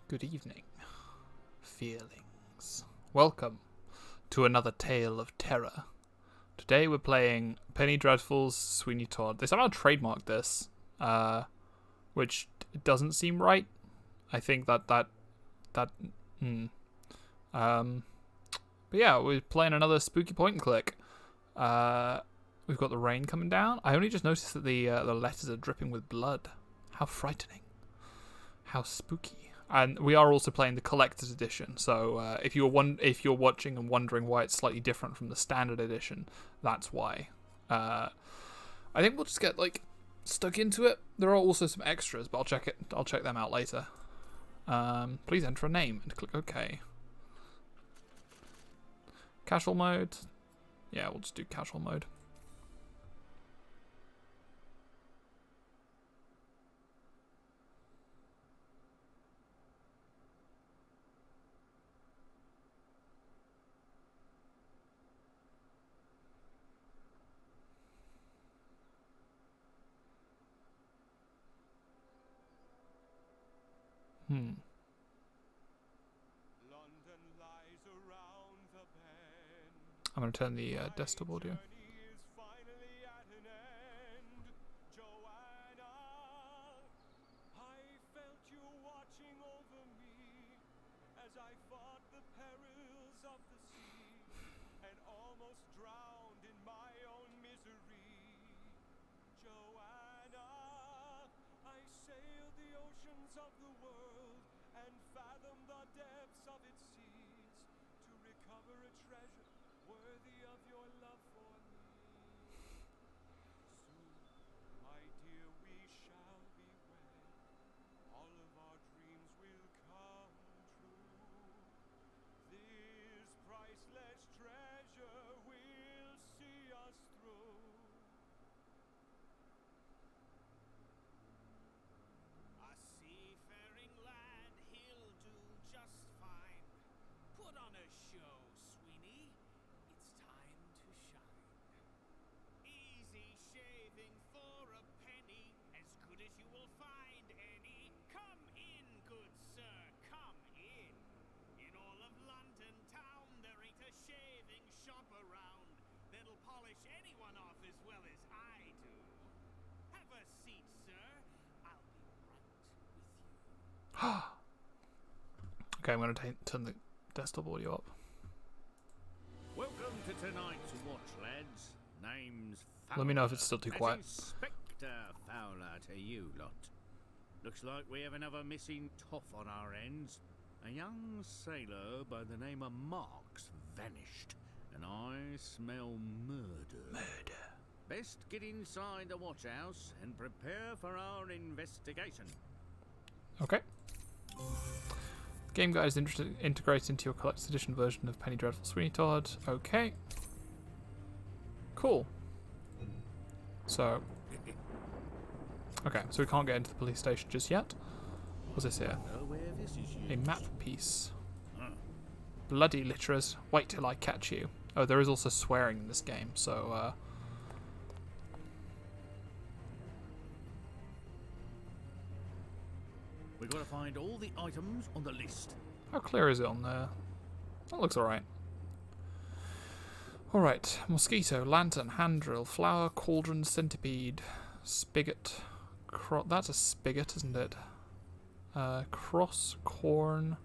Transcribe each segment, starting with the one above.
Good evening, fearlings. Welcome to another tale of terror. Today we're playing Penny Dreadful's Sweeney Todd. They somehow trademarked this, which doesn't seem right. I think but yeah, we're playing another spooky point and click. We've got the rain coming down. I only just noticed that the letters are dripping with blood. How frightening. How spooky. And we are also playing the collector's edition. So if you're watching and wondering why it's slightly different from the standard edition, that's why. I think we'll just get stuck into it. There are also some extras, but I'll check them out later. Please enter a name and click OK. Casual mode. Yeah, we'll just do casual mode. I'm going to turn the desktop audio. Okay, I'm going to turn the desktop audio up. Welcome to tonight's watch, lads. Name's Fowler. Let me know if it's still too quiet. Inspector Fowler to you lot. Looks like we have another missing toff on our ends. A young sailor by the name of Mark's vanished, and I smell murder. Best get inside the watch house and prepare for our investigation. Okay. Game guide is integrated into your collector's edition version of Penny Dreadful Sweeney Todd. Okay. Cool. So. Okay, so we can't get into the police station just yet. What's this here? A map piece. Bloody litterers. Wait till I catch you. Oh, there is also swearing in this game, so we've got to find all the items on the list. How clear is it on there? That looks alright. Alright. Mosquito, lantern, hand drill, flower, cauldron, centipede, spigot. That's a spigot, isn't it? Cross, corn,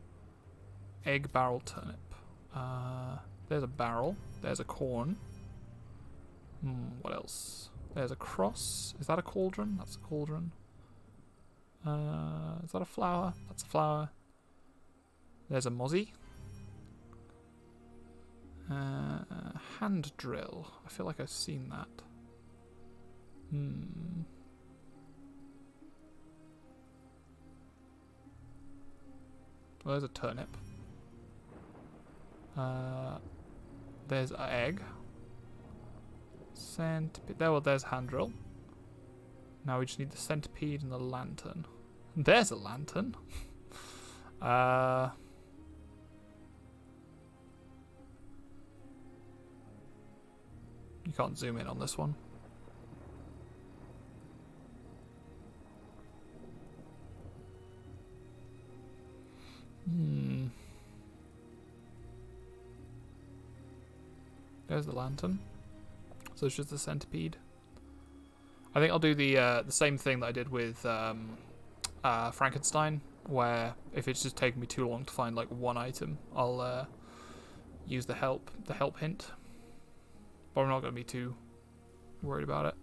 egg, barrel, turnip. There's a barrel. There's a corn. What else? There's a cross. Is that a cauldron? That's a cauldron. Is that a flower? That's a flower. There's a mozzie. Hand drill. I feel like I've seen that. Well, there's a turnip. There's an egg. Centipede. There's hand drill. Now we just need the centipede and the lantern. There's a lantern. You can't zoom in on this one. There's the lantern. So it's just the centipede. I think I'll do the same thing that I did with Frankenstein, where if it's just taking me too long to find like one item, I'll use the help hint. But I'm not going to be too worried about it.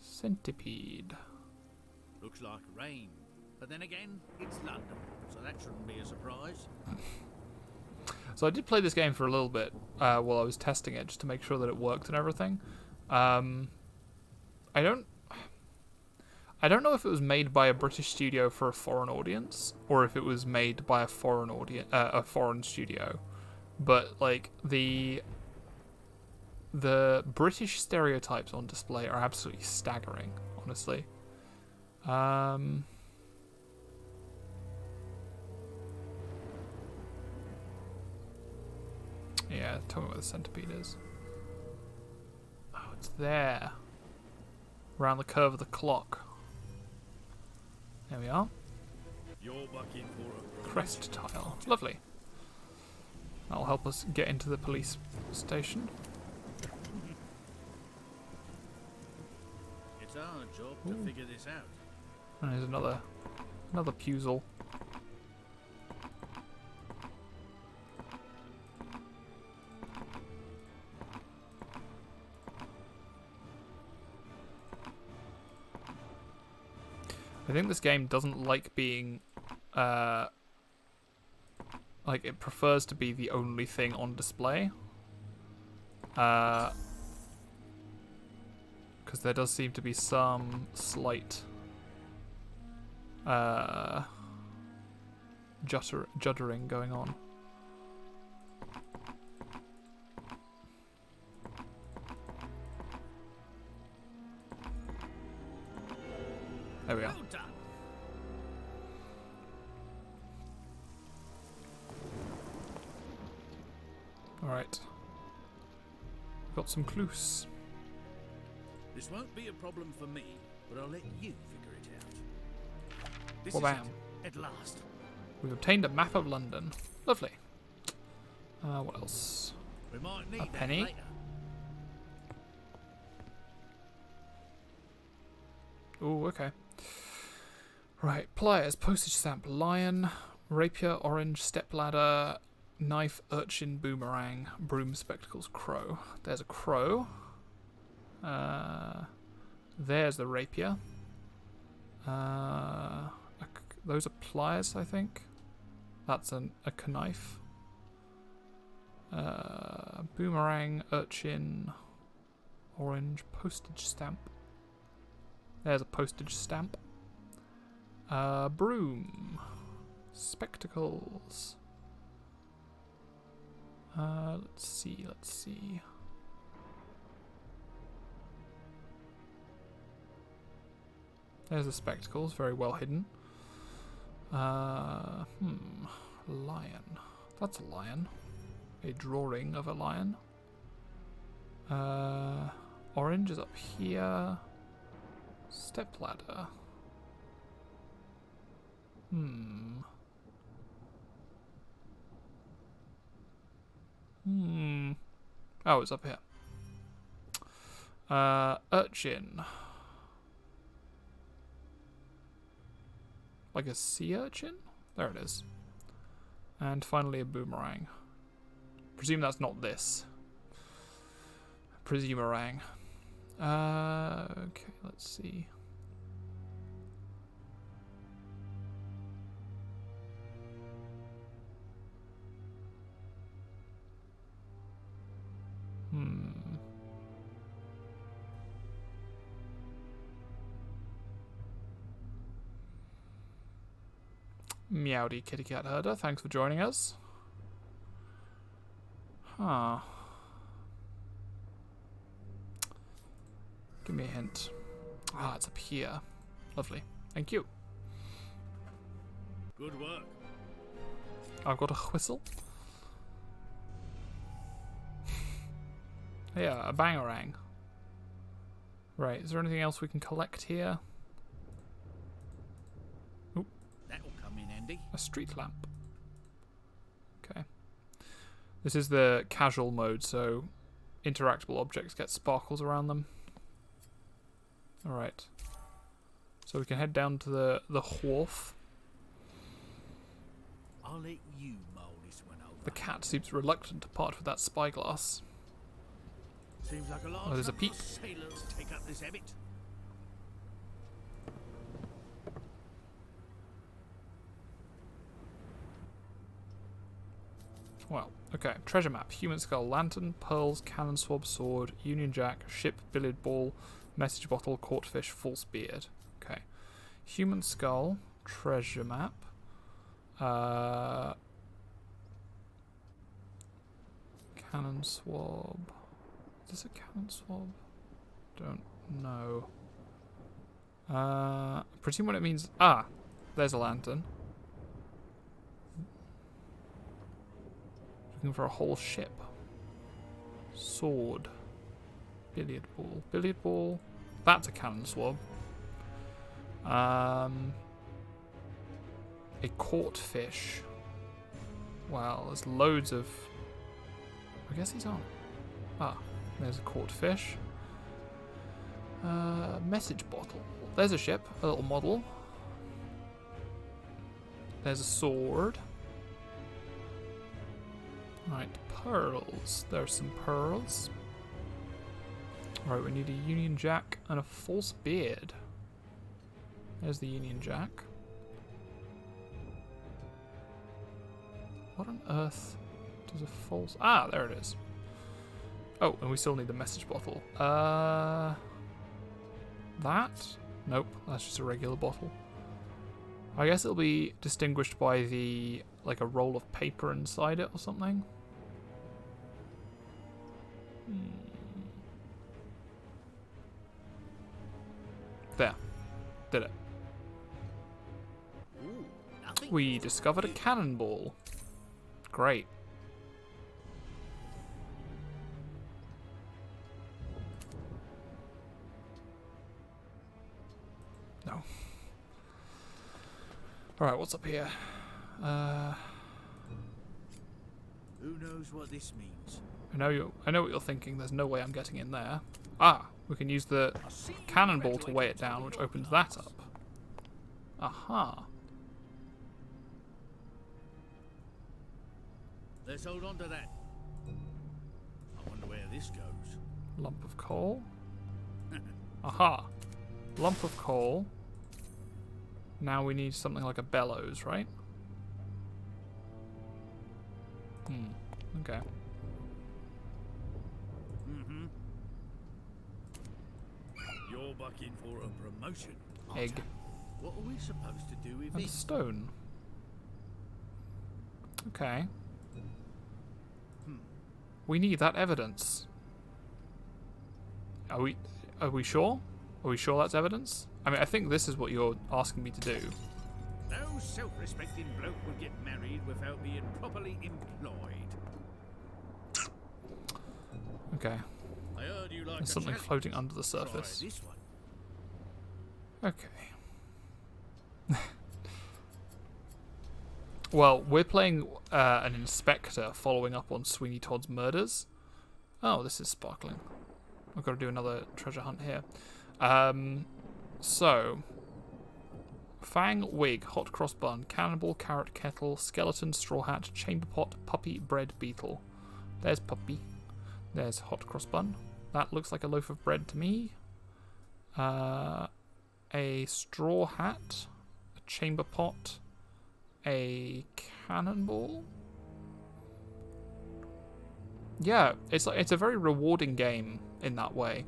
Centipede. Looks like rain, but then again, it's London, so that shouldn't be a surprise. So I did play this game for a little bit while I was testing it, just to make sure that it worked and everything. I don't know if it was made by a British studio for a foreign audience, or if it was made by a foreign studio. But like the British stereotypes on display are absolutely staggering, honestly. Yeah, tell me where the centipede is. Oh, it's there. Around the curve of the clock. There we are. You're bucking for a Crest tile. Lovely. That'll help us get into the police station. It's our job to figure this out. And there's another puzzle. I think this game doesn't like being, like it prefers to be the only thing on display. Because there does seem to be some slight juddering going on. There we are. Well done. Alright. Got some clues. This won't be a problem for me, but I'll let you figure it out. This Well, is bam. it, at last. We've obtained a map of London. Lovely. What else? We might need A that penny. later. Ooh, okay. Right, pliers, postage stamp, lion, rapier, orange, stepladder, knife, urchin, boomerang, broom, spectacles, crow. There's a crow. There's the rapier. Those are pliers, I think. That's a knife. Boomerang, urchin, orange, postage stamp. There's a postage stamp. Broom, spectacles. Let's see. There's the spectacles, very well hidden. Lion. That's a lion. A drawing of a lion. Orange is up here. Stepladder. Oh, it's up here. Urchin. Like a sea urchin? There it is. And finally a boomerang. Presume that's not this. Presumerang. Okay, let's see. Meowdy kitty cat herder, thanks for joining us. Huh. Give me a hint. Ah, it's up here. Lovely. Thank you. Good work. I've got a whistle. Yeah, a bangarang. Right, is there anything else we can collect here? Oop. That'll come in handy. A street lamp. Okay. This is the casual mode, so interactable objects get sparkles around them. Alright. So we can head down to the wharf. I'll let you mull this one over. The cat seems reluctant to part with that spyglass. Seems like a lot Oh, there's a of peep. sailors take up this habit. Well, okay. Treasure map. Human skull, lantern, pearls, cannon swab, sword, union jack, ship, billiard ball, message bottle, caught fish, false beard. Okay. Human skull, treasure map. Cannon swab. Is this a cannon swab? Don't know. Presume what it means. Ah, there's a lantern. Looking for a whole ship. Sword. Billiard ball. Billiard ball. That's a cannon swab. A caught fish. Wow, there's loads of... I guess these aren't... Ah, there's a caught fish. Message bottle. There's a ship, a little model. There's a sword. Right, pearls. There's some pearls. Right, we need a Union Jack and a false beard. There's the Union Jack. What on earth does a false... Ah, there it is. Oh, and we still need the message bottle. That? Nope, that's just a regular bottle. I guess it'll be distinguished by the... like a roll of paper inside it or something. There. Did it. Ooh, We discovered a cannonball. Great. No. Alright, what's up here? Who knows what this means? I know what you're thinking. There's no way I'm getting in there. Ah, we can use the cannonball to weigh it down, which opens that up. Aha. Let's hold on to that. I wonder where this goes. Lump of coal. Aha. Lump of coal. Now we need something like a bellows, right? Okay. Mm-hmm. You're bucking for a promotion. Egg. You? What are we supposed to do with And it? stone. Okay. We need that evidence. Are we sure? Are we sure that's evidence? I mean, I think this is what you're asking me to do. No self-respecting bloke would get married without being properly employed. Okay. I heard you like There's a something challenge. floating under the Try surface. this one. Okay. Well, we're playing an inspector following up on Sweeney Todd's murders. Oh, this is sparkling. I've got to do another treasure hunt here. So, fang, wig, hot cross bun, cannibal, carrot, kettle, skeleton, straw hat, chamber pot, puppy, bread, beetle. There's puppy. There's hot cross bun. That looks like a loaf of bread to me. A straw hat, a chamber pot, a cannonball. Yeah, it's a very rewarding game in that way.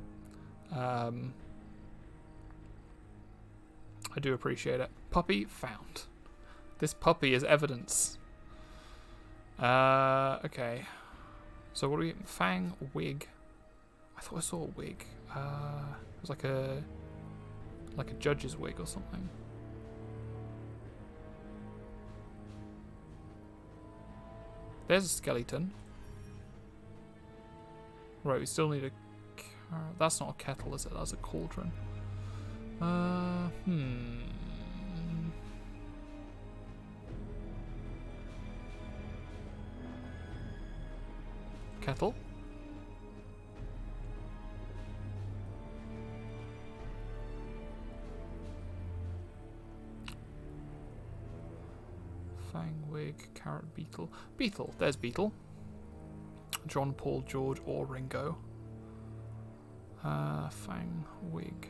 I do appreciate it. Puppy found. This puppy is evidence. Okay. So what do we... Fang, wig. I thought I saw a wig. It was like a judge's wig or something. There's a skeleton. Right, we still need a... That's not a kettle, is it? That's a cauldron. Kettle? Fang, wig, carrot, beetle. Beetle, there's beetle. John, Paul, George, or Ringo. Fang, wig.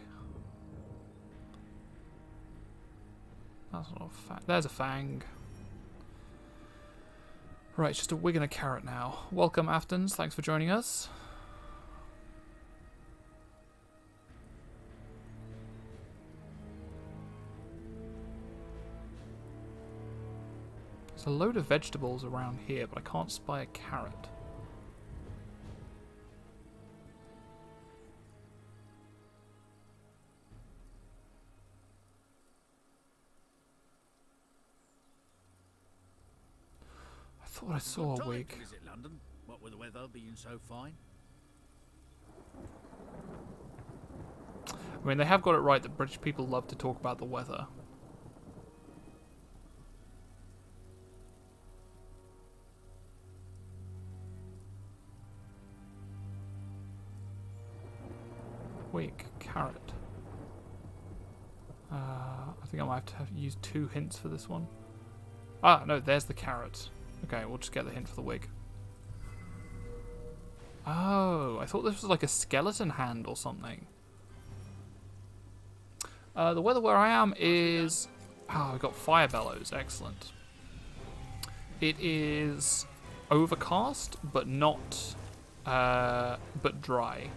That's not a fang. There's a fang. Right, it's just a wig and a carrot now. Welcome, Aftons. Thanks for joining us. There's a load of vegetables around here, but I can't spy a carrot. I thought I saw a wig. Visit London, what with the weather being so fine. I mean, they have got it right that British people love to talk about the weather. Wig, carrot. I think I might have to use 2 hints for this one. Ah, no, there's the carrot. Okay, we'll just get the hint for the wig. Oh, I thought this was like a skeleton hand or something. The weather where I am is... Oh, I've got fire bellows. Excellent. It is overcast, but not... but dry.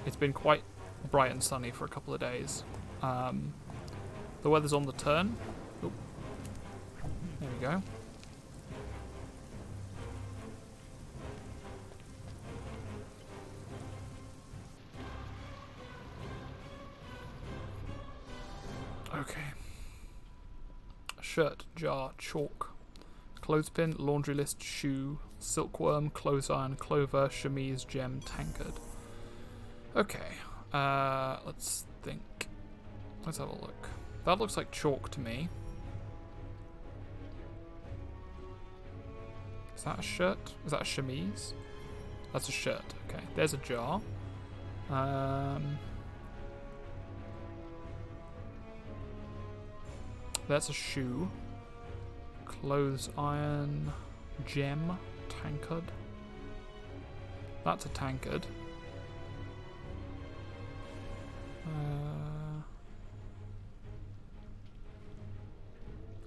It's been quite bright and sunny for a couple of days. The weather's on the turn. Oop. There we go. Okay. Shirt, jar, chalk, clothespin, laundry list, shoe, silkworm, clothes iron, clover, chemise, gem, tankard. Okay. Let's think. Let's have a look. That looks like chalk to me. Is that a shirt? Is that a chemise? That's a shirt. Okay. There's a jar. That's a shoe. Clothes iron. Gem. Tankard. That's a tankard.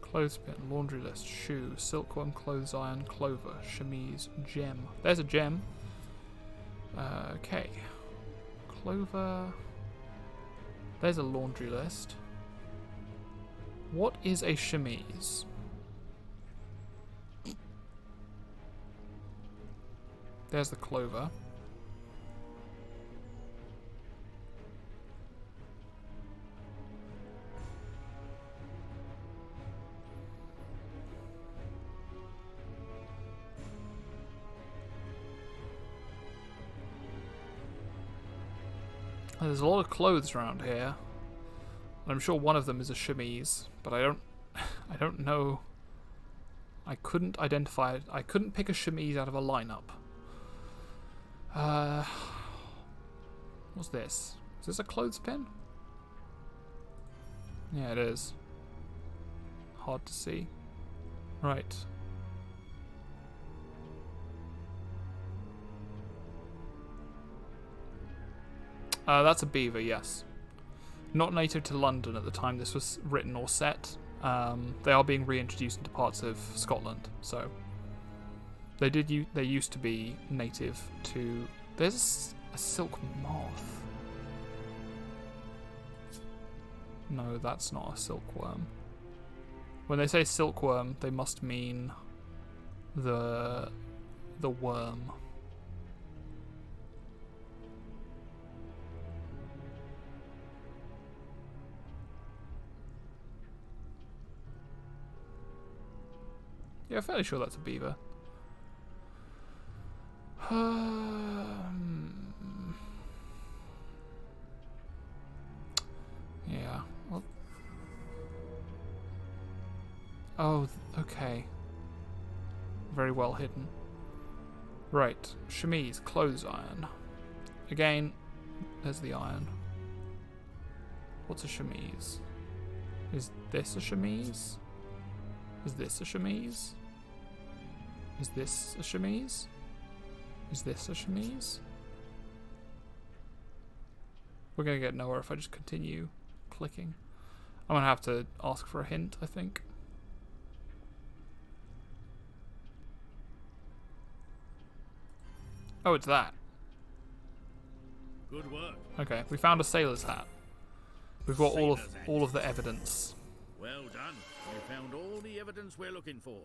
Clothespin, laundry list, shoe, silkworm, clothes iron, clover, chemise, gem. There's a gem. Okay. Clover. There's a laundry list. What is a chemise? There's the clover. There's a lot of clothes around here. And I'm sure one of them is a chemise, but I don't know. I couldn't identify it. I couldn't pick a chemise out of a lineup. What's this? Is this a clothespin? Yeah, it is. Hard to see. Right. That's a beaver, yes. Not native to London at the time this was written or set. They are being reintroduced into parts of Scotland, so they used to be native to. There's a silk moth. No, that's not a silkworm. When they say silkworm, they must mean the worm. Yeah, fairly sure that's a beaver. Yeah. Well. Oh, okay. Very well hidden. Right. Chemise, clothes iron. Again, there's the iron. What's a chemise? Is this a chemise? Is this a chemise? Is this a chemise? Is this a chemise? We're gonna get nowhere if I just continue clicking. I'm gonna have to ask for a hint, I think. Oh, it's that. Good work. Okay, we found a sailor's hat. We've got all of the evidence. Well done. We found all the evidence we're looking for.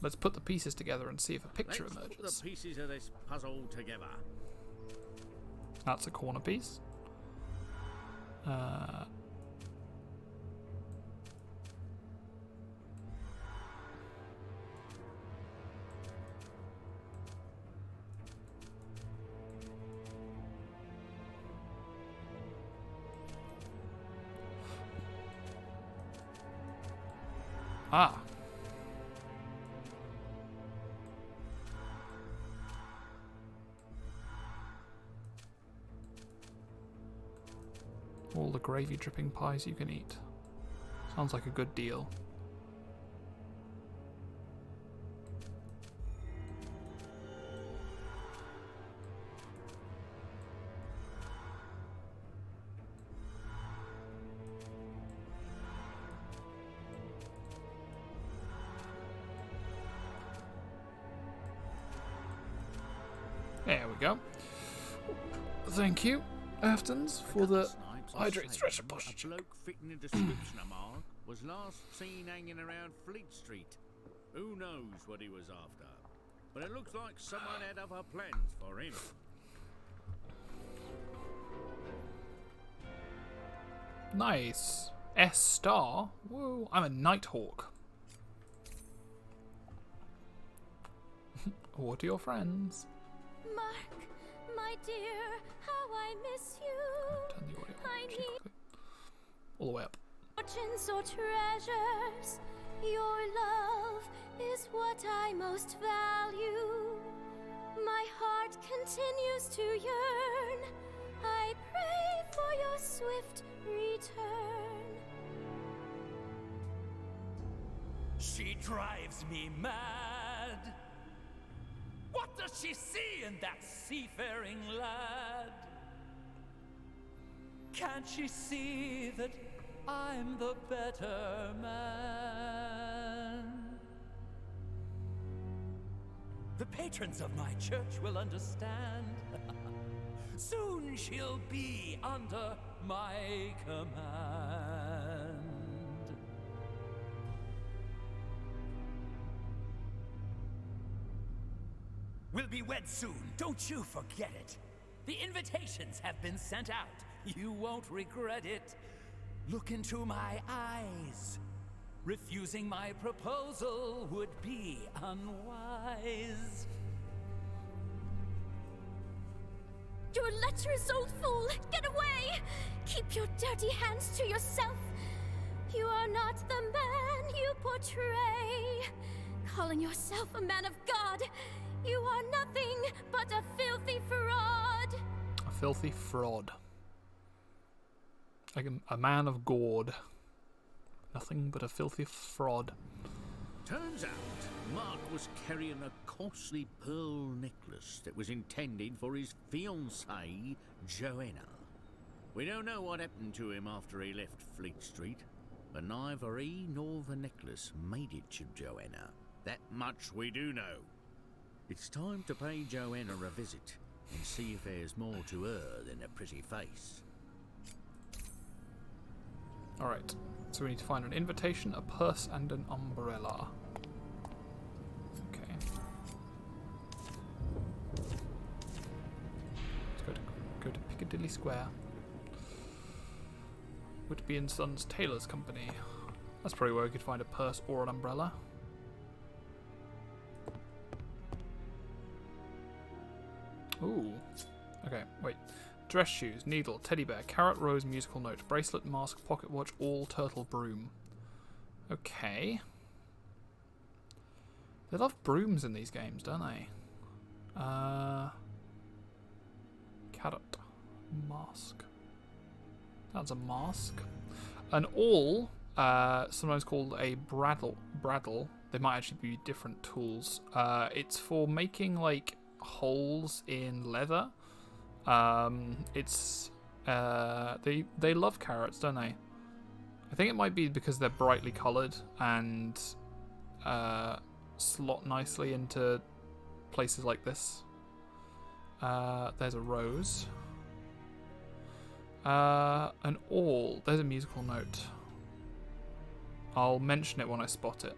Let's put the pieces together and see if a picture Let's emerges. put the pieces of this puzzle together. That's a corner piece. Ah. All the gravy dripping pies you can eat. Sounds like a good deal. There we go. Thank you, Aftons, for the hydrate, stretch and push. A bloke fitting the description of Mark was last seen hanging around Fleet Street. Who knows what he was after? But it looks like someone had other plans for him. Nice. S star. Whoa, I'm a Nighthawk. What are your friends? Mark, my dear, how I miss you. Turn the audio up, I actually, need quickly. All the way up. fortunes or treasures. Your love is what I most value. My heart continues to yearn. I pray for your swift return. She drives me mad. What does she see in that seafaring lad? Can't she see that I'm the better man? The patrons of my church will understand. Soon she'll be under my command. We'll be wed soon, don't you forget it. The invitations have been sent out. You won't regret it. Look into my eyes. Refusing my proposal would be unwise. You're a lecherous old fool! Get away! Keep your dirty hands to yourself! You are not the man you portray. Calling yourself a man of God, you are nothing but a filthy fraud! A filthy fraud. Like a man of God. Nothing but a filthy fraud. Turns out, Mark was carrying a costly pearl necklace that was intended for his fiancée, Joanna. We don't know what happened to him after he left Fleet Street, but neither he nor the necklace made it to Joanna. That much we do know. It's time to pay Joanna a visit and see if there's more to her than a pretty face. Alright, so we need to find an invitation, a purse, and an umbrella. Okay. Let's go to Piccadilly Square. Whitby and Sons Tailors Company. That's probably where we could find a purse or an umbrella. Ooh. Okay, wait. Dress shoes, needle, teddy bear, carrot, rose, musical note, bracelet, mask, pocket watch, all, turtle, broom. Okay. They love brooms in these games, don't they? Carrot. Mask. That's a mask. An awl, sometimes called a bradle. They might actually be different tools. It's for making, like, holes in leather. They love carrots, don't they? I think it might be because they're brightly coloured and slot nicely into places like this. There's a rose. An awl. There's a musical note. I'll mention it when I spot it.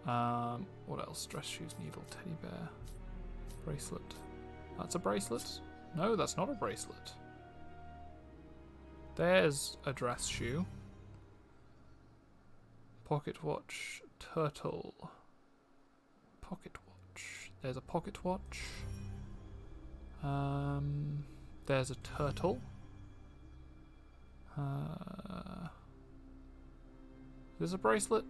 What else? Dress shoes, needle, teddy bear, bracelet. That's a bracelet? No, that's not a bracelet. There's a dress shoe. Pocket watch, turtle. Pocket watch. There's a pocket watch. There's a turtle. There's a bracelet.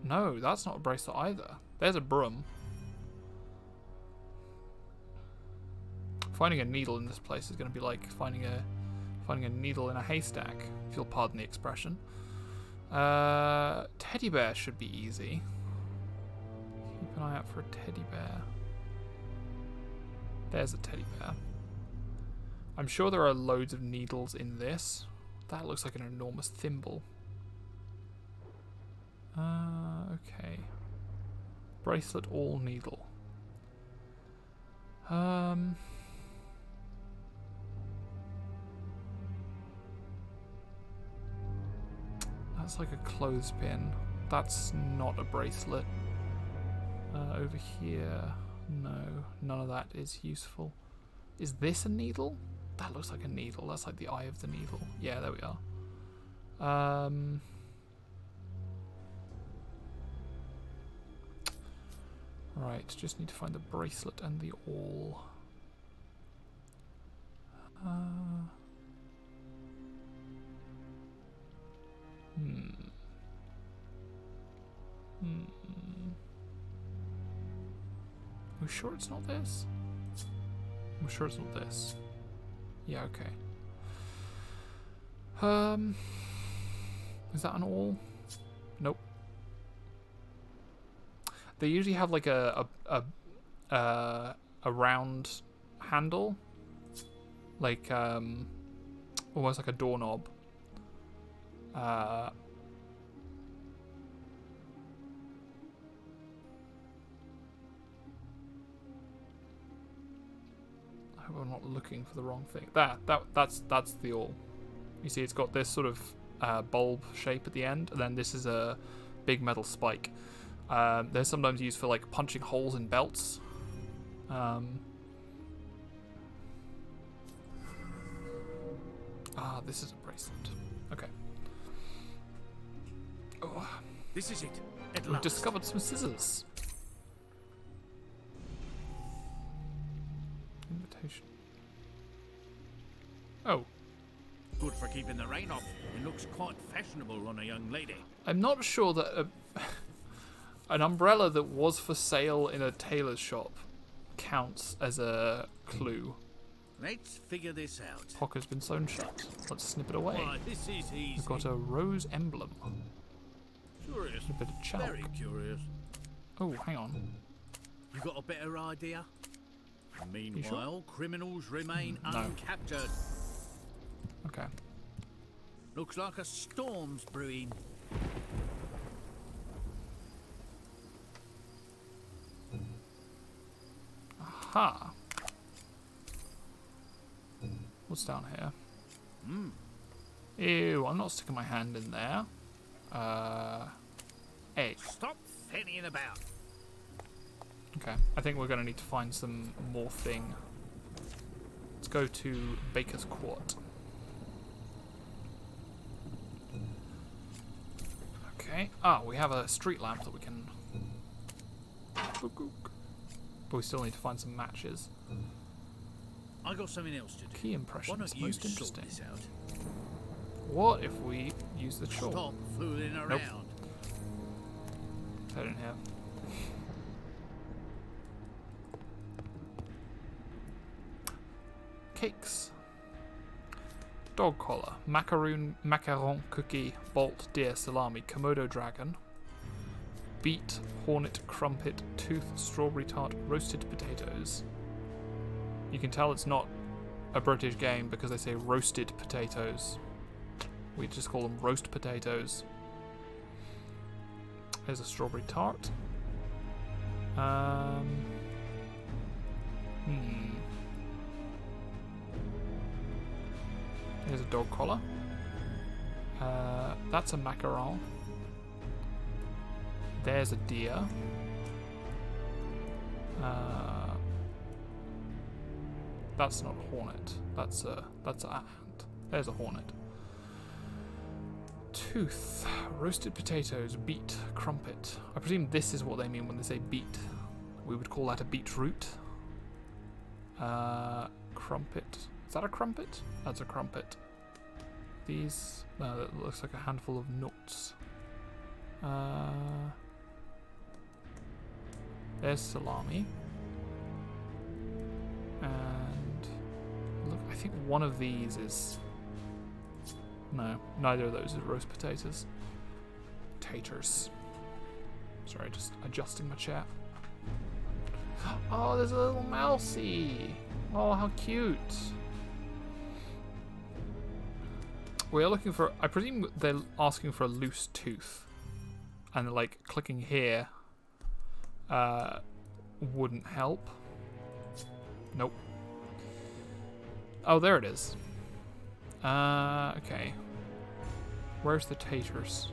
No, that's not a bracelet either. There's a broom. Finding a needle in this place is going to be like finding a needle in a haystack, if you'll pardon the expression. Teddy bear should be easy. Keep an eye out for a teddy bear. There's a teddy bear. I'm sure there are loads of needles in this. That looks like an enormous thimble. Okay. Bracelet, all needle. That's like a clothespin. That's not a bracelet. Over here, no. None of that is useful. Is this a needle? That looks like a needle. That's like the eye of the needle. Yeah, there we are. Right, just need to find the bracelet and the awl. Are we sure it's not this? I'm sure it's not this. Yeah, okay. Is that an awl? Nope. They usually have like a round handle, like almost like a doorknob. I hope I'm not looking for the wrong thing. That's the all. You see, it's got this sort of bulb shape at the end, and then this is a big metal spike. They're sometimes used for like punching holes in belts. This is a bracelet. Okay. Oh, This is it. At we've last. discovered some scissors. Invitation. Oh, Good for keeping the rain off. It looks quite fashionable on a young lady. I'm not sure that an umbrella that was for sale in a tailor's shop counts as a clue. Let's figure this out. Pocket's been sewn shut. Let's snip it away. Why, this is easy. We've got a rose emblem. Curious. A bit of chalk. Very curious. Oh, hang on. You got a better idea? Meanwhile, sure? criminals remain No. uncaptured. Okay. Looks like a storm's brewing. Aha. What's down here? Ew, I'm not sticking my hand in there. Egg. Stop fannying about. Okay, I think we're going to need to find some more thing. Let's go to Baker's Court. Okay. We have a street lamp that we can... But we still need to find some matches. I got something else to do. Key Why impressions, don't you most sort interesting. this out? What if we use the chalk? Stop fooling around. Nope. Put it in here. Cakes. Dog collar, macaron cookie, bolt, deer, salami, Komodo dragon, beet, hornet, crumpet, tooth, strawberry tart, roasted potatoes. You can tell it's not a British game because they say roasted potatoes. We just call them roast potatoes. There's a strawberry tart. Here's a dog collar. That's a macaron. There's a deer. That's not a hornet. That's a ant. There's a hornet. Tooth, roasted potatoes, beet, crumpet. I presume this is what they mean when they say beet. We would call that a beetroot. Crumpet. Is that a crumpet? That's a crumpet. These, that looks like a handful of nuts. There's salami. And look, I think one of these is... No, neither of those is roast potatoes. Taters. Sorry, just adjusting my chair. Oh, there's a little mousey. Oh, how cute. We're looking for... I presume they're asking for a loose tooth. And, like, clicking here wouldn't help. Nope. Oh, there it is. Okay. Where's the taters?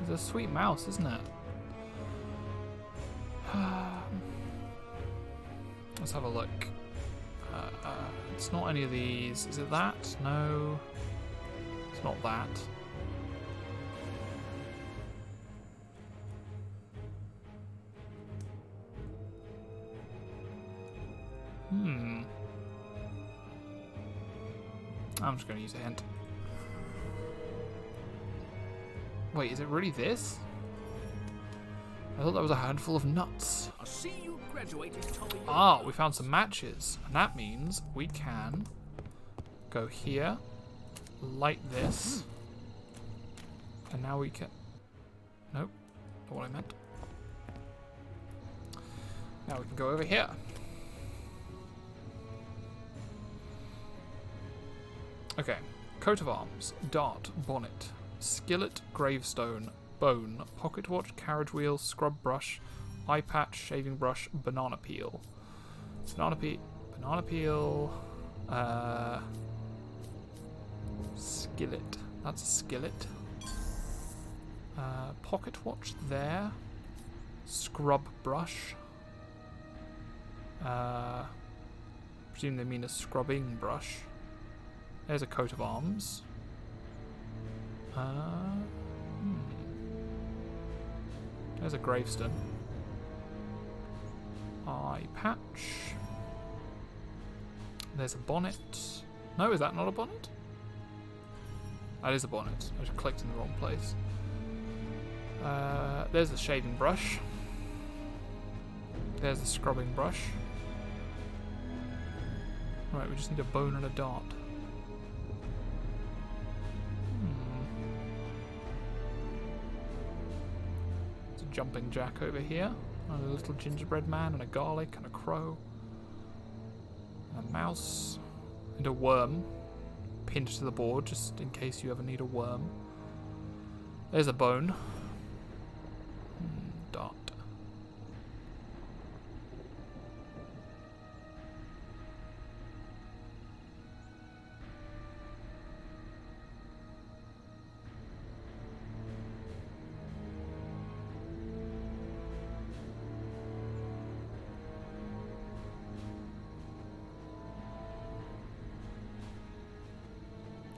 It's a sweet mouse, isn't it? Let's have a look. It's not any of these. Is it that? No. It's not that. I'm just going to use a hint. Wait, is it really this? I thought that was a handful of nuts. I see you graduated top of your Ah, we found some matches. And that means we can go here, light this, and now we can... Nope, not what I meant. Now we can go over here. Okay, coat of arms, dart, bonnet, skillet, gravestone, bone, pocket watch, carriage wheel, scrub brush, eye patch, shaving brush, banana peel. Banana peel, skillet. That's a skillet. Pocket watch there. Scrub brush. Presume they mean a scrubbing brush. There's a coat of arms. There's a gravestone. Eye patch. There's a bonnet. No, is that not a bonnet? That is a bonnet. I just clicked in the wrong place. There's the shaving brush. There's the scrubbing brush. Right, we just need a bone and a dart. There's a jumping jack over here. And a little gingerbread man and a garlic and a crow. And a mouse. And a worm. Pinned to the board just in case you ever need a worm. There's a bone. Dart.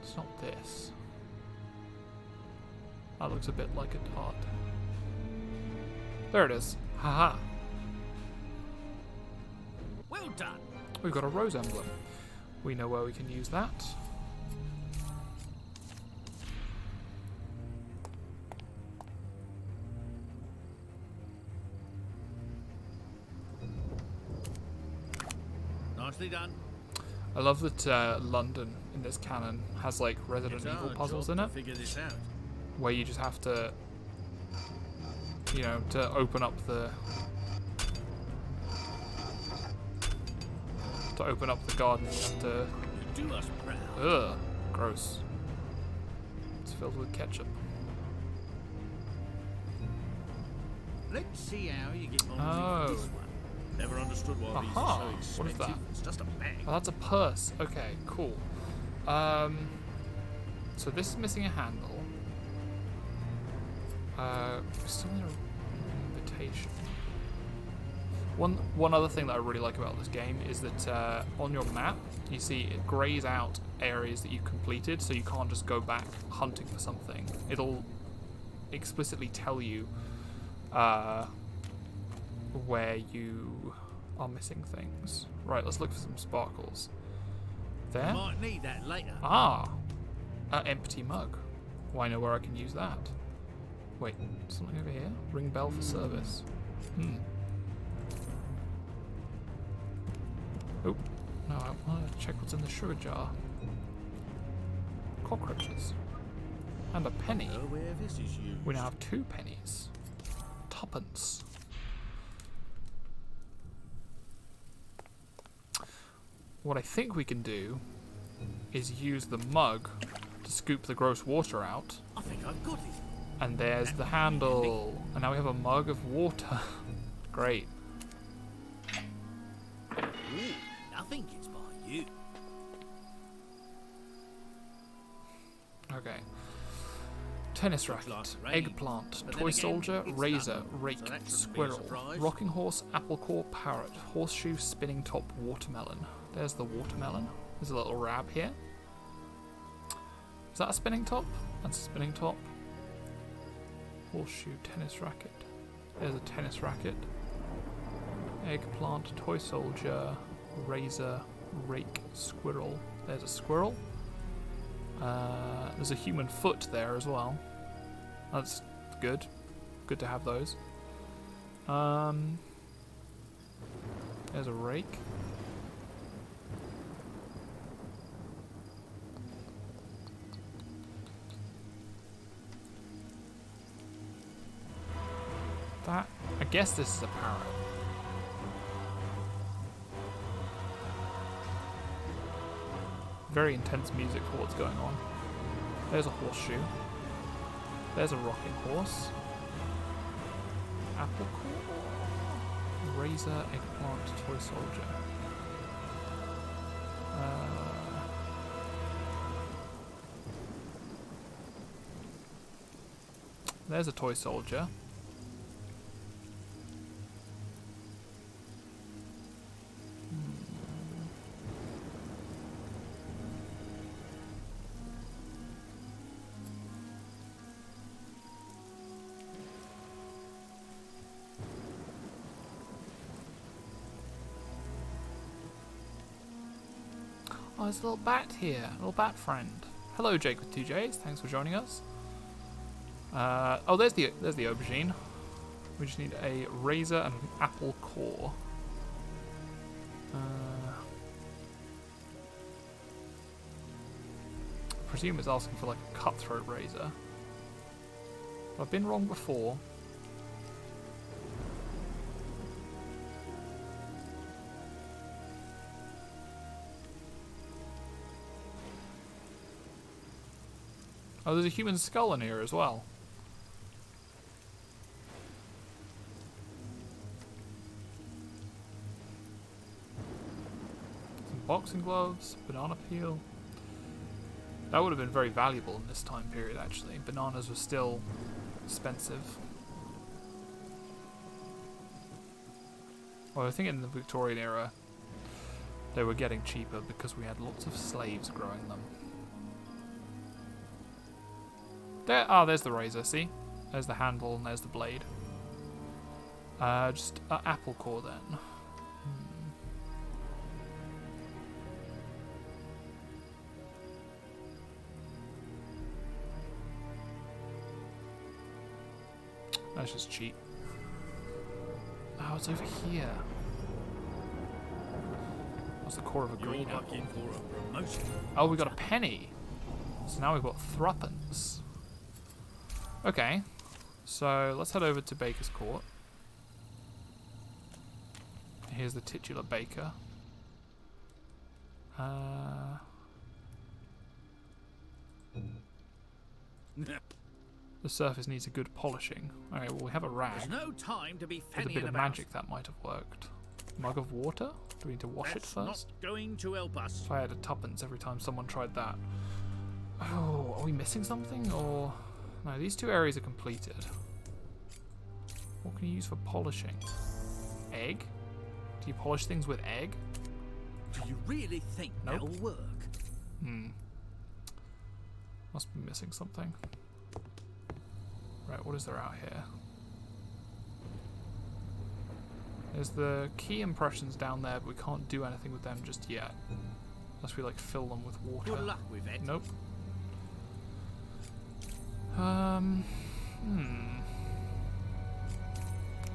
It's not this. That looks a bit like a Todd. There it is. Haha. Well done. We've got a rose emblem. We know where we can use that. Nicely done. I love that London in this canon has like Resident It's Evil our puzzles job in to it, figure this out. where you just have to, you know, to open up the garden. You have to. You do us proud. Ugh, gross. It's filled with ketchup. Let's see how you get on Oh. with this one. Never understood why these Aha, are so what is expensive. that? It's just a bag. Oh, that's a purse. Okay, cool. So this is missing a handle. We still need an invitation. One other thing that I really like about this game is that on your map, you see it grays out areas that you've completed, so you can't just go back hunting for something. It'll explicitly tell you where you are missing things. Right, let's look for some sparkles. There? Might need that later. Ah! An empty mug. Well, I know where I can use that. Wait, something over here? Ring bell for service. Oh, no, I want to check what's in the sugar jar. Cockroaches. And a penny. Know where this is used. We now have 2 pennies. Tuppence. What I think we can do is use the mug to scoop the gross water out. I think I've got it. And there's the handle. And now we have a mug of water. Great. Ooh, I think it's by you. Okay. Tennis racket, like rain, eggplant, but toy then again, soldier, it's razor, summer, rake, so that shouldn't be a squirrel, surprise. rocking horse, apple core, parrot, horseshoe, spinning top, watermelon. There's the watermelon. There's a little rab here. Is that a spinning top? That's a spinning top. Horseshoe, tennis racket. There's a tennis racket. Eggplant, toy soldier, razor, rake, squirrel. There's a squirrel. There's a human foot there as well. That's good. Good to have those. There's a rake. That, I guess this is a parrot. Very intense music for what's going on. There's a horseshoe. There's a rocking horse. Apple core. Razor, eggplant, toy soldier. There's a toy soldier. Oh, there's a little bat here, a little bat friend. Hello, Jake with 2Js. Thanks for joining us. Oh, there's the aubergine. We just need a razor and an apple core. I presume it's asking for like a cutthroat razor. I've been wrong before. Oh, there's a human skull in here as well. Some boxing gloves, banana peel. That would have been very valuable in this time period, actually. Bananas were still expensive. Well, I think in the Victorian era, they were getting cheaper because we had lots of slaves growing them. There, there's the razor, see? There's the handle and there's the blade. Just apple core then. That's just cheap. Oh, it's over here. What's the core of a green apple? Oh, we got a penny. So now we've got threepence. Okay, so let's head over to Baker's Court. Here's the titular baker. The surface needs a good polishing. Okay, well we have a rag. There's no time to be With a bit of magic that might have worked. Mug of water? Do we need to wash it first? Not going to help us. If I had a tuppence every time someone tried that. Oh, are we missing something or... No, these two areas are completed. What can you use for polishing? Egg? Do you polish things with egg? Do you really think that'll work? Must be missing something. Right, what is there out here? There's the key impressions down there, but we can't do anything with them just yet. Unless we like fill them with water. Good luck with it. Nope.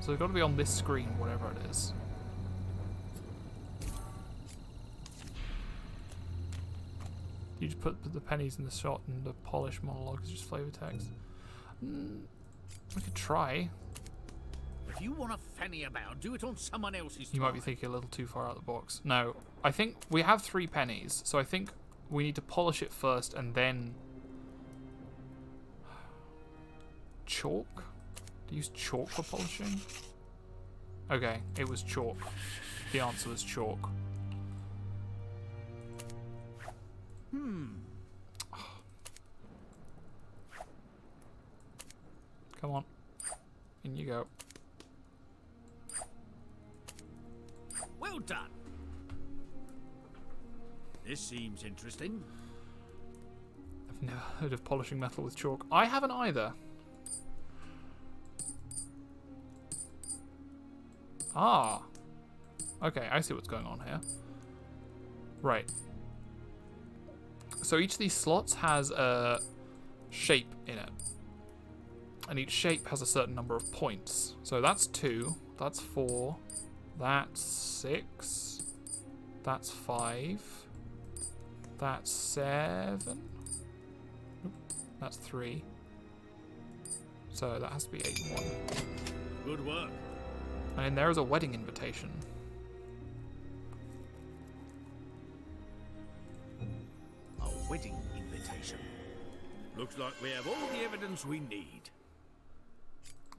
So they've got to be on this screen, whatever it is. You just put the pennies in the shot and the polish monologue is just flavor text. We could try. If you want to fanny about, do it on someone else's You might be thinking a little too far out of the box. No, I think we have 3 pennies, so I think we need to polish it first and then... Chalk? Do you use chalk for polishing? Okay, it was chalk. The answer was chalk. Come on. In you go. Well done. This seems interesting. I've never heard of polishing metal with chalk. I haven't either. Ah. Okay, I see what's going on here. Right. So each of these slots has a shape in it. And each shape has a certain number of points. So that's 2, that's 4, That's 6. That's 5. That's 7. Oop, that's 3. So that has to be 8 and 1. Good work. And there is a wedding invitation. A wedding invitation. Looks like we have all the evidence we need.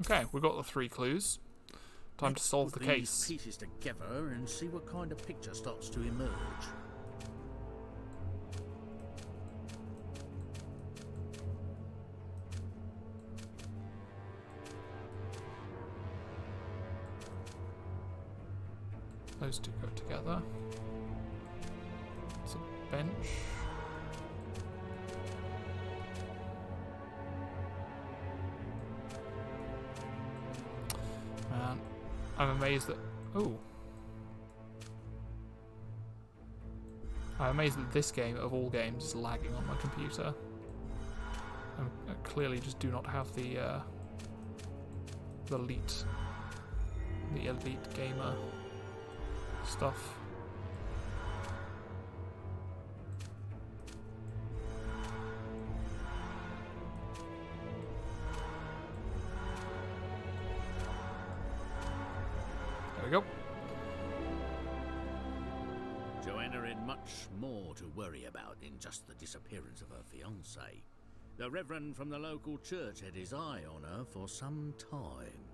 Okay, we've got the 3 clues. Time to solve the Put case. these pieces together and see what kind of picture starts to emerge. Those two go together. It's a bench. Man, I'm amazed that... Oh. I'm amazed that this game, of all games, is lagging on my computer. I clearly just do not have the elite gamer stuff. There we go. Joanna had much more to worry about than just the disappearance of her fiancé. The reverend from the local church had his eye on her for some time.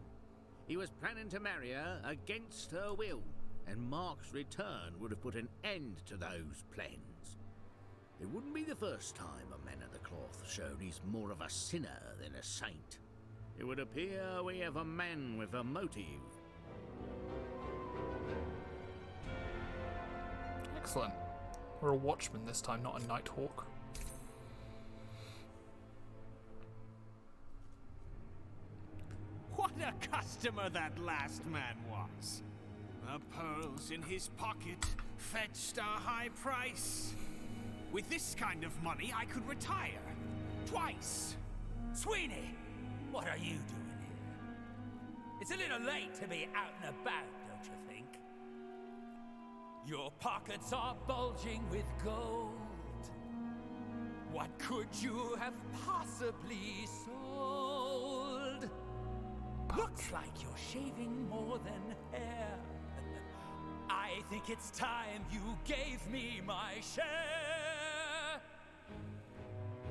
He was planning to marry her against her will, and Mark's return would have put an end to those plans. It wouldn't be the first time a man of the cloth showed he's more of a sinner than a saint. It would appear we have a man with a motive. Excellent. We're a watchman this time, not a nighthawk. What a customer that last man was. The pearls in his pocket fetched a high price. With this kind of money, I could retire. Twice. Sweeney, what are you doing here? It's a little late to be out and about, don't you think? Your pockets are bulging with gold. What could you have possibly sold? Looks like you're shaving more than hair. I think it's time you gave me my share.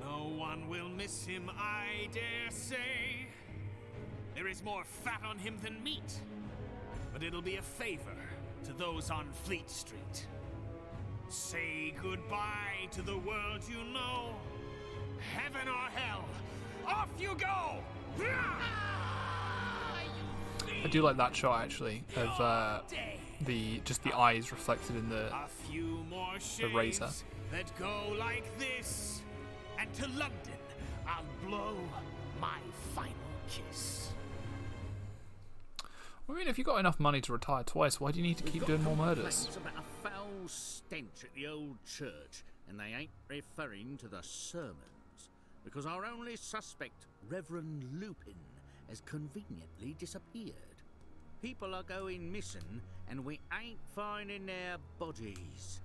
No one will miss him, I dare say. There is more fat on him than meat. But it'll be a favor to those on Fleet Street. Say goodbye to the world you know. Heaven or hell, off you go! I do like that shot actually of the eyes reflected in the A few more razor. shaves that go like this, and to London I'll blow my final kiss. I mean, if you got enough money to retire twice, why do you need to keep doing more murders? Complaints about a foul stench at the old church, and they ain't referring to the sermons, because our only suspect, Reverend Lupin, has conveniently disappeared. People are going missing, and we ain't finding their bodies.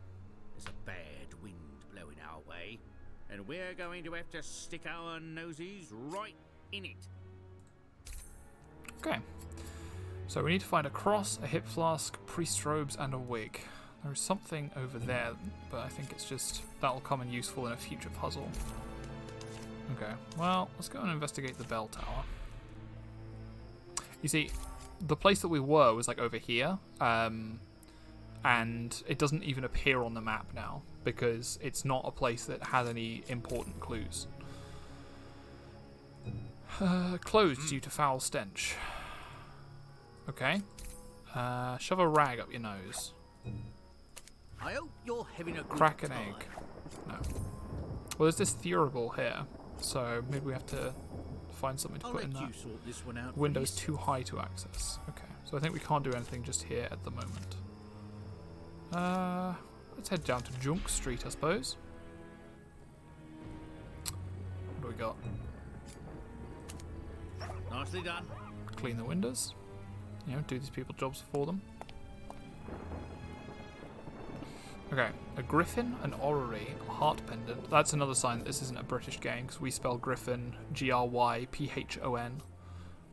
There's a bad wind blowing our way, and we're going to have to stick our noses right in it. Okay. So we need to find a cross, a hip flask, priest robes, and a wig. There is something over there, but I think it's just... that'll come in useful in a future puzzle. Okay, well, let's go and investigate the bell tower. You see, the place that we were was like over here, and it doesn't even appear on the map now, because it's not a place that has any important clues. Closed due to foul stench. Okay. Shove a rag up your nose. I hope you're having a good Crack an time. egg. No. Well, there's this thurible here, so maybe we have to find something to I'll put let in you that. sort this one out. Window's please. too high to access. Okay, so I think we can't do anything just here at the moment. Let's head down to Junk Street, I suppose. What do we got? Nicely done. Clean the windows. You know, do these people jobs for them. Okay, a griffin, an orrery, a heart pendant. That's another sign that this isn't a British game, because we spell griffin Gryphon.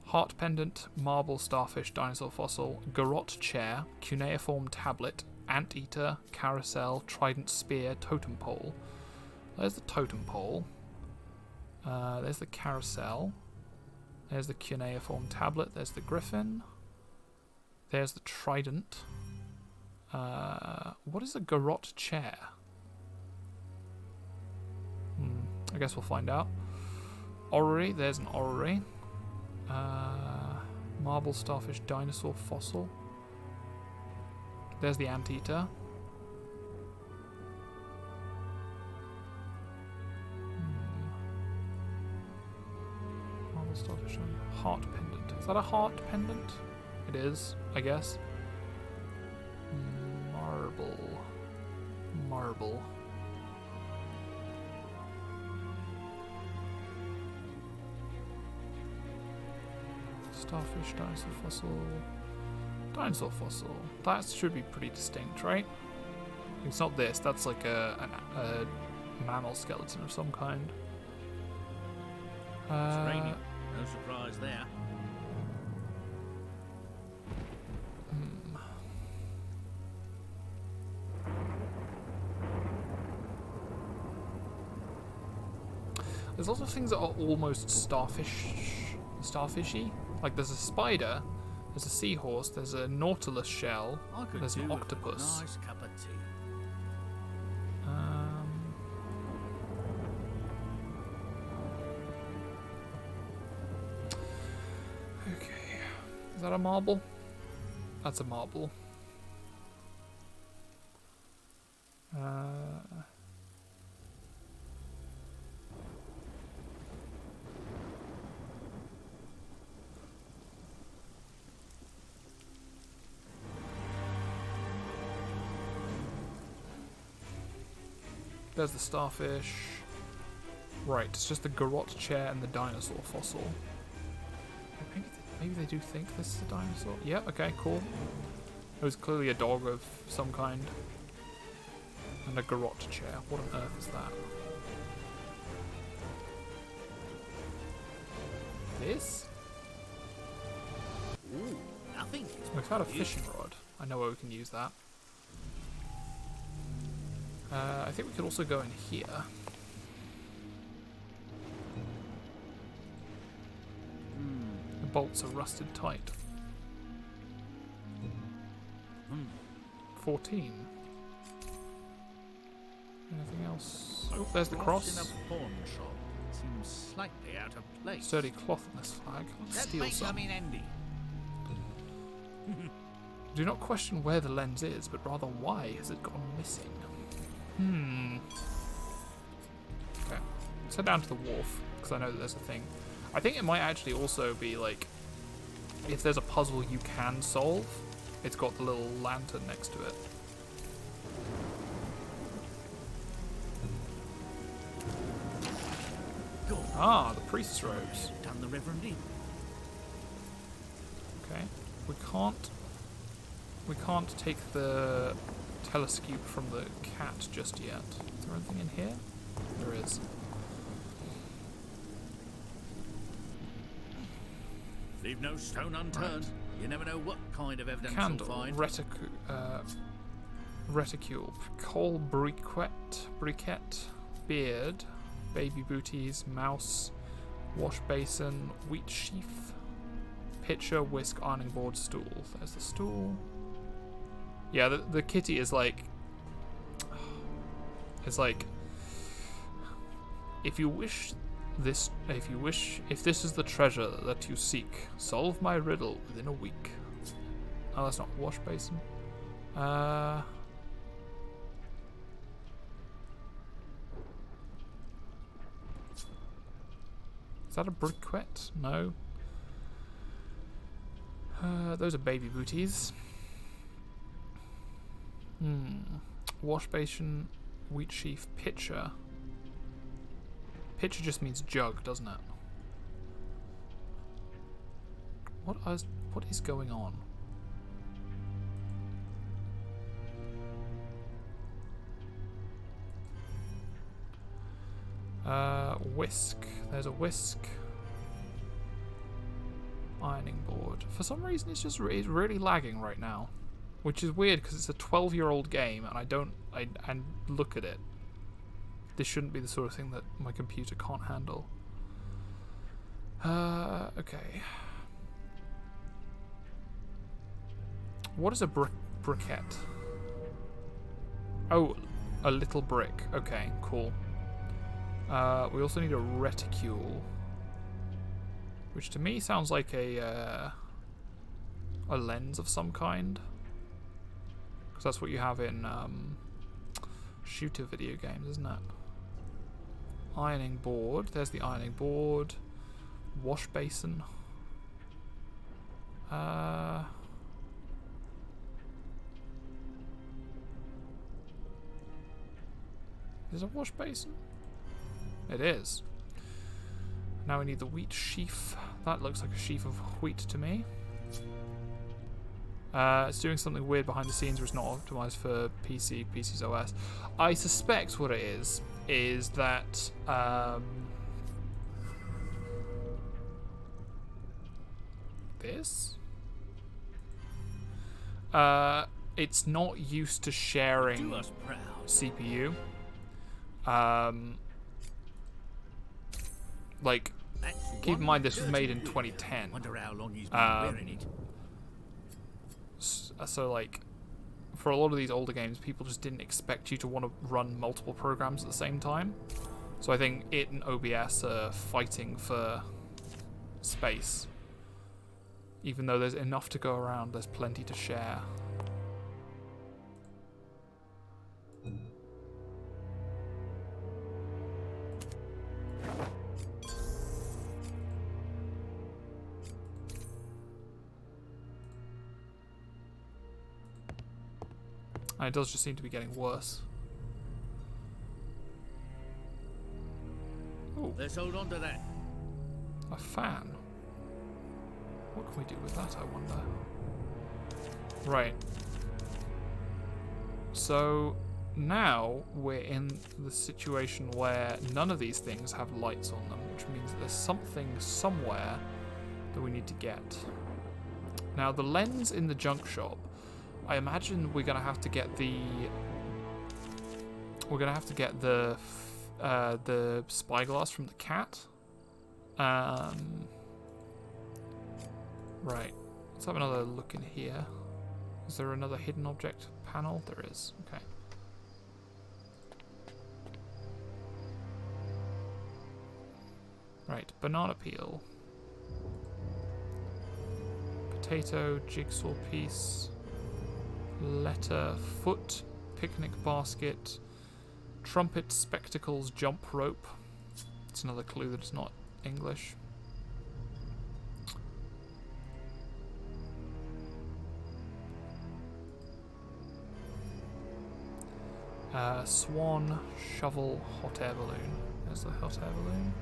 Heart pendant, marble, starfish, dinosaur fossil, garrote chair, cuneiform tablet, anteater, carousel, trident spear, totem pole. There's the totem pole. There's the carousel. There's the cuneiform tablet. There's the griffin. There's the trident. What is a garrote chair? I guess we'll find out. Orrery. There's an orrery. Marble, starfish, dinosaur fossil. There's the anteater. Marble, starfish, heart pendant. Is that a heart pendant? It is, I guess. Marble. Starfish, dinosaur fossil. That should be pretty distinct, right? It's not this. That's like a mammal skeleton of some kind. It's raining. No surprise there. There's lots of things that are almost starfishy. Like there's a spider, there's a seahorse, there's a nautilus shell, there's an octopus. Nice cup of tea. Okay, is that a marble? That's a marble. There's the starfish. Right, it's just the garrote chair and the dinosaur fossil. Maybe they do think this is a dinosaur. Yeah, okay, cool. It was clearly a dog of some kind. And a garrote chair. What on earth is that? This? Ooh, nothing. We've found a fishing rod. I know where we can use that. I think we could also go in here. The bolts are rusted tight. 14. Anything else? Oh, there's the cross. In a pawn shop. Seems slightly out of place. Sturdy cloth on this flag. Let's steal some. Andy. Do not question where the lens is, but rather why has it gone missing? Okay, let's head down to the wharf, because I know that there's a thing. I think it might actually also be like, if there's a puzzle you can solve, it's got the little lantern next to it. Ah, the priest's robes. Done the Reverend in. Okay, we can't take the telescope from the cat just yet. Is there anything in here? There is. Leave no stone unturned. Right. You never know what kind of evidence Candle, you'll find. reticule, coal briquette, beard, baby booties, mouse, wash basin, wheat sheath, pitcher, whisk, ironing board, stool. There's the stool. Yeah, the kitty is like, it's like, if this is the treasure that you seek, solve my riddle within a week. Oh, that's not wash basin. Is that a briquette? No. Those are baby booties. Wash basin, wheat sheaf, pitcher. Pitcher just means jug, doesn't it? What is going on? Whisk. There's a whisk. Ironing board. For some reason, it's really lagging right now, which is weird because it's a 12-year-old game, and and look at it. This shouldn't be the sort of thing that my computer can't handle. Okay. What is a briquette? Oh, a little brick. Okay, cool. We also need a reticule, which to me sounds like a lens of some kind, because that's what you have in shooter video games, isn't it? Ironing board. There's the ironing board. Wash basin. Is it a wash basin? It is. Now we need the wheat sheaf. That looks like a sheaf of wheat to me. It's doing something weird behind the scenes where it's not optimized for PC's OS. I suspect what it is that this? It's not used to sharing CPU. Like, keep in mind this was made in 2010. Wonder how long he's been wearing it. So like, for a lot of these older games, people just didn't expect you to want to run multiple programs at the same time. So I think it and OBS are fighting for space. Even though there's enough to go around, there's plenty to share. And it does just seem to be getting worse. Oh, Let's hold on to that. a fan. What can we do with that, I wonder? Right. So now we're in the situation where none of these things have lights on them, which means that there's something somewhere that we need to get. Now the lens in the junk shop, I imagine we're gonna have to get the spyglass from the cat. Right. Let's have another look in here. Is there another hidden object panel? There is. Okay. Right. Banana peel. Potato, jigsaw piece. Letter, foot, picnic basket, trumpet, spectacles, jump rope. It's another clue that it's not English. Swan, shovel, hot air balloon. There's the hot air balloon.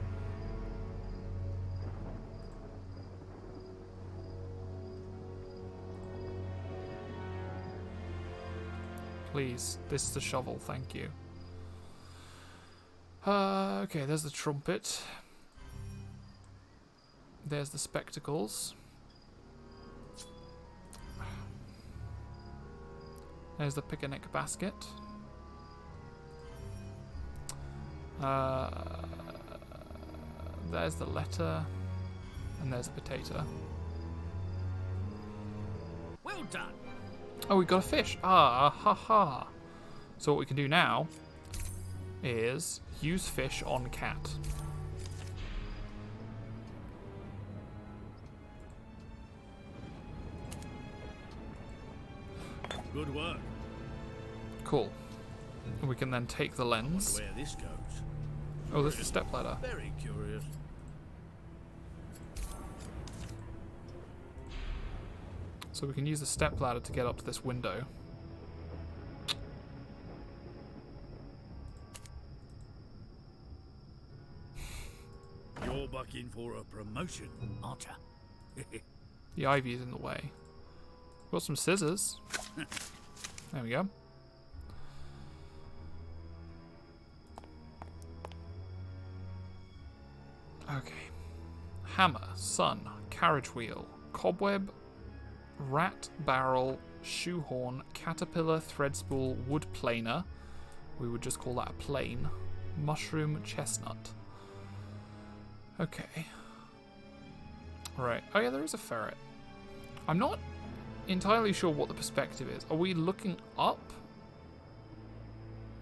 Please, this is the shovel, thank you. Okay, there's the trumpet. There's the spectacles. There's the picnic basket. There's the letter. And there's the potato. Well done. Oh, we got a fish. Ah, ha ha. So what we can do now is use fish on cat. Good work. Cool. And we can then take the lens. Where this goes. Oh, there's the stepladder. Very curious. So we can use the stepladder to get up to this window. You're bucking for a promotion, aren't you? The ivy is in the way. Got some scissors. There we go. Okay. Hammer, sun, carriage wheel, cobweb, rat barrel, shoehorn, caterpillar, thread spool, wood planer. We would just call that a plane. Mushroom, chestnut. Okay. Right. Oh yeah, there is a ferret. I'm not entirely sure what the perspective is. Are we looking up?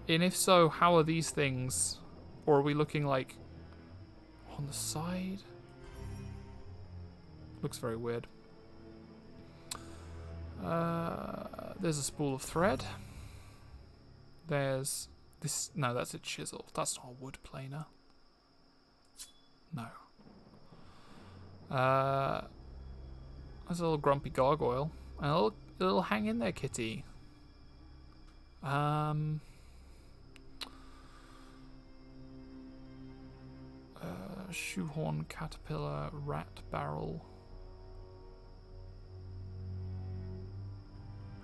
And if so, how are these things? Or are we looking like on the side? Looks very weird. There's a spool of thread. There's this. No, that's a chisel. That's not a wood planer. No. There's a little grumpy gargoyle. And a little hang in there, kitty. Shoehorn, caterpillar, rat barrel.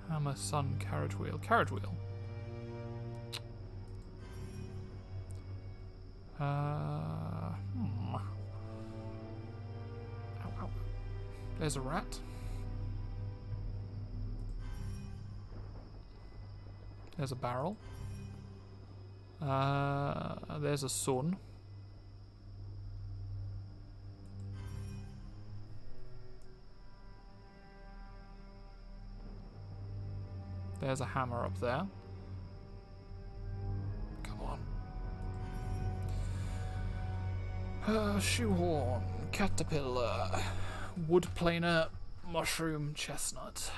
Hammer, sun, carriage wheel. Carriage wheel. Ow, ow. There's a rat. There's a barrel. There's a sun. There's a hammer up there. Come on. Shoehorn, caterpillar, wood planer, mushroom, chestnut.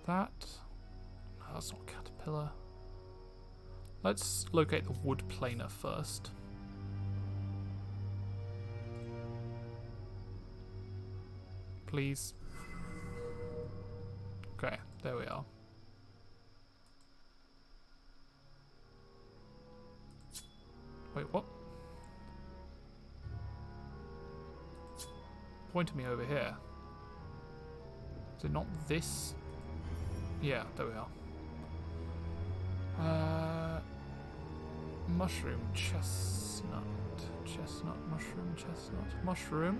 That. No, that's not caterpillar. Let's locate the wood planer first. Please. Okay, there we are. Wait, what? Point to me over here. Is it not this? Yeah, there we are. Mushroom, chestnut, mushroom, chestnut, mushroom,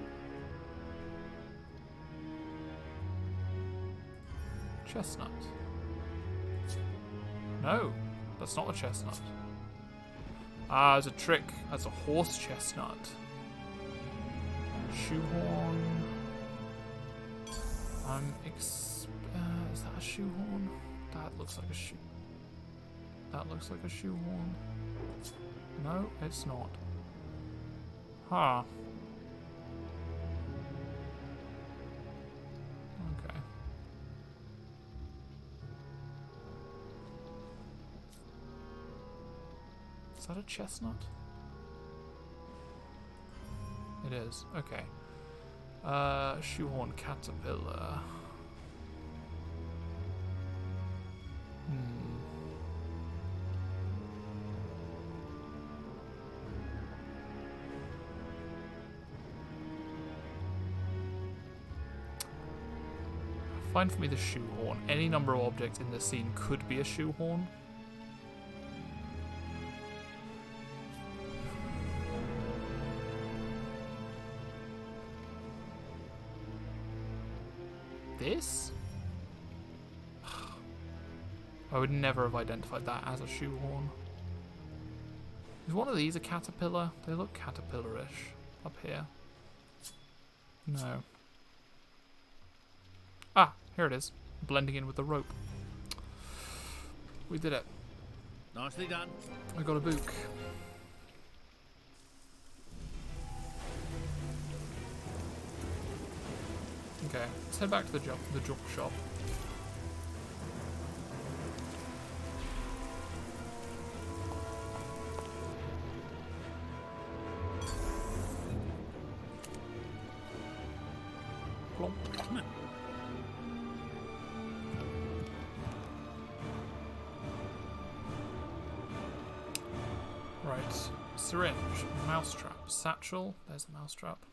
chestnut. No, that's not a chestnut. Ah, it's a trick. That's a horse chestnut. Shoehorn. Is that a shoehorn? That looks like a shoe. That looks like a shoehorn. No, it's not. Huh. Okay. Is that a chestnut? It is. Okay. Shoehorn caterpillar. Find for me the shoehorn. Any number of objects in the scene could be a shoehorn. This? I would never have identified that as a shoehorn. Is one of these a caterpillar? They look caterpillar-ish up here. No. Ah, here it is. Blending in with the rope. We did it. Nicely done. I got a book. Okay, let's head back to the junk shop. Plonk. Syringe. Mousetrap. Satchel. There's the mousetrap.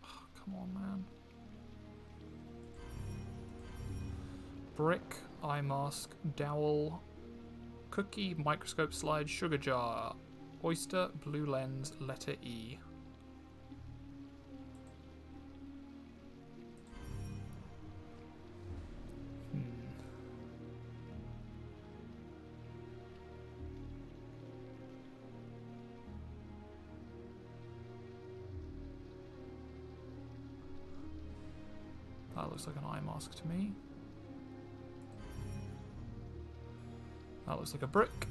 Oh, come on, man. Brick. Eye mask. Dowel. Cookie. Microscope slide. Sugar jar. Oyster. Blue lens. Letter E. That looks like an eye mask to me. That looks like a brick.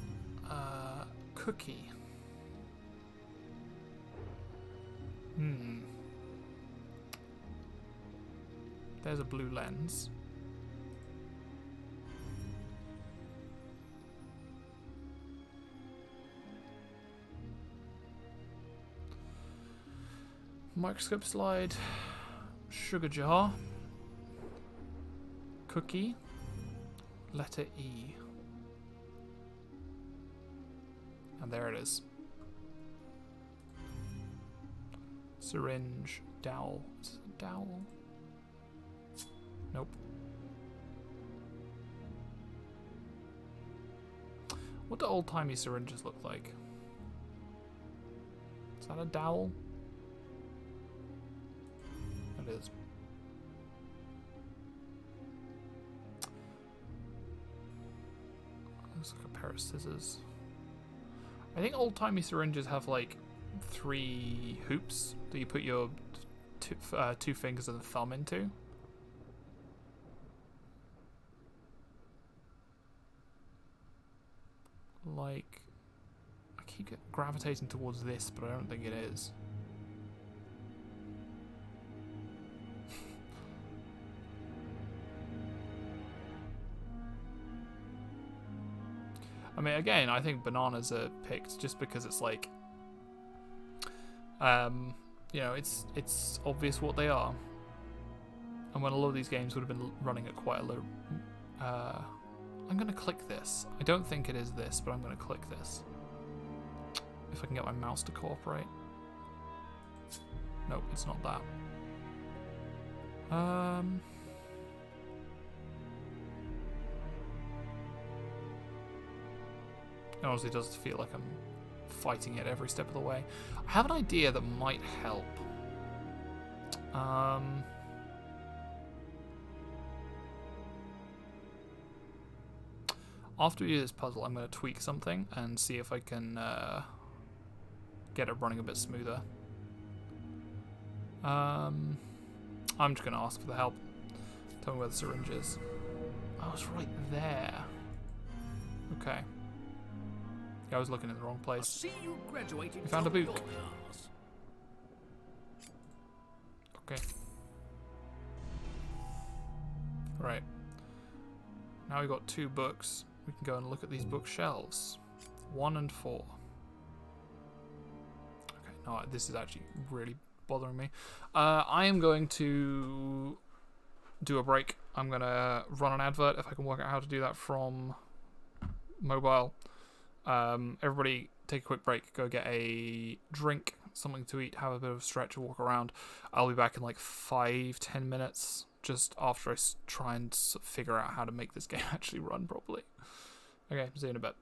Cookie. There's a blue lens. Microscope slide. Sugar jar. Cookie. Letter E. And there it is. Syringe. Dowel. Is it a dowel? Nope. What do old-timey syringes look like? Is that a dowel? It is. Looks like a pair of scissors. I think old-timey syringes have like 3 hoops that you put your two fingers and a thumb into. Like, I keep gravitating towards this, but I don't think it is. I mean, again, I think bananas are picked just because it's like, you know, it's obvious what they are. And when a lot of these games would have been running at quite a low, I'm gonna click this. I don't think it is this, but I'm gonna click this. If I can get my mouse to cooperate. Nope, it's not that. It honestly does feel like I'm fighting it every step of the way. I have an idea that might help. After we do this puzzle, I'm going to tweak something and see if I can get it running a bit smoother. I'm just going to ask for the help. Tell me where the syringe is. Oh, it's right there. Okay. Yeah, I was looking in the wrong place. See you graduated. We found a book. Okay. Right. Now we've got 2 books. We can go and look at these bookshelves. 1 and 4. Okay, no, this is actually really bothering me. I am going to do a break. I'm going to run an advert if I can work out how to do that from mobile. Everybody take a quick break, go get a drink, something to eat, have a bit of a stretch, walk around. I'll be back in like 5-10 minutes, just after I try and figure out how to make this game actually run properly. Okay, see you in a bit.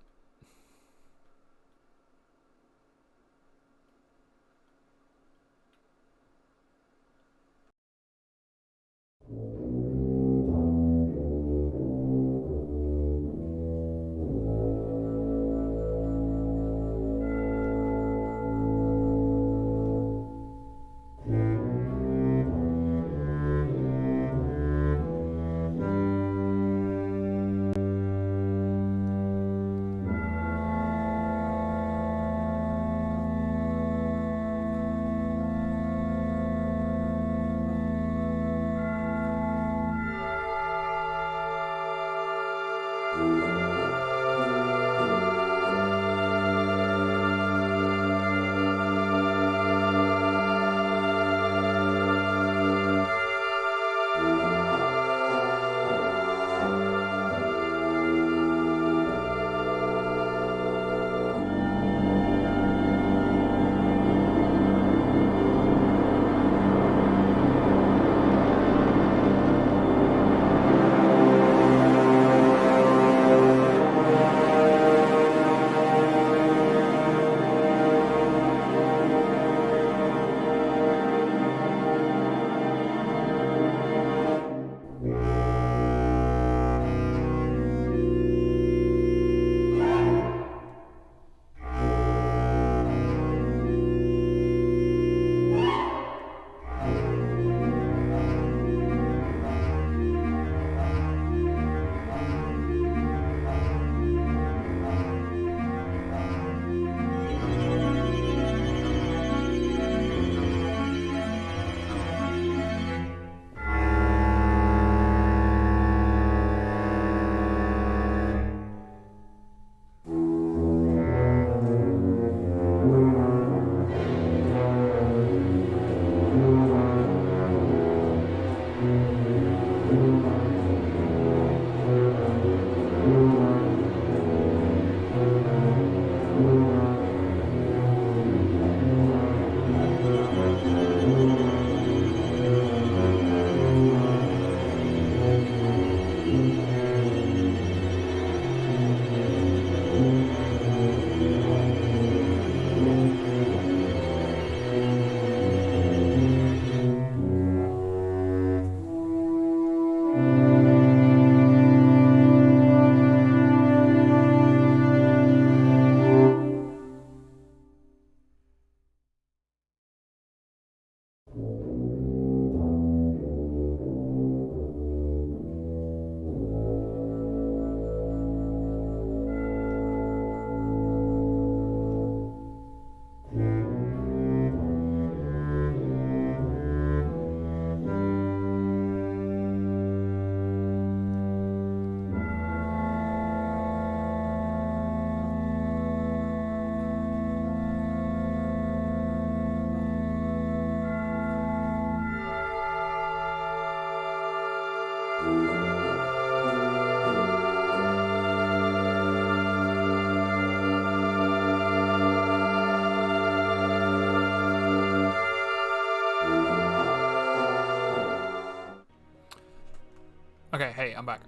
Okay, hey, I'm back.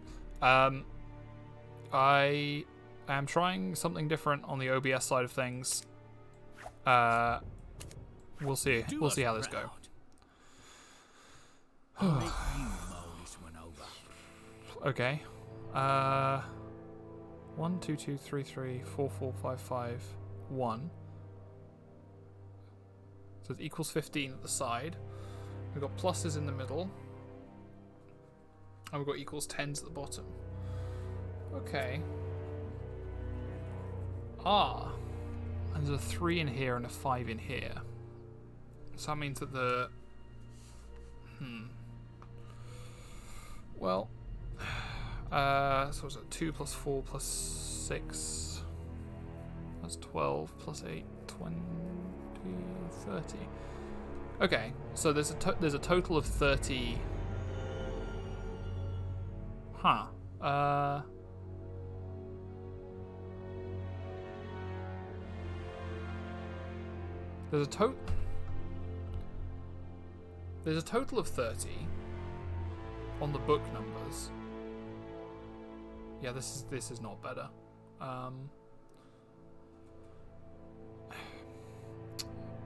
I am trying something different on the OBS side of things. We'll see. We'll see how this goes. I'll let you mull this one over. Okay. 1, 2, 2, 3, 3, 4, 4, 5, 5, 1. So it equals 15 at the side. We've got pluses in the middle. And we've got equals 10s at the bottom. Okay. Ah. And there's a 3 in here and a 5 in here. So that means that the... Well... so what's it? 2 plus 4 plus 6. That's 12 plus 8, 20, 30. Okay, so there's a total of 30. Huh. There's a total of 30 on the book numbers. Yeah, this is not better.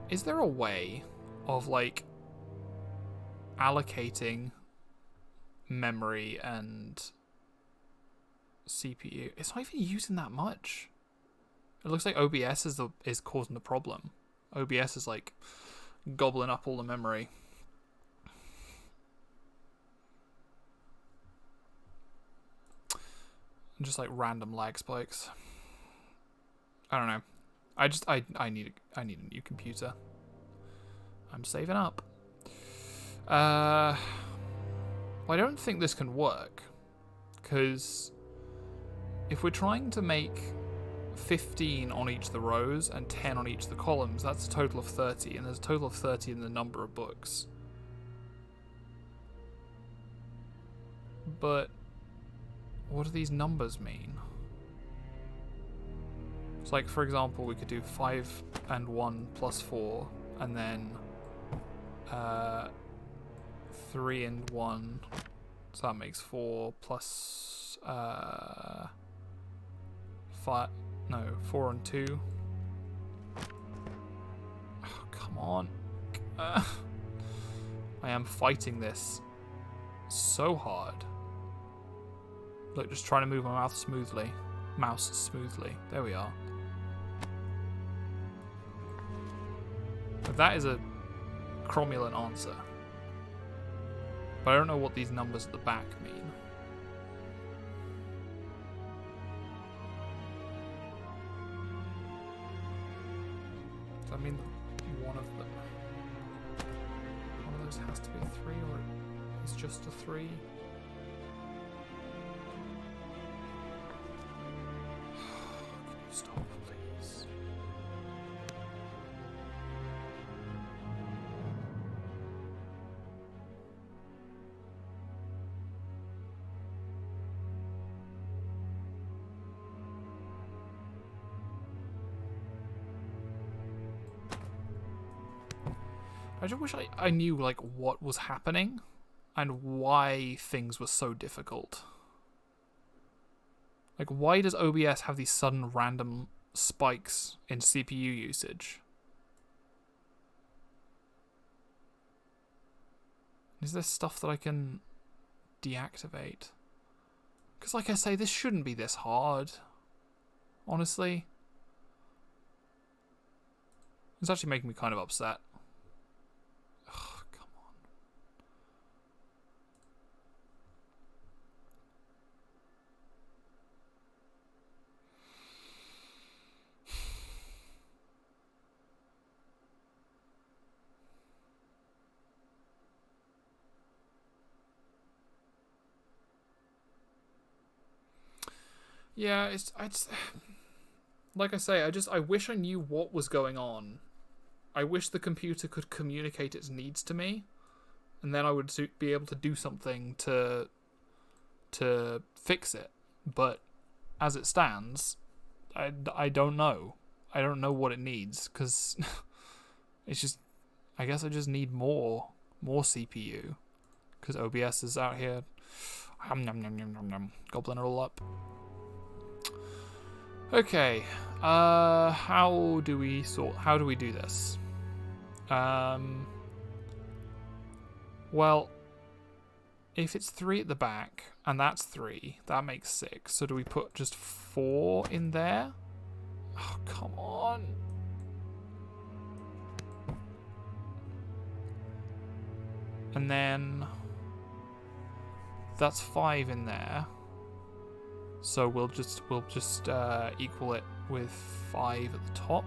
Is there a way of like allocating memory and CPU? It's not even using that much. It looks like OBS is causing the problem. OBS is like gobbling up all the memory. Just like random lag spikes. I don't know. I need a new computer. I'm saving up. Well, I don't think this can work, because if we're trying to make 15 on each of the rows and 10 on each of the columns, that's a total of 30, and there's a total of 30 in the number of books. But what do these numbers mean? It's like, for example, we could do 5 and 1 plus 4, and then 3 and 1, so that makes 4 plus 5, no, 4 and 2. Oh, come on. I am fighting this so hard. Look, just trying to move my mouse smoothly. There we are. But that is a cromulent answer. But I don't know what these numbers at the back mean. Does that mean that one of those has to be a 3, or it's just a 3? Stop, please. I just wish I knew like what was happening and why things were so difficult. Like, why does OBS have these sudden random spikes in CPU usage? Is there stuff that I can deactivate? Because, like I say, this shouldn't be this hard. Honestly. It's actually making me kind of upset. Ugh, come on. Yeah, like I say, I wish I knew what was going on. I wish the computer could communicate its needs to me, and then I would be able to do something to fix it. But as it stands, I don't know. I don't know what it needs, because it's just, I guess I just need more CPU, because OBS is out here. Nom, nom, nom, nom, nom. Goblin it all up. Okay. How do we do this? Well, if it's 3 at the back, and that's 3, that makes 6. So do we put just 4 in there? Oh, come on. And then that's 5 in there. So we'll just equal it with 5 at the top,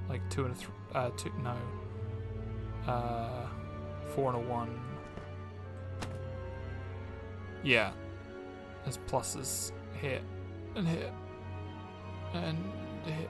like 2 and a 4 and a 1. Yeah, there's pluses here and here and here.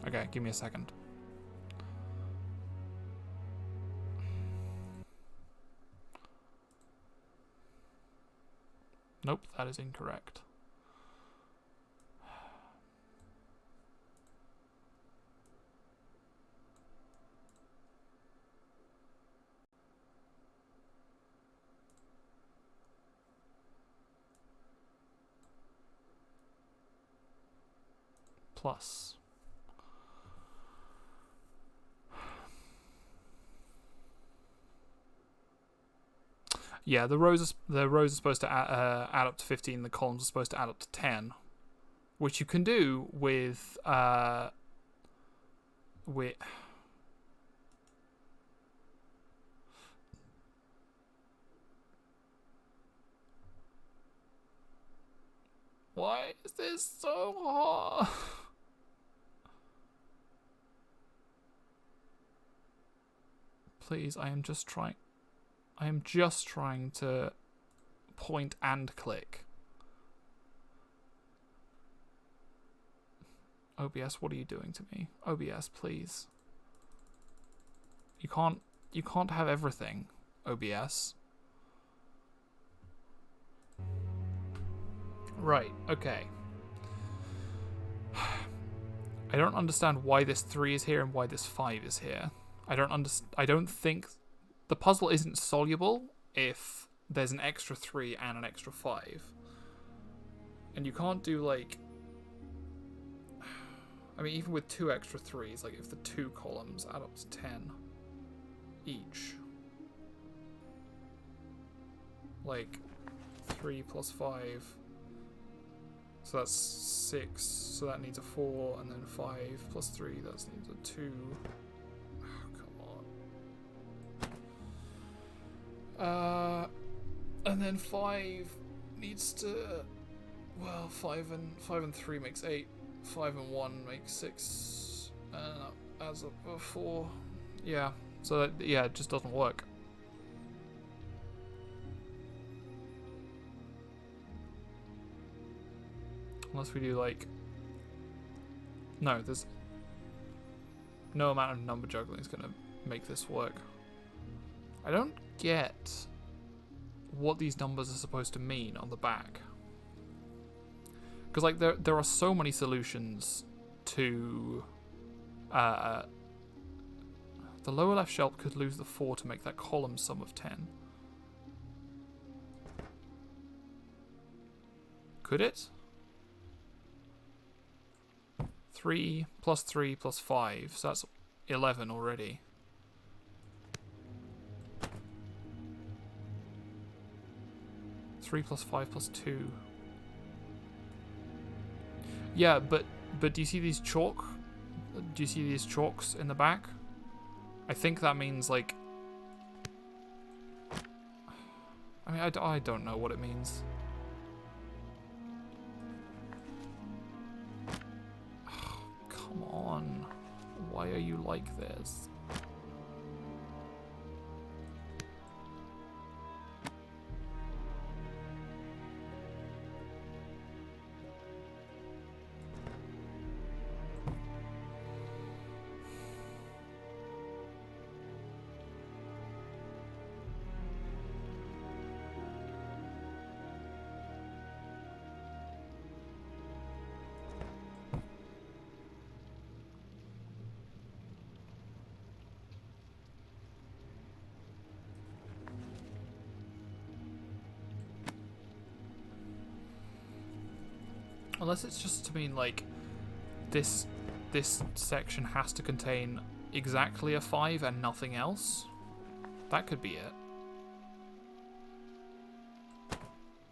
Okay, give me a second. Nope, that is incorrect. Plus. Yeah, the rows are supposed to add up to 15. The columns are supposed to add up to 10, which you can do with Why is this so hard? Please, I am just trying to point and click. OBS, what are you doing to me? OBS, please. You can't have everything, OBS. Right, okay. I don't understand why this 3 is here and why this 5 is here. I don't think the puzzle isn't soluble if there's an extra 3 and an extra 5. And you can't do like, I mean, even with 2 extra 3s, like if the 2 columns add up to 10 each, like 3 plus 5, so that's 6, so that needs a 4, and then 5 plus 3, that needs a 2. And then 5 needs to, well, 5 and 3 makes 8, 5 and 1 makes 6, and that adds up to 4. Yeah, so that, yeah, it just doesn't work. Unless we do like, no, there's no amount of number juggling is gonna make this work. I don't get what these numbers are supposed to mean on the back, because like there are so many solutions to the lower left shelf could lose the 4 to make that column sum of 10. Could it? 3 plus 3 plus 5, so that's 11 already. Three plus 5 plus 2. Yeah, but do you see these chalk? Do you see these chalks in the back? I think that means like, I mean, I don't know what it means. Come on. Why are you like this? Unless it's just to mean like this section has to contain exactly a 5 and nothing else. That could be it.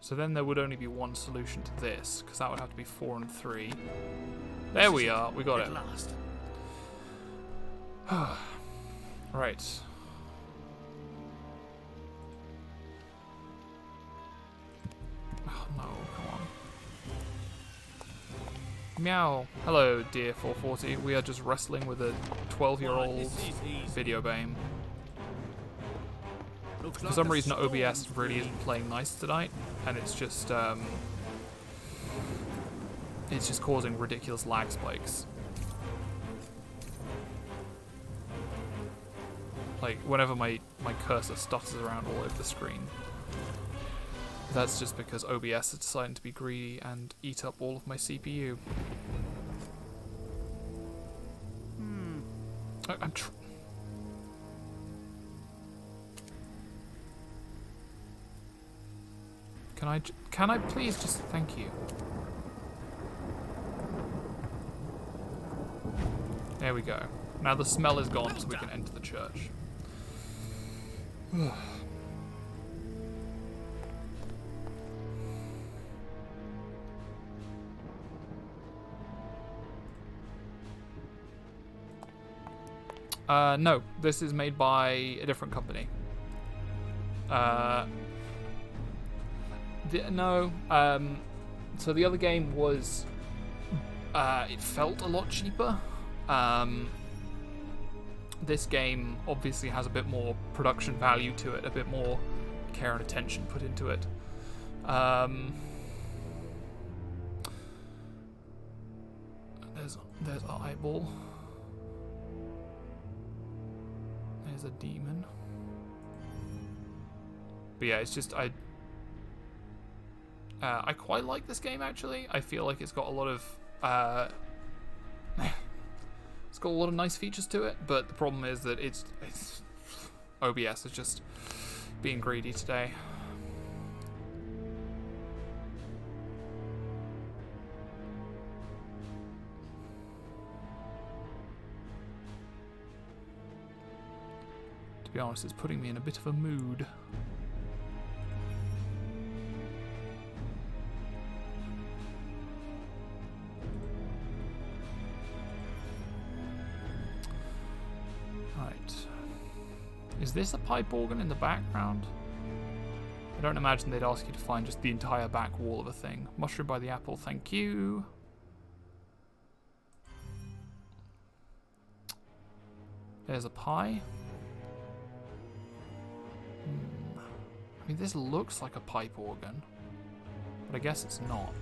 So then there would only be one solution to this, because that would have to be 4 and 3. There we are. We got it. At last. Right. Oh no, come on. Meow. Hello, dear 440. We are just wrestling with a 12-year-old This is easy. video game. Looks For like some a reason, OBS storm's really brewing. isn't playing nice tonight, and it's just causing ridiculous lag spikes. Like, whenever my cursor stutters around all over the screen. That's just because OBS is deciding to be greedy and eat up all of my CPU. I'm Can I please just thank you? There we go. Now the smell is gone, so we can enter the church. No, this is made by a different company. So the other game was, it felt a lot cheaper. This game obviously has a bit more production value to it, a bit more care and attention put into it. There's our eyeball. There's a demon. But yeah, it's just I quite like this game actually. I feel like it's got a lot of it's got a lot of nice features to it, but the problem is that it's OBS is just being greedy today. To be honest, it's putting me in a bit of a mood. Is this a pipe organ in the background? I don't imagine they'd ask you to find just the entire back wall of a thing. Mushroom by the apple, thank you. There's a pie. I mean, this looks like a pipe organ, but I guess it's not.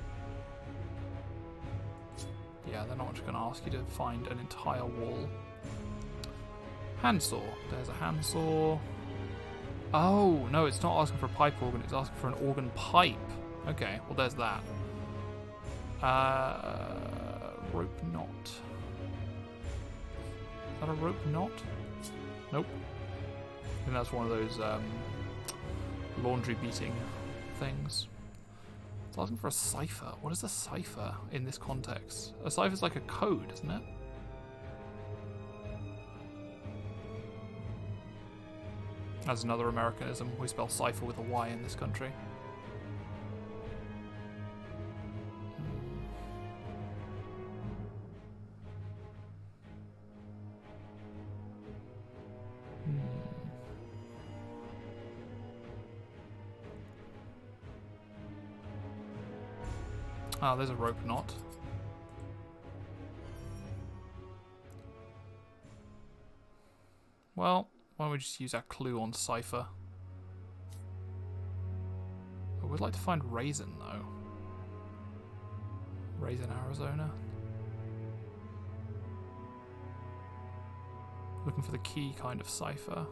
Yeah, they're not just going to ask you to find an entire wall. Handsaw. There's a handsaw. Oh, no, it's not asking for a pipe organ, it's asking for an organ pipe. Okay, well, there's that. Rope knot. Is that a rope knot? Nope. I think that's one of those laundry beating things. It's asking for a cipher. What is a cipher in this context? A cipher's like a code, isn't it? That's another Americanism. We spell cipher with a Y in this country. Ah, there's a rope knot. Well, why don't we just use our clue on cipher? I would like to find raisin, though. Raisin, Arizona. Looking for the key kind of cipher.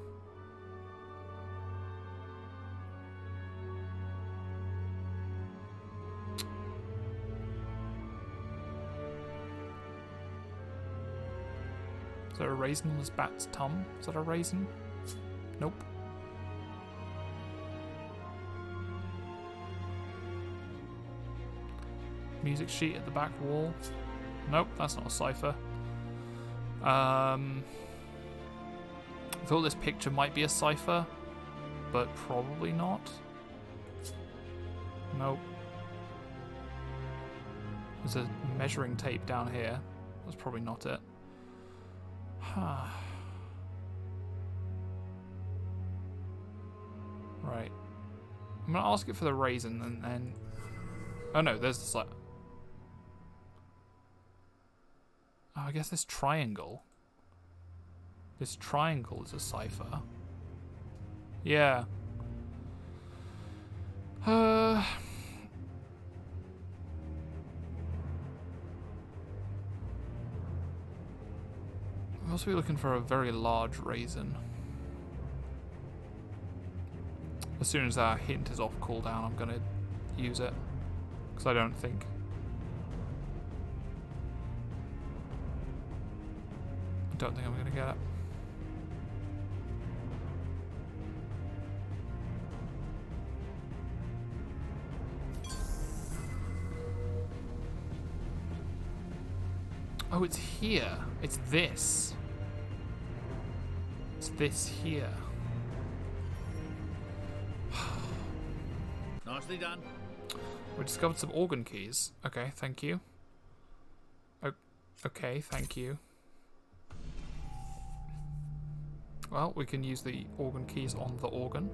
Is there a raisin on this bat's tum? Is that a raisin? Nope. Music sheet at the back wall. Nope, that's not a cipher. I thought this picture might be a cipher, but probably not. Nope. There's a measuring tape down here. That's probably not it. Huh. Right. I'm gonna ask it for the raisin and then... Oh no, there's the cipher. Oh, I guess this triangle. This triangle is a cipher. Yeah. We must be looking for a very large raisin. As soon as our hint is off cooldown, I'm gonna use it. Because I don't think... I'm gonna get it. Oh, it's here. It's this. It's this here. Nicely done. We discovered some organ keys. Okay, thank you. Okay, thank you. Well, we can use the organ keys on the organ.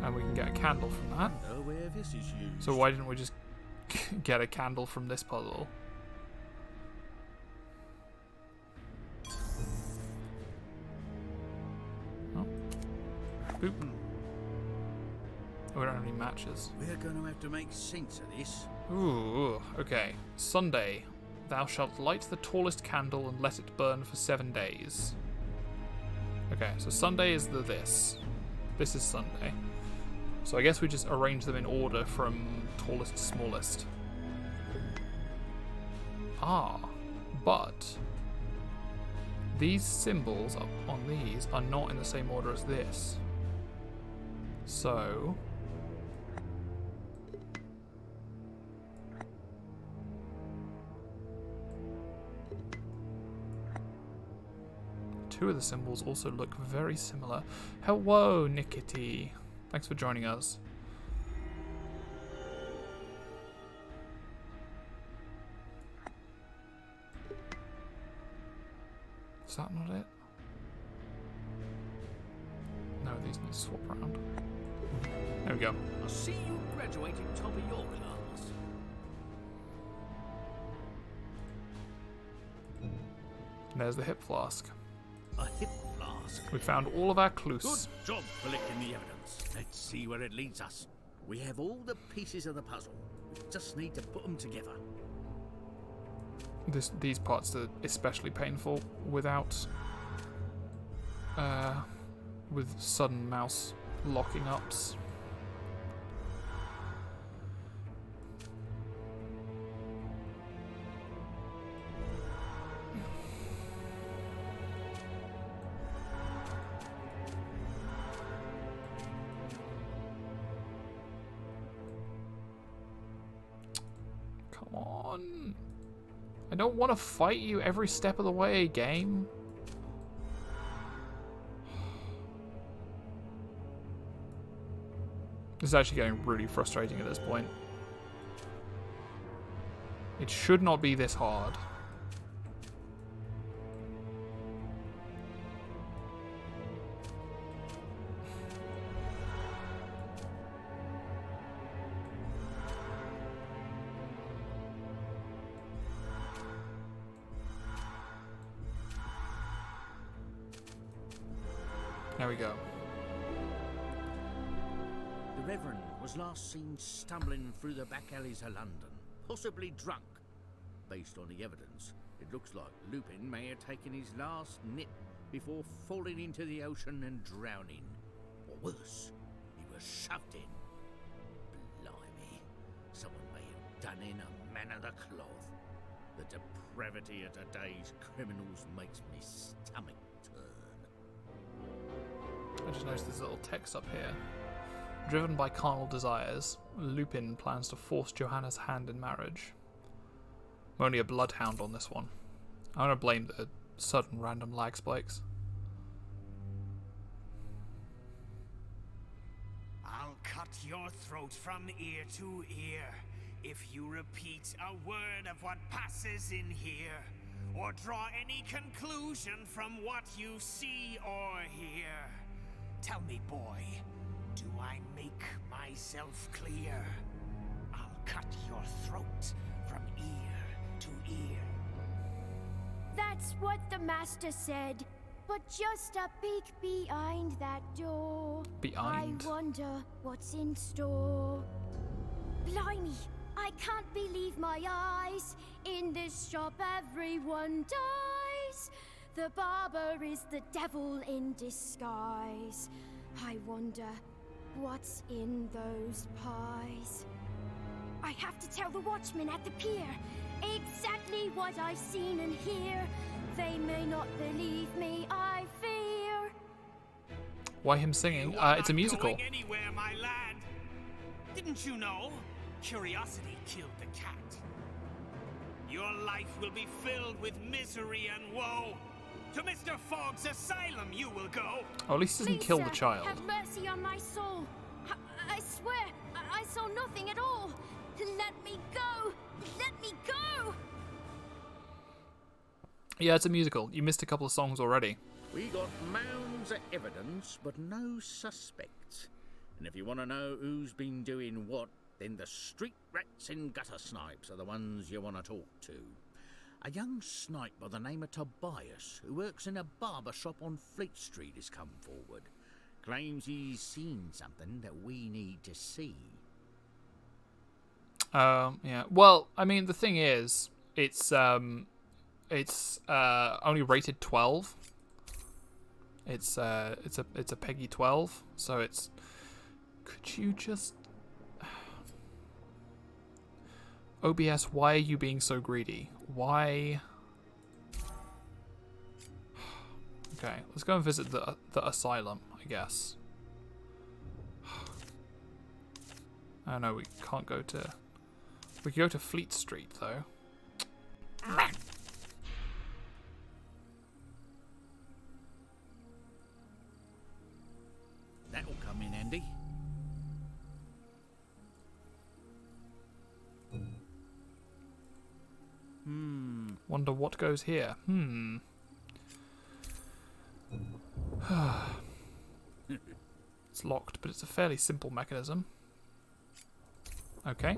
And we can get a candle from that. Know where this is used. So why didn't we just get a candle from this puzzle? Oh. Boop. Oh, we don't have any matches. We're going to have to make sense of this. Ooh, okay. Sunday. Thou shalt light the tallest candle and let it burn for 7 days. Okay, so Sunday is this. This is Sunday. So I guess we just arrange them in order from tallest to smallest. Ah, but these symbols on these are not in the same order as this. So... two of the symbols also look very similar. Hello, Nikiti. Thanks for joining us. Is that not it? No, these need to swap around. There we go. I see you graduated top of your class. And there's the hip flask. A hip flask. We found all of our Good clues. job collecting the evidence. Let's see where it leads us. We have all the pieces of the puzzle. We just need to put them together. These parts are especially painful without... with sudden mouse locking ups. Come on. I don't want to fight you every step of the way, game. This is actually getting really frustrating at this point. It should not be this hard. There we go. The Reverend was last seen stumbling through the back alleys of London, possibly drunk. Based on the evidence, it looks like Lupin may have taken his last nip before falling into the ocean and drowning. Or worse, he was shoved in. Blimey, someone may have done in a man of the cloth. The depravity of today's criminals makes me stomach turn. I just noticed there's a little text up here. Driven by carnal desires, Lupin plans to force Johanna's hand in marriage. I'm only a bloodhound on this one. I'm going to blame the sudden random lag spikes. I'll cut your throat from ear to ear if you repeat a word of what passes in here, or draw any conclusion from what you see or hear. Tell me, boy, do I make myself clear? I'll cut your throat from ear to ear. That's what the master said. But just a peek behind that door. Behind? I wonder what's in store. Blimey, I can't believe my eyes. In this shop everyone dies. The barber is the devil in disguise. I wonder what's in those pies. I have to tell the watchmen at the pier exactly what I've seen and hear. They may not believe me, I fear. Why him singing? It's a musical. Going anywhere, my lad. Didn't you know? Curiosity killed the cat. Your life will be filled with misery and woe. To Mr. Fogg's asylum you will go. Oh, at least he doesn't Please, kill sir, the child. Have mercy on my soul. I swear, I saw nothing at all. Let me go. Let me go. Yeah, it's a musical. You missed a couple of songs already. We got mounds of evidence, but no suspects. And if you want to know who's been doing what, then the street rats and gutter snipes are the ones you want to talk to. A young snipe by the name of Tobias, who works in a barber shop on Fleet Street, has come forward. Claims he's seen something that we need to see. Yeah. Well, I mean, the thing is, it's only rated 12. It's a Peggy 12, so it's. Could you just OBS? Why are you being so greedy? Why? Okay, let's go and visit the asylum, I guess. I know we can't go to. We can go to Fleet Street though. That'll come in handy. Wonder what goes here. It's locked, but it's a fairly simple mechanism. Okay.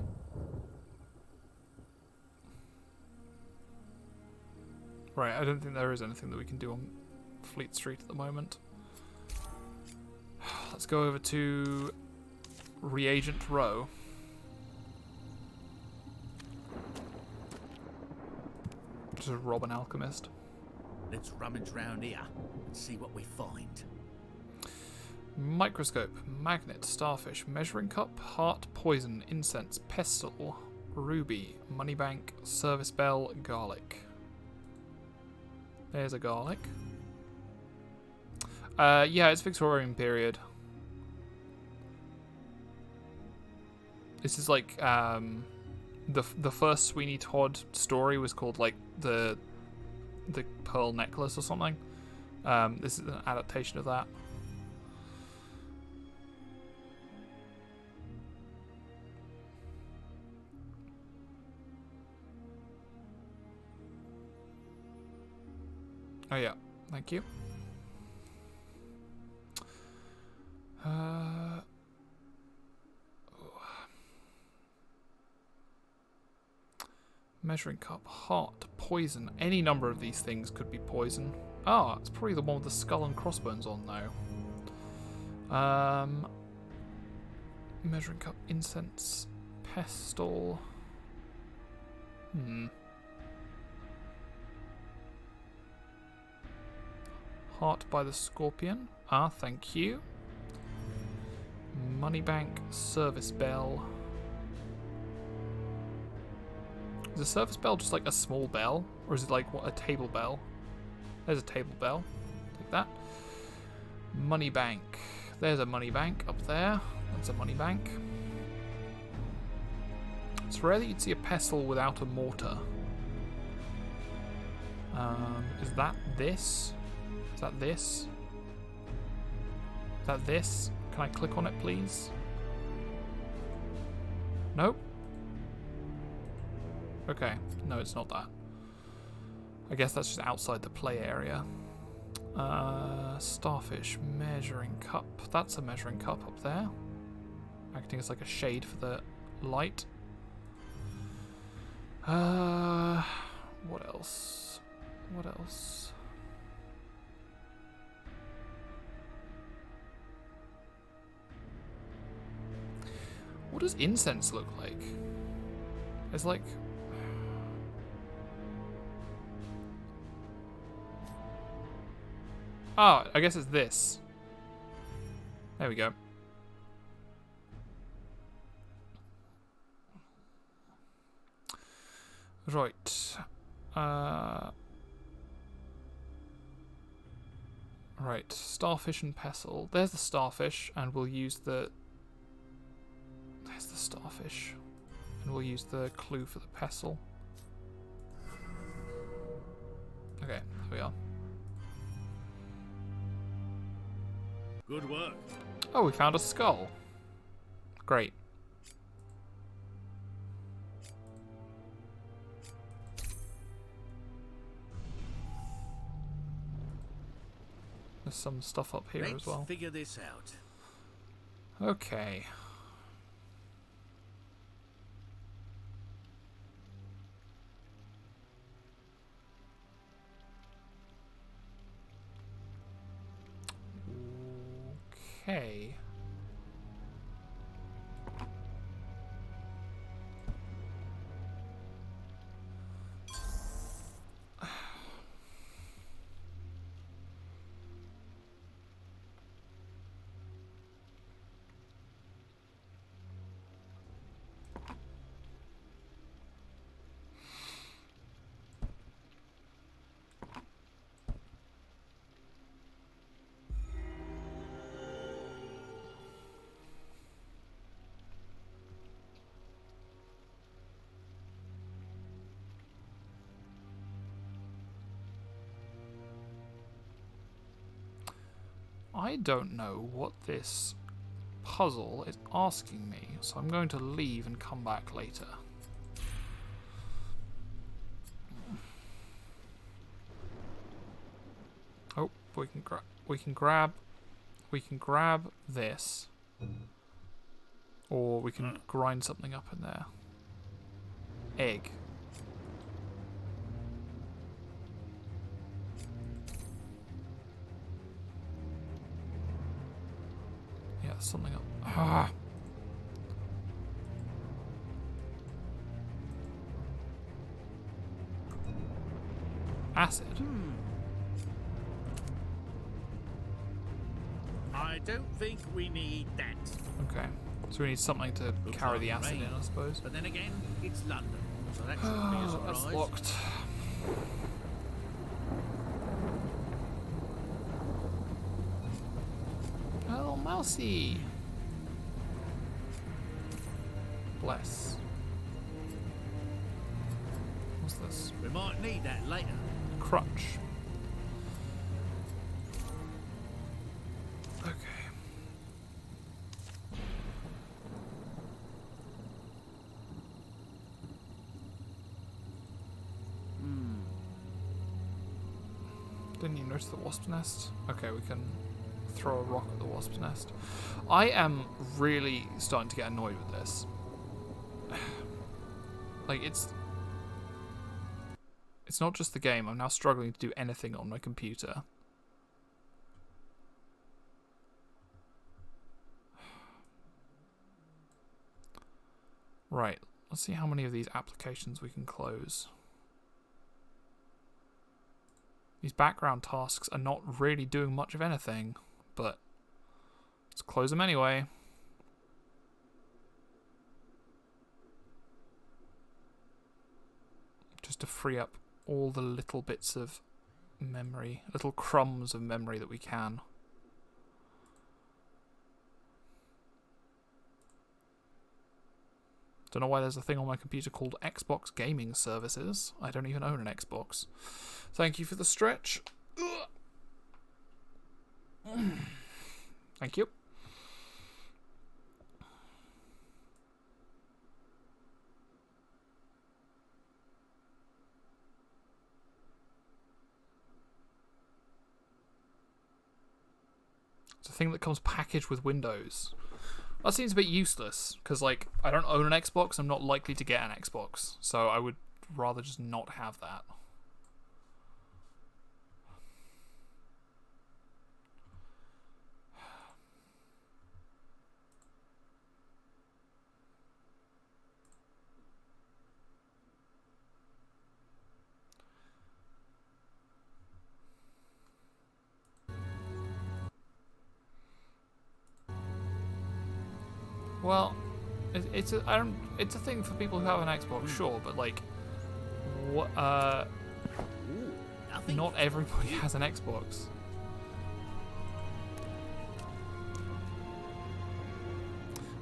Right, I don't think there is anything that we can do on Fleet Street at the moment. Let's go over to Reagent Row. Just rob an alchemist. Let's rummage round here and see what we find. Microscope, magnet, starfish, measuring cup, heart, poison, incense, pestle, ruby, moneybank, service bell, garlic. There's a garlic. Yeah, it's Victorian period. This is like the first Sweeney Todd story was called like the Pearl Necklace or something. This is an adaptation of that. Oh yeah, thank you. Measuring cup, heart, poison. Any number of these things could be poison. Ah, it's probably the one with the skull and crossbones on though. Measuring cup, incense, pestle. Heart by the scorpion. Ah, thank you. Moneybank, service bell. Is a service bell just like a small bell? Or is it like what, a table bell? There's a table bell. Take that. Money bank. There's a money bank up there. That's a money bank. It's rare that you'd see a pestle without a mortar. Is that this? Is that this? Is that this? Can I click on it, please? Nope. Okay. No, it's not that. I guess that's just outside the play area. Starfish. Measuring cup. That's a measuring cup up there. Acting as like a shade for the light. What else? What else? What does incense look like? It's like... Oh, I guess it's this. There we go. Right. Right. Starfish and pestle. There's the starfish, and we'll use the... There's the starfish. And we'll use the clue for the pestle. Okay, here we are. Good work. Oh, we found a skull. Great. There's some stuff up here as well. Let's figure this out. Okay. Okay. I don't know what this puzzle is asking me, so I'm going to leave and come back later. Oh, we can grab this, or we can grind something up in there. Egg. Yeah, something up. Ah. Acid. I don't think we need that. Okay. So we need something to carry the acid in, I suppose. But then again, it's London, so that shouldn't be a surprise. That's locked. Oh, mousy. Bless. What's this? We might need that later. Crutch. Okay. Didn't you notice the wasp's nest? Okay, we can throw a rock at the wasp's nest. I am really starting to get annoyed with this. Like, it's not just the game. I'm now struggling to do anything on my computer. Right, let's see how many of these applications we can close. These background tasks are not really doing much of anything, but let's close them anyway. Just to free up all the little bits of memory, little crumbs of memory that we can. Don't know why there's a thing on my computer called Xbox Gaming Services. I don't even own an Xbox. Thank you for the stretch. Thank you. It's a thing that comes packaged with Windows. That seems a bit useless, because, like, I don't own an Xbox, I'm not likely to get an Xbox, so I would rather just not have that. Well, it's a thing for people who have an Xbox, sure, but like, what? Not everybody has an Xbox.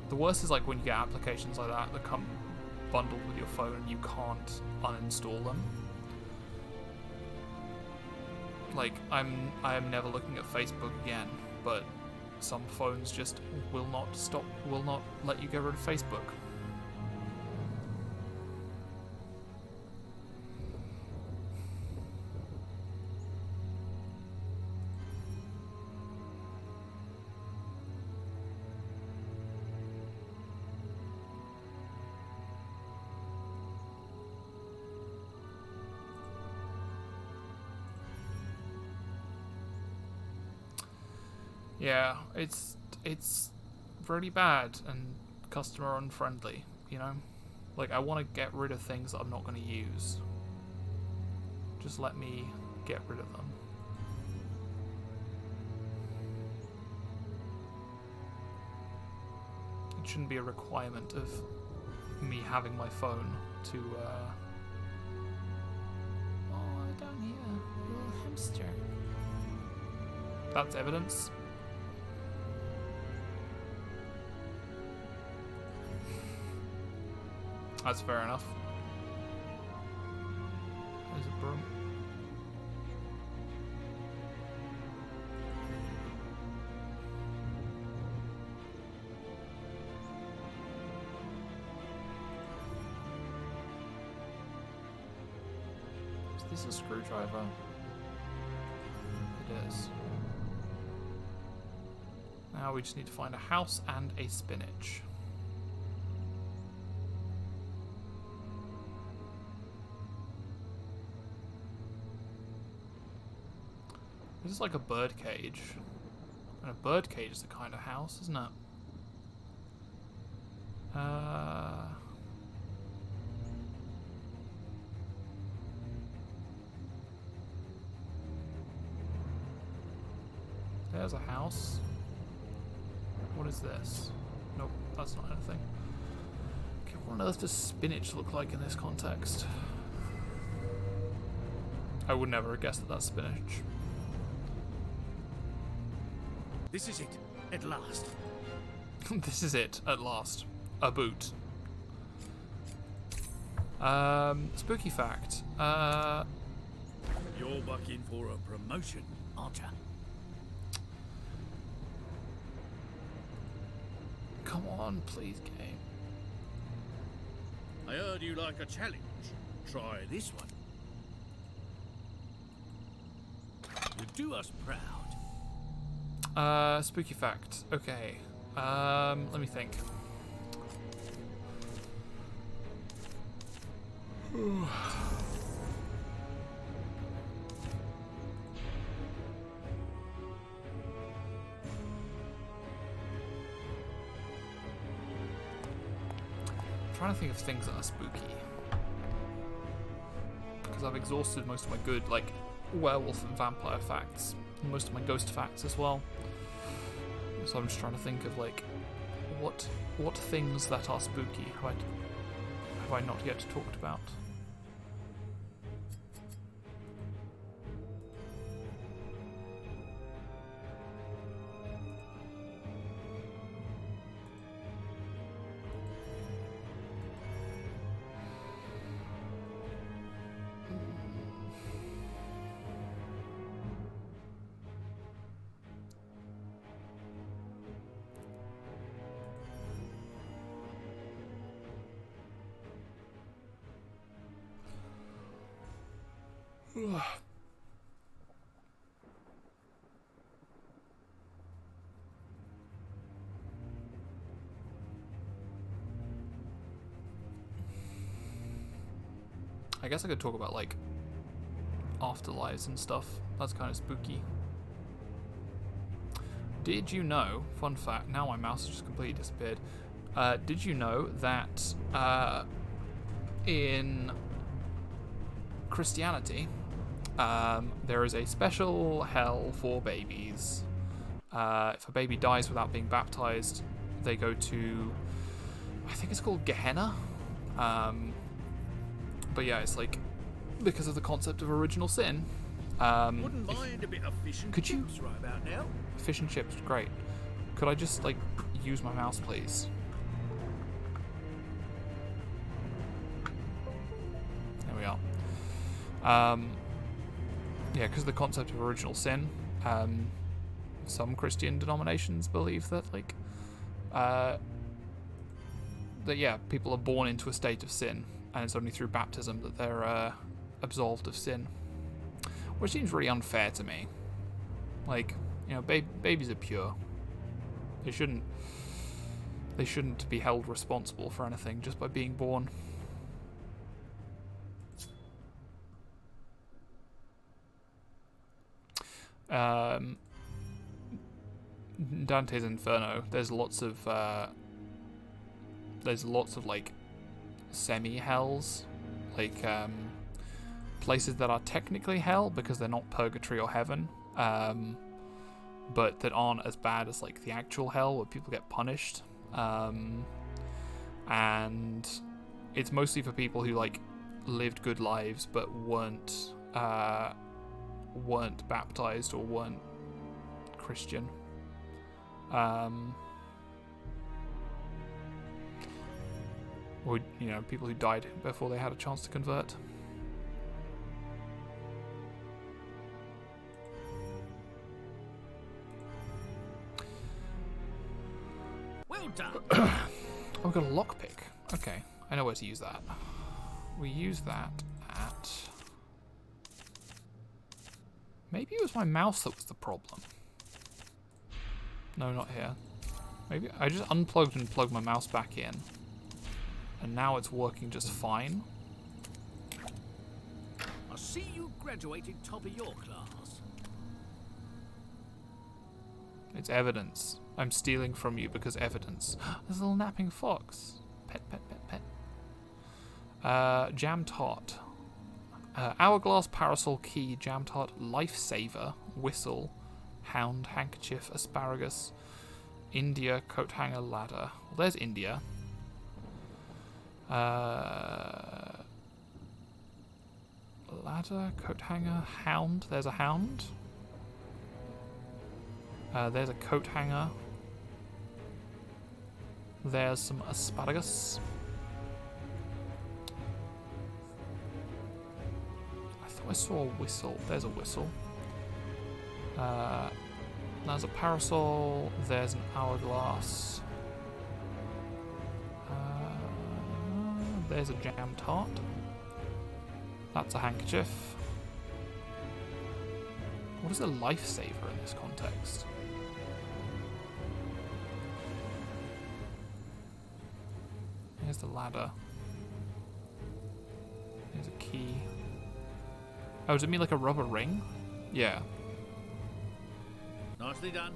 The worst is like when you get applications like that come bundled with your phone and you can't uninstall them. Like, I am never looking at Facebook again, but some phones just will not let you get rid of Facebook. Yeah, it's really bad and customer unfriendly, you know? Like, I want to get rid of things that I'm not going to use. Just let me get rid of them. It shouldn't be a requirement of me having my phone to, Oh, down here, little hamster. That's evidence. That's fair enough. There's a broom. Is this a screwdriver? It is. Now we just need to find a house and a spinach. This is like a bird cage. And a bird cage is the kind of house, isn't it? There's a house. What is this? Nope, that's not anything. Okay, what on earth does spinach look like in this context? I would never have guessed that that's spinach. This is it, at last. This is it, at last. A boot. Spooky fact. You're bucking for a promotion, aren't you? Come on, please, game. I heard you like a challenge. Try this one. You do us proud. Spooky fact. Okay. Let me think. Trying to think of things that are spooky, because I've exhausted most of my good, like, werewolf and vampire facts, and most of my ghost facts as well. So I'm just trying to think of, like, what things that are spooky have I not yet talked about. I guess I could talk about like afterlives and stuff. That's kind of spooky. Did you know, fun fact, now my mouse has just completely disappeared. Did you know that in Christianity, there is a special hell for babies. If a baby dies without being baptized, they go to, I think it's called Gehenna. But yeah, it's like because of the concept of original sin. Wouldn't mind a bit of fish and chips right about now. Fish and chips, great. Could I just like use my mouse, please? There we are. Yeah, because of the concept of original sin, some Christian denominations believe that like that yeah, people are born into a state of sin, and it's only through baptism that they're absolved of sin, which seems really unfair to me. Like, you know, babies are pure. They shouldn't be held responsible for anything just by being born. Dante's Inferno. There's lots of like semi-hells, like places that are technically hell because they're not purgatory or heaven, but that aren't as bad as like the actual hell where people get punished. And it's mostly for people who like lived good lives but weren't baptized or weren't Christian. Or, you know, people who died before they had a chance to convert. Well done. Oh, we've got a lockpick. Okay, I know where to use that. We use that at... Maybe it was my mouse that was the problem. No, not here. Maybe I just unplugged and plugged my mouse back in. And now it's working just fine. I see you graduated top of your class. It's evidence. I'm stealing from you because evidence. There's a little napping fox. Pet, pet, pet, pet. Jam tart. Hourglass, parasol, key, jam tart, lifesaver, whistle, hound, handkerchief, asparagus, India, coat hanger, ladder. Well, there's India. Ladder, coat hanger, hound. There's a hound. There's a coat hanger. There's some asparagus. I thought I saw a whistle. There's a whistle. There's a parasol. There's an hourglass. There's a jam tart. That's a handkerchief. What is a lifesaver in this context? Here's the ladder. Here's a key. Oh, does it mean like a rubber ring? Yeah. Nicely done.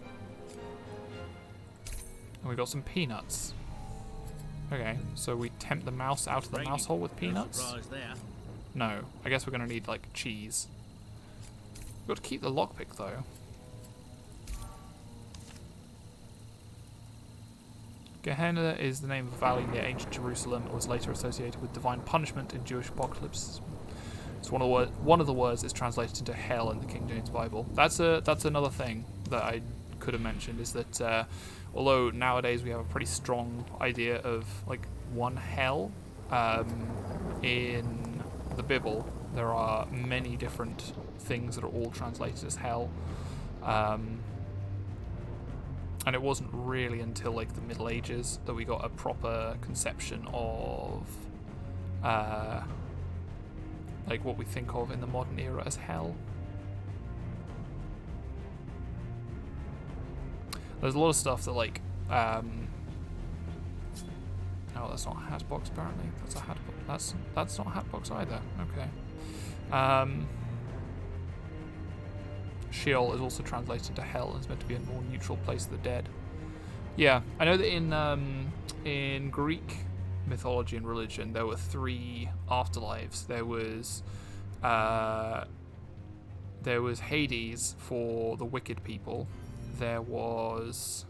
And we got some peanuts. Okay, so we tempt the mouse out of the mouse hole with peanuts? No surprise there. No, I guess we're going to need, like, cheese. We've got to keep the lockpick, though. Gehenna is the name of a valley near ancient Jerusalem. It was later associated with divine punishment in Jewish apocalypse. It's one of the words is translated into hell in the King James Bible. That's another thing that I could have mentioned, is that although nowadays we have a pretty strong idea of like one hell, in the Bible there are many different things that are all translated as hell, and it wasn't really until like the Middle Ages that we got a proper conception of like what we think of in the modern era as hell. There's a lot of stuff that like, oh, that's not a hat box apparently. That's a hat box. That's not a hat box either. Okay. Sheol is also translated to hell and is meant to be a more neutral place of the dead. Yeah, I know that in Greek mythology and religion there were 3 afterlives. There was Hades for the wicked people. There was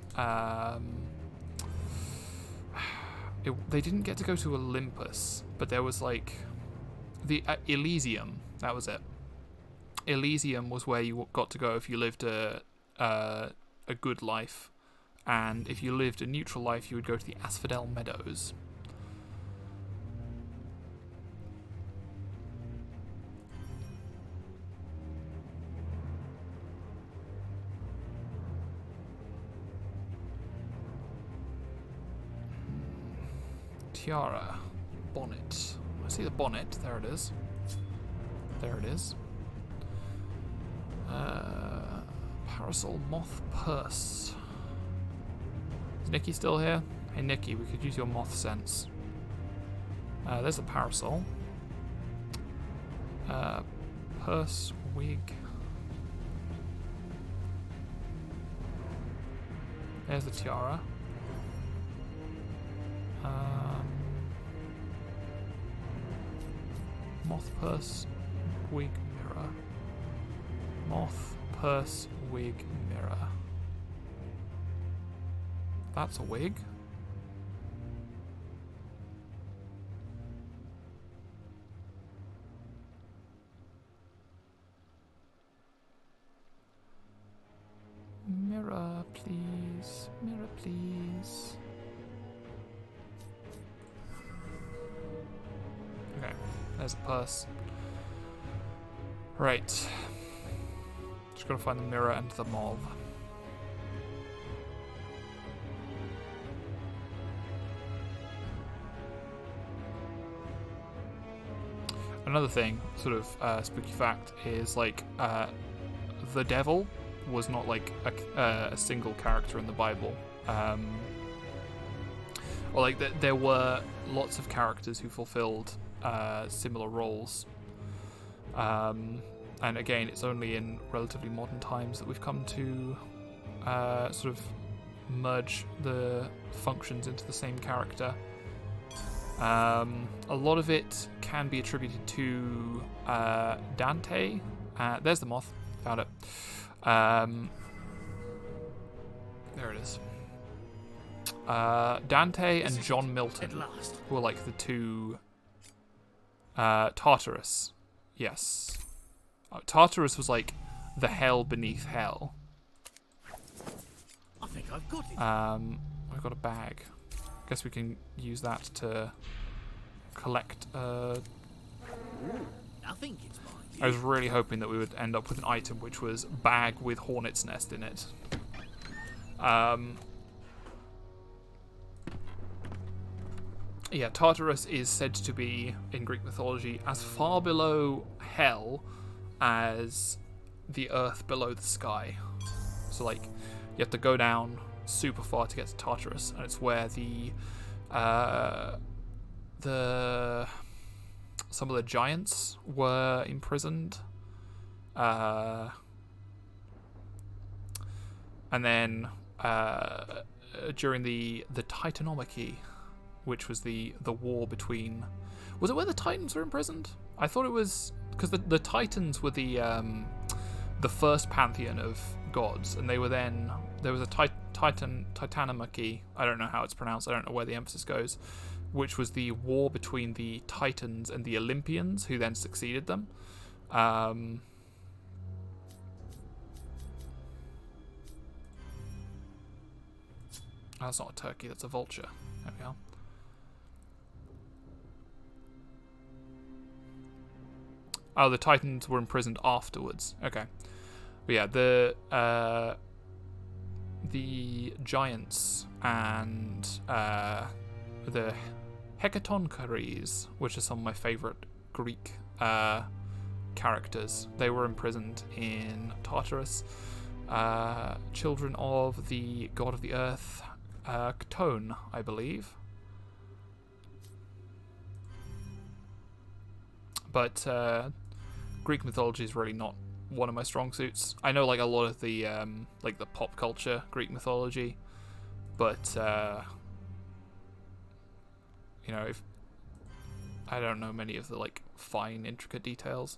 they didn't get to go to Olympus, but there was like the Elysium. That was it. Elysium was where you got to go if you lived a good life, and if you lived a neutral life, you would go to the Asphodel Meadows. Tiara, bonnet. I see the bonnet. There it is. There it is. Parasol, moth, purse. Is Nikki still here? Hey Nikki, we could use your moth sense. There's the parasol. Purse, wig. There's the tiara. Moth, purse, wig, mirror. Moth, purse, wig, mirror. That's a wig. Mirror, please. Mirror, please. Okay, there's a purse. Right. Just gotta find the mirror and the mauve. Another thing, sort of spooky fact, is like the devil was not like a single character in the Bible. Or like there were lots of characters who fulfilled similar roles. And again, it's only in relatively modern times that we've come to sort of merge the functions into the same character. A lot of it can be attributed to Dante. There's the moth. Found it. There it is. Dante and John Milton were like the two. Tartarus. Yes. Tartarus was like the hell beneath hell. I think I've got it. I've got a bag. Guess we can use that to collect. I think it's mine. I was really hoping that we would end up with an item which was bag with hornet's nest in it. Yeah, Tartarus is said to be, in Greek mythology, as far below hell as the earth below the sky. So, like, you have to go down super far to get to Tartarus, and it's where some of the giants were imprisoned. And then during the Titanomachy, which was the war between... Was it where the Titans were imprisoned? I thought it was... Because the Titans were the first pantheon of gods, and they were then... There was a Titanomachy, I don't know how it's pronounced, I don't know where the emphasis goes, which was the war between the Titans and the Olympians, who then succeeded them. That's not a turkey, that's a vulture. There we are. Oh, the Titans were imprisoned afterwards. Okay. But yeah, the giants and the Hecatoncheires, which are some of my favourite Greek characters. They were imprisoned in Tartarus. Children of the god of the earth, Ctone, I believe. But Greek mythology is really not one of my strong suits. I know like a lot of the like the pop culture Greek mythology, but you know, if I don't know many of the like fine intricate details.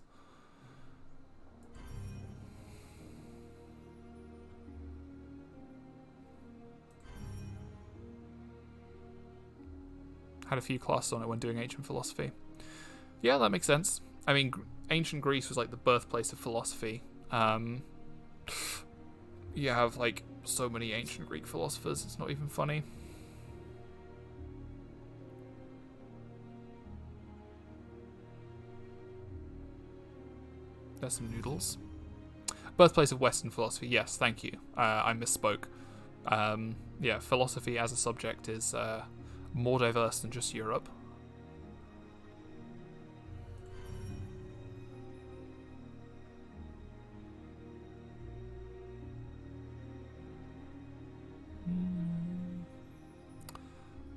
Had a few classes on it when doing ancient philosophy. Yeah, that makes sense. I mean, ancient Greece was like the birthplace of philosophy. You have like so many ancient Greek philosophers, it's not even funny. There's some noodles. Birthplace of Western philosophy, yes, thank you. I misspoke. Yeah, philosophy as a subject is more diverse than just Europe.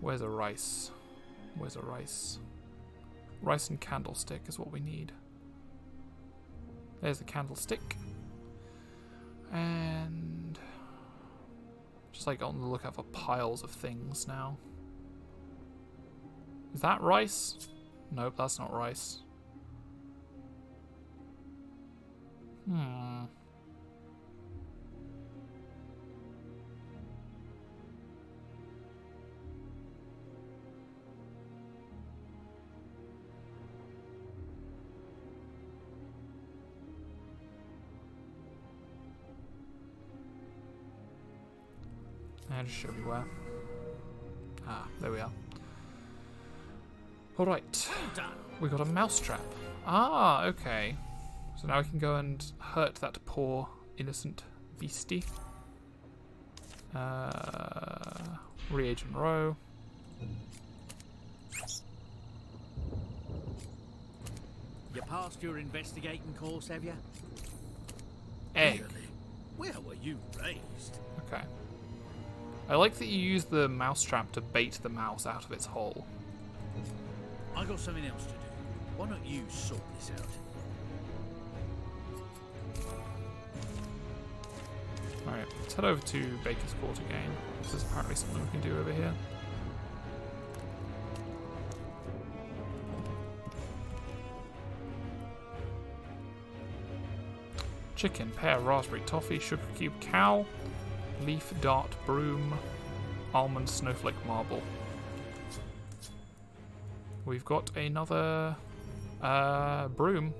Where's a rice? Where's a rice? Rice and candlestick is what we need. There's the candlestick. And just like on the lookout for piles of things now. Is that rice? Nope, that's not rice. Just show me where. Ah, there we are. Alright. We got a mousetrap. Ah, okay. So now we can go and hurt that poor innocent beastie. Reagent row. You passed your investigating course, have you? Egg. Really? Where were you raised? Okay. I like that you use the mousetrap to bait the mouse out of its hole. I got something else to do. Why don't you sort this out? Alright, let's head over to Baker's Court again. There's apparently something we can do over here. Chicken, pear, raspberry, toffee, sugar cube, cow, leaf, dart, broom, almond, snowflake, marble. We've got another broom.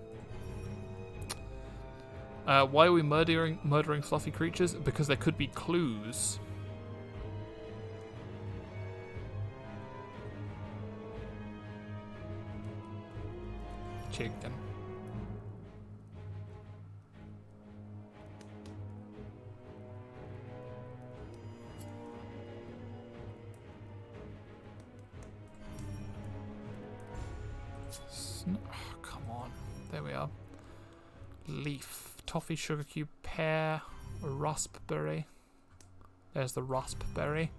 Why are we murdering fluffy creatures? Because there could be clues. Chicken. Oh, come on. There we are. Leaf, toffee, sugar cube, pear, raspberry. There's the raspberry.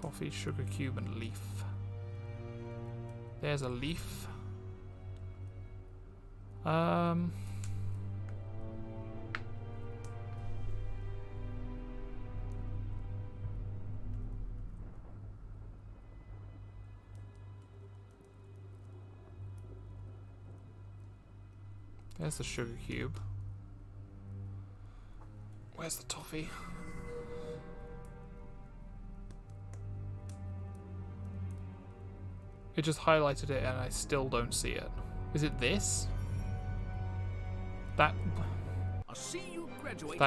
Toffee, sugar cube, and leaf. There's a leaf. There's the sugar cube. Where's the toffee? It just highlighted it and I still don't see it. Is it this? That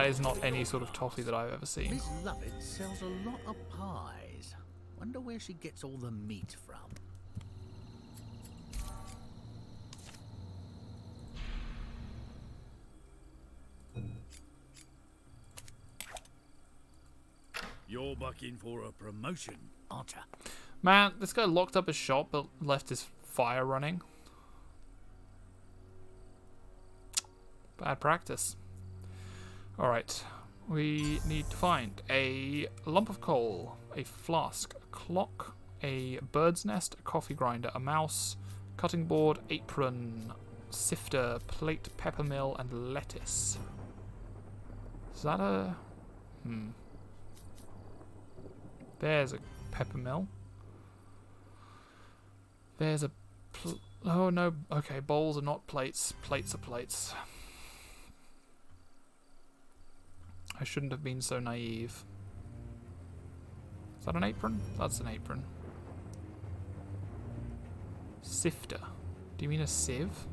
is not any sort of toffee that I've ever seen. Miss Lovett sells a lot of pies. Wonder where she gets all the meat from. You're bucking for a promotion, aren't you? Man, this guy locked up his shop but left his fire running. Bad practice. Alright. We need to find a lump of coal, a flask, a clock, a bird's nest, a coffee grinder, a mouse, cutting board, apron, sifter, plate, pepper mill, and lettuce. Is that a... There's a pepper mill. There's a... Oh no, okay, bowls are not plates. Plates are plates. I shouldn't have been so naive. Is that an apron? That's an apron. Sifter. Do you mean a sieve?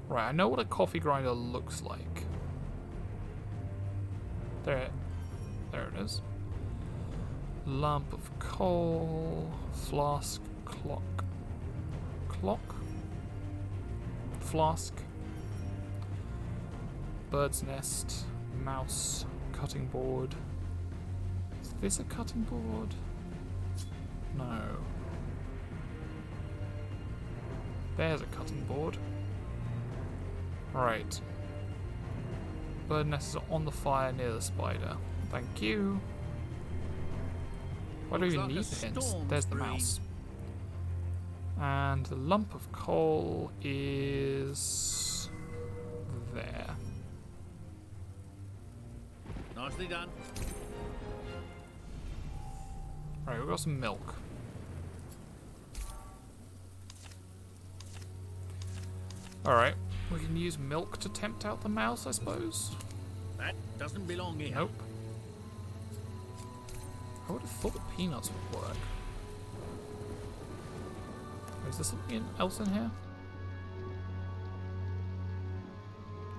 Right, I know what a coffee grinder looks like. There it is. Lump of coal, flask, clock. Clock, flask, bird's nest, mouse, cutting board. Is this a cutting board? No. There's a cutting board. Right. Bird nest is on the fire near the spider. Thank you. Why do we even need the hints? There's the mouse. And the lump of coal is there. Nicely done. Right, we've got some milk. Alright, we can use milk to tempt out the mouse, I suppose. That doesn't belong here. Nope. I would have thought the peanuts would work. Is there something else in here?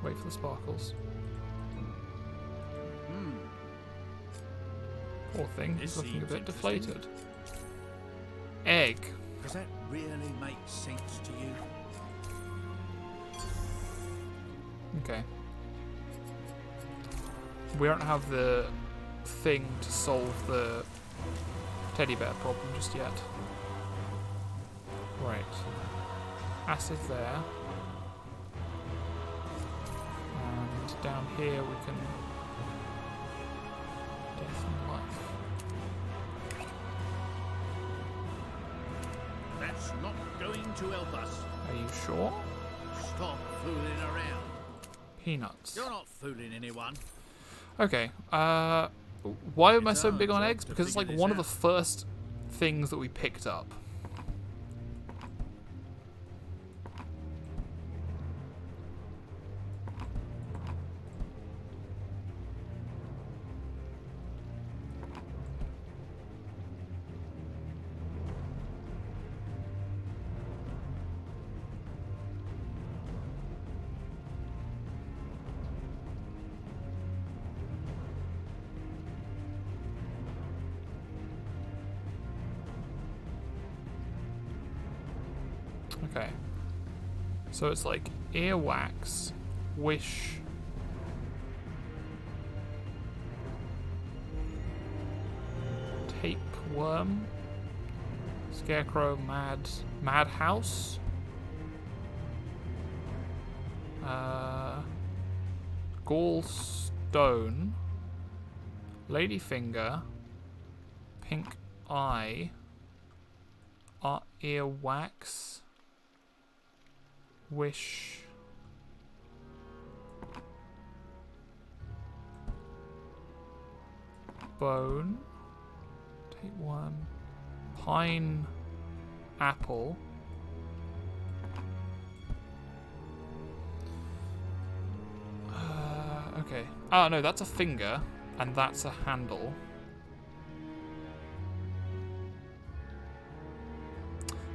Wait for the sparkles. Poor thing, he's looking a bit deflated. Egg. Does that really make sense to you? Okay. We don't have the thing to solve the teddy bear problem just yet. Right. Acid there. And down here we can... Death and life. That's not going to help us. Are you sure? Stop fooling around. Peanuts. You're not fooling anyone. Okay. Why am I so big on eggs? Because it's like one of the first things that we picked up. Okay. So it's like earwax, wish, tapeworm, scarecrow, madhouse, gallstone, ladyfinger, pink eye, earwax, wish, bone, tapeworm, pine apple, okay. Oh no, that's a finger and that's a handle.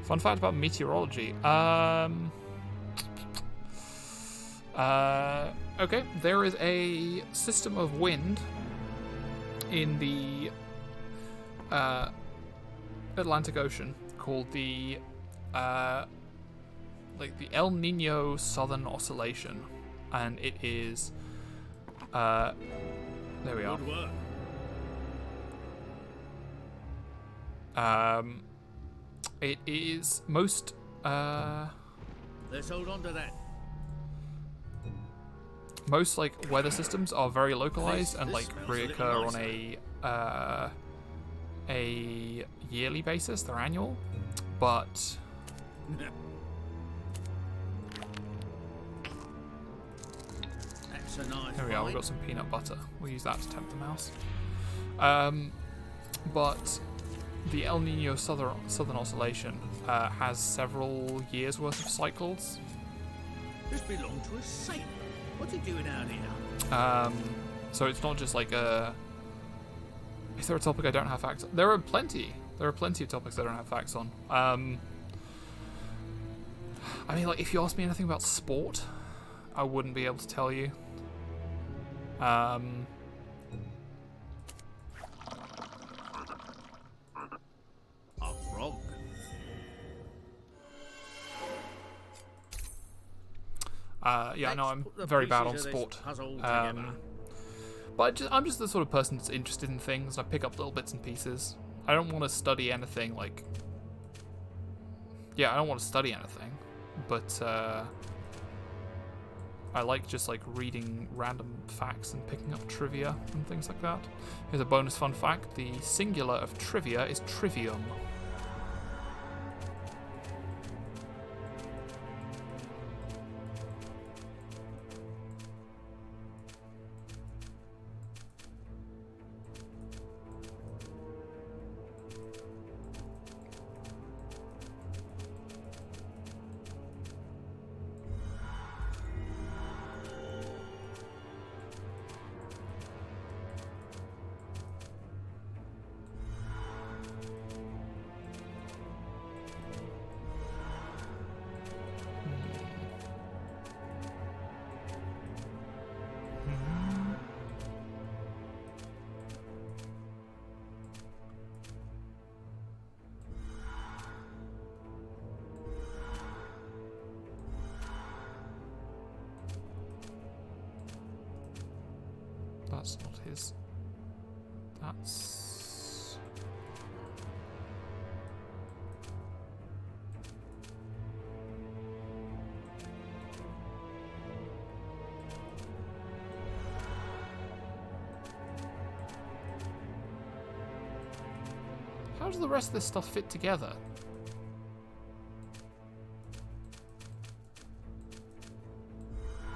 Fun fact about meteorology. Okay, there is a system of wind in the Atlantic Ocean called the like the El Nino Southern Oscillation, and it is. There we are. Good work. It is most. Let's hold on to that. Most like weather systems are very localized and This like smells a little reoccur on nicer. a yearly basis. They're annual, but That's a nice here we are. We've find. got some peanut butter. We'll use that to tempt the mouse. But the El Nino Southern Oscillation has several years worth of cycles. This belonged to a sailor. What's he doing out here? So it's not just like a. Is there a topic I don't have facts on? There are plenty. There are plenty of topics I don't have facts on. I mean, like, if you ask me anything about sport, I wouldn't be able to tell you. A frog. Yeah, I know I'm Let's put the very bad on pieces of this sport. puzzle together. But I'm just the sort of person that's interested in things. I pick up little bits and pieces. I don't want to study anything like. Yeah, I don't want to study anything, but I like just like reading random facts and picking up trivia and things like that. Here's a bonus fun fact: the singular of trivia is trivium. That's not his. That's. How does the rest of this stuff fit together?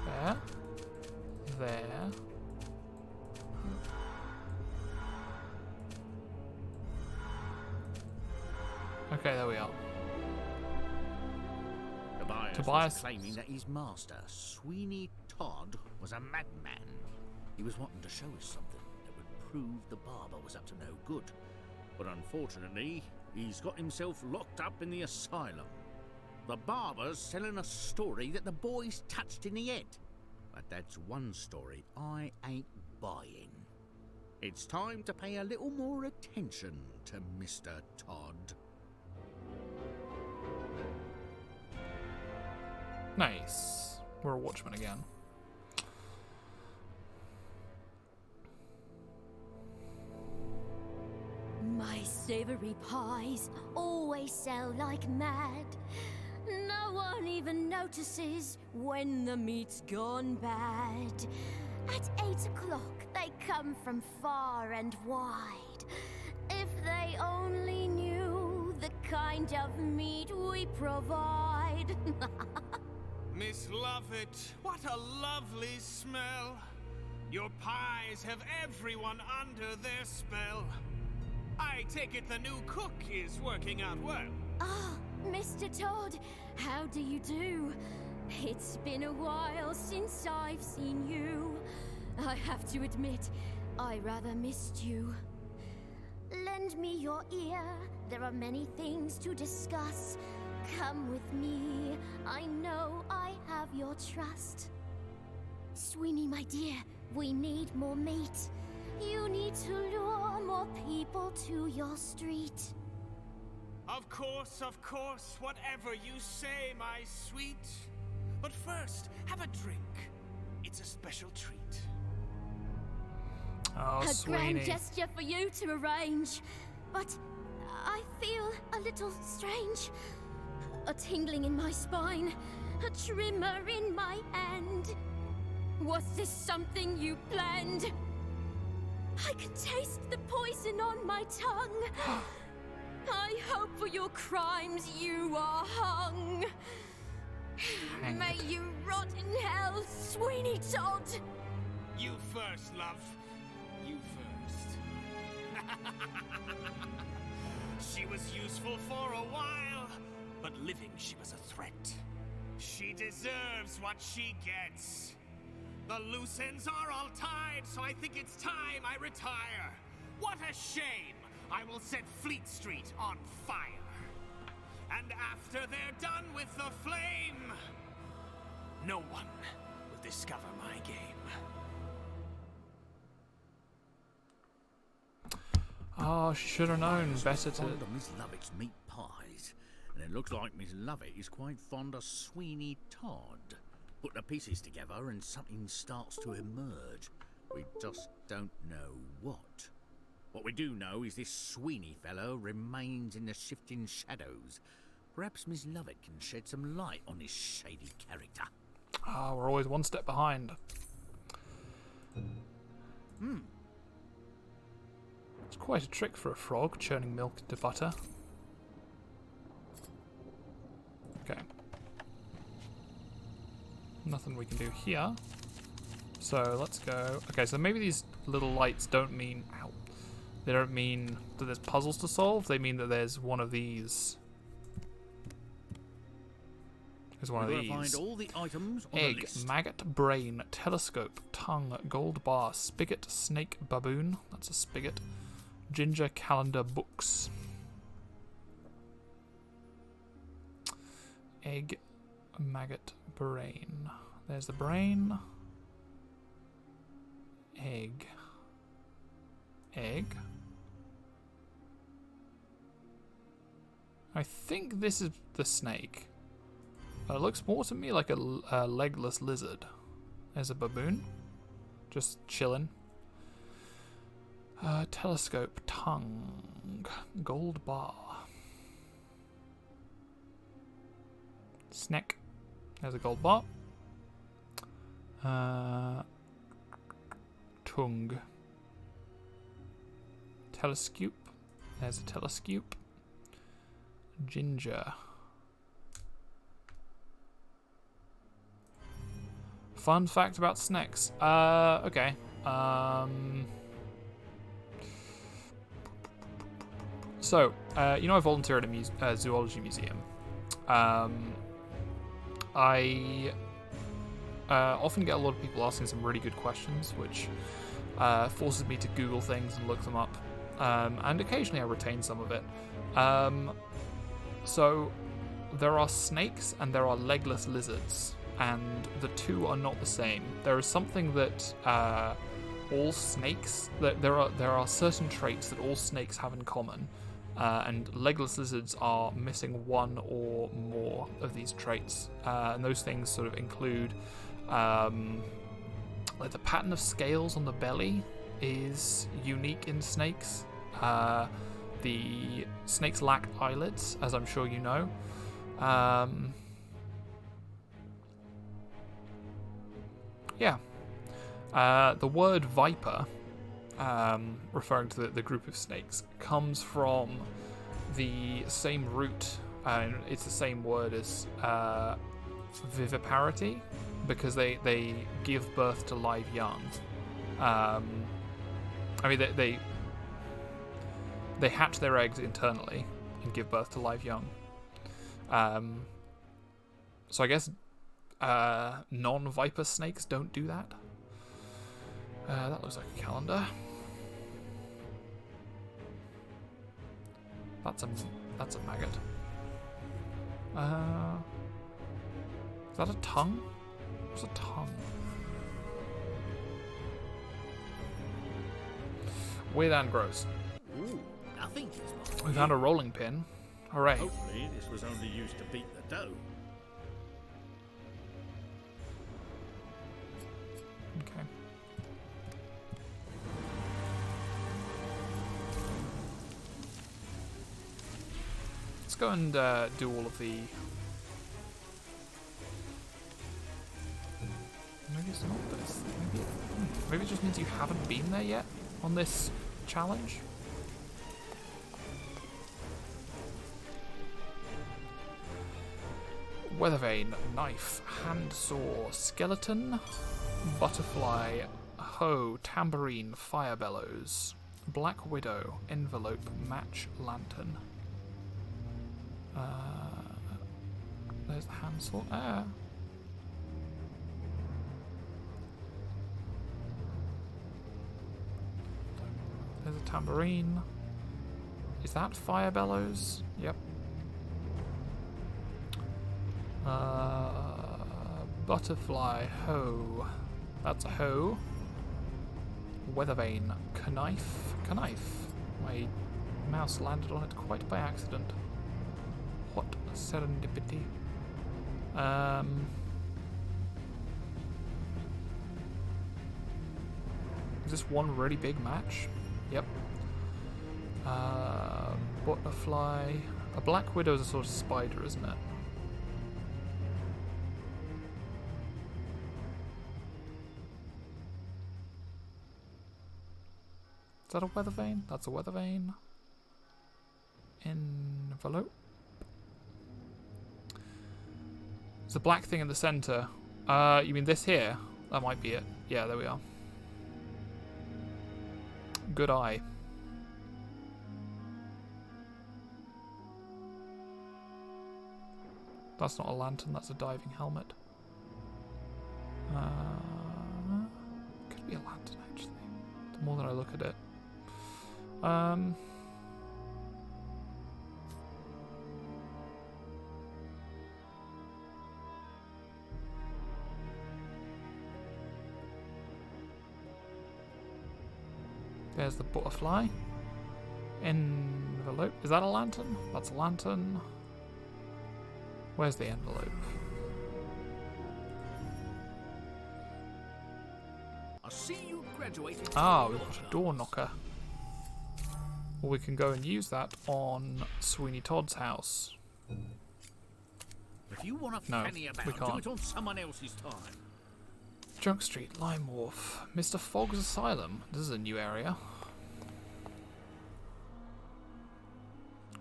There. There. Okay, there we are. Tobias was claiming that his master, Sweeney Todd, was a madman. He was wanting to show us something that would prove the barber was up to no good. But unfortunately, he's got himself locked up in the asylum. The barber's telling a story that the boy's touched in the head. But that's one story I ain't buying. It's time to pay a little more attention to Mr. Todd. Nice. We're a watchman again. My savory pies always sell like mad. No one even notices when the meat's gone bad. At 8 o'clock they come from far and wide. If they only knew the kind of meat we provide. Miss Lovett, what a lovely smell. Your pies have everyone under their spell. I take it the new cook is working out well. Ah, Mr. Todd, how do you do? It's been a while since I've seen you. I have to admit, I rather missed you. Lend me your ear, there are many things to discuss. Come with me, I know I have your trust. Sweeney, my dear, we need more meat. You need to lure more people to your street. Of course, whatever you say, my sweet. But first, have a drink. It's a special treat. Oh, A Sweeney. grand gesture for you to arrange. But I feel a little strange. A tingling in my spine, a tremor in my hand. Was this something you planned? I can taste the poison on my tongue. I hope for your crimes you are hung. Hanged. May you rot in hell, Sweeney Todd. You first, love. You first. She was useful for a while, but living she was a threat. She deserves what she gets. The loose ends are all tied, so I think it's time I retire. What a shame! I will set Fleet Street on fire. And after they're done with the flame, no one will discover my game. Oh, she should have known better to. Fond of Miss Lovett's meat pies, and it looks like Miss Lovett is quite fond of Sweeney Todd. Put the pieces together and something starts to emerge. We just don't know what. What we do know is this Sweeney fellow remains in the shifting shadows. Perhaps Miss Lovett can shed some light on this shady character. Ah, we're always one step behind. It's quite a trick for a frog, churning milk into butter. Okay. Nothing we can do here. So let's go. Okay, so maybe these little lights don't mean... Ow. They don't mean that there's puzzles to solve. They mean that there's one of these. There's one of these. Find all the items on Egg, the list. maggot, brain, telescope, tongue, gold bar, spigot, snake, baboon. That's a spigot. Ginger, calendar, books. Egg, maggot, brain. There's the brain. Egg. Egg. I think this is the snake. It looks more to me like a legless lizard. There's a baboon. Just chilling. Telescope, tongue, gold bar. Snack. There's a gold bar. Tongue. Telescope. There's a telescope. Ginger. Fun fact about snakes. Okay. So, you know, I volunteer at a zoology museum. I often get a lot of people asking some really good questions, which forces me to Google things and look them up. And occasionally I retain some of it. So, there are snakes and there are legless lizards, and the two are not the same. There is something that all snakes, that there are certain traits that all snakes have in common, and legless lizards are missing one or more of these traits. And those things sort of include, like the pattern of scales on the belly is unique in snakes. The snakes lack eyelids, as I'm sure you know. Yeah. The word viper, referring to the group of snakes, comes from the same root, and it's the same word as viviparity, because they give birth to live young. I mean, they hatch their eggs internally and give birth to live young. So I guess non-viper snakes don't do that. That looks like a calendar. That's a maggot. Is that a tongue? What's a tongue? Weird and gross. Ooh, nothing is mine. We found a rolling pin. Hooray. Hopefully this was only used to beat the dough. Okay. Let's go and do all of the... Maybe it's not this. Maybe it just means you haven't been there yet on this challenge. Weathervane, knife, handsaw, skeleton, butterfly, hoe, tambourine, fire bellows, black widow, envelope, match, lantern. There's the handsaw. There's a tambourine. Is that fire bellows? Yep. Butterfly, hoe. That's a hoe. Weathervane, knife. Knife. My mouse landed on it quite by accident. What serendipity. Is this one really big match? Yep. Butterfly. A black widow is a sort of spider, isn't it? Is that a weather vane? That's a weather vane. Envelope. There's a black thing in the center. You mean this here? That might be it. Yeah, there we are. Good eye. That's not a lantern, that's a diving helmet. Could be a lantern, actually. The more that I look at it. There's the butterfly. Envelope. Is that a lantern? That's a lantern. Where's the envelope? I see you graduated. Ah, we've got a door knocker. Well, we can go and use that on Sweeney Todd's house. If you want to No, fanny about, we can't. do it on someone else's time. Junk Street, Lime Wharf, Mr. Fogg's Asylum. This is a new area.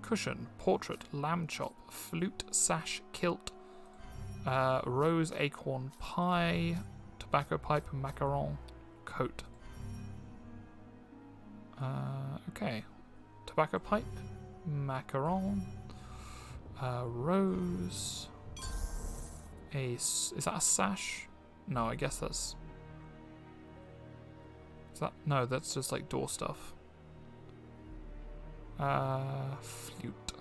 Cushion, portrait, lamb chop, flute, sash, kilt, rose, acorn, pie, tobacco pipe, macaron, coat. Okay. Tobacco pipe, macaron, rose, is that a sash? No, I guess that's... Is that... No, that's just like door stuff. Flute.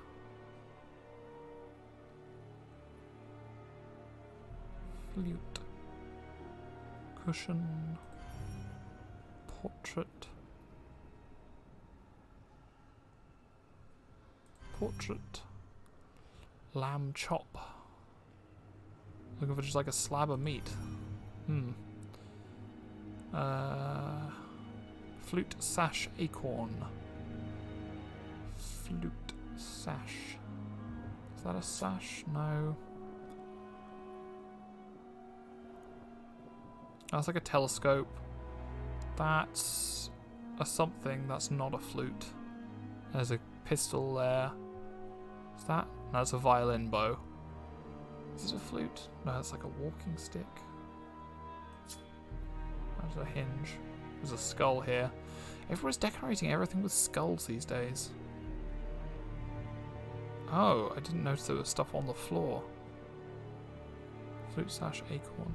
Flute. Cushion. Portrait. Portrait. Lamb chop. Looking for just like a slab of meat. Flute, sash, acorn. Flute, sash. Is that a sash? No. That's like a telescope. That's a something. That's not a flute. There's a pistol there. Is that? No, it's a violin bow. Is it a flute? No, it's like a walking stick. There's a hinge. There's a skull here. Everyone's decorating everything with skulls these days. Oh, I didn't notice there was stuff on the floor. Flute, sash, acorn.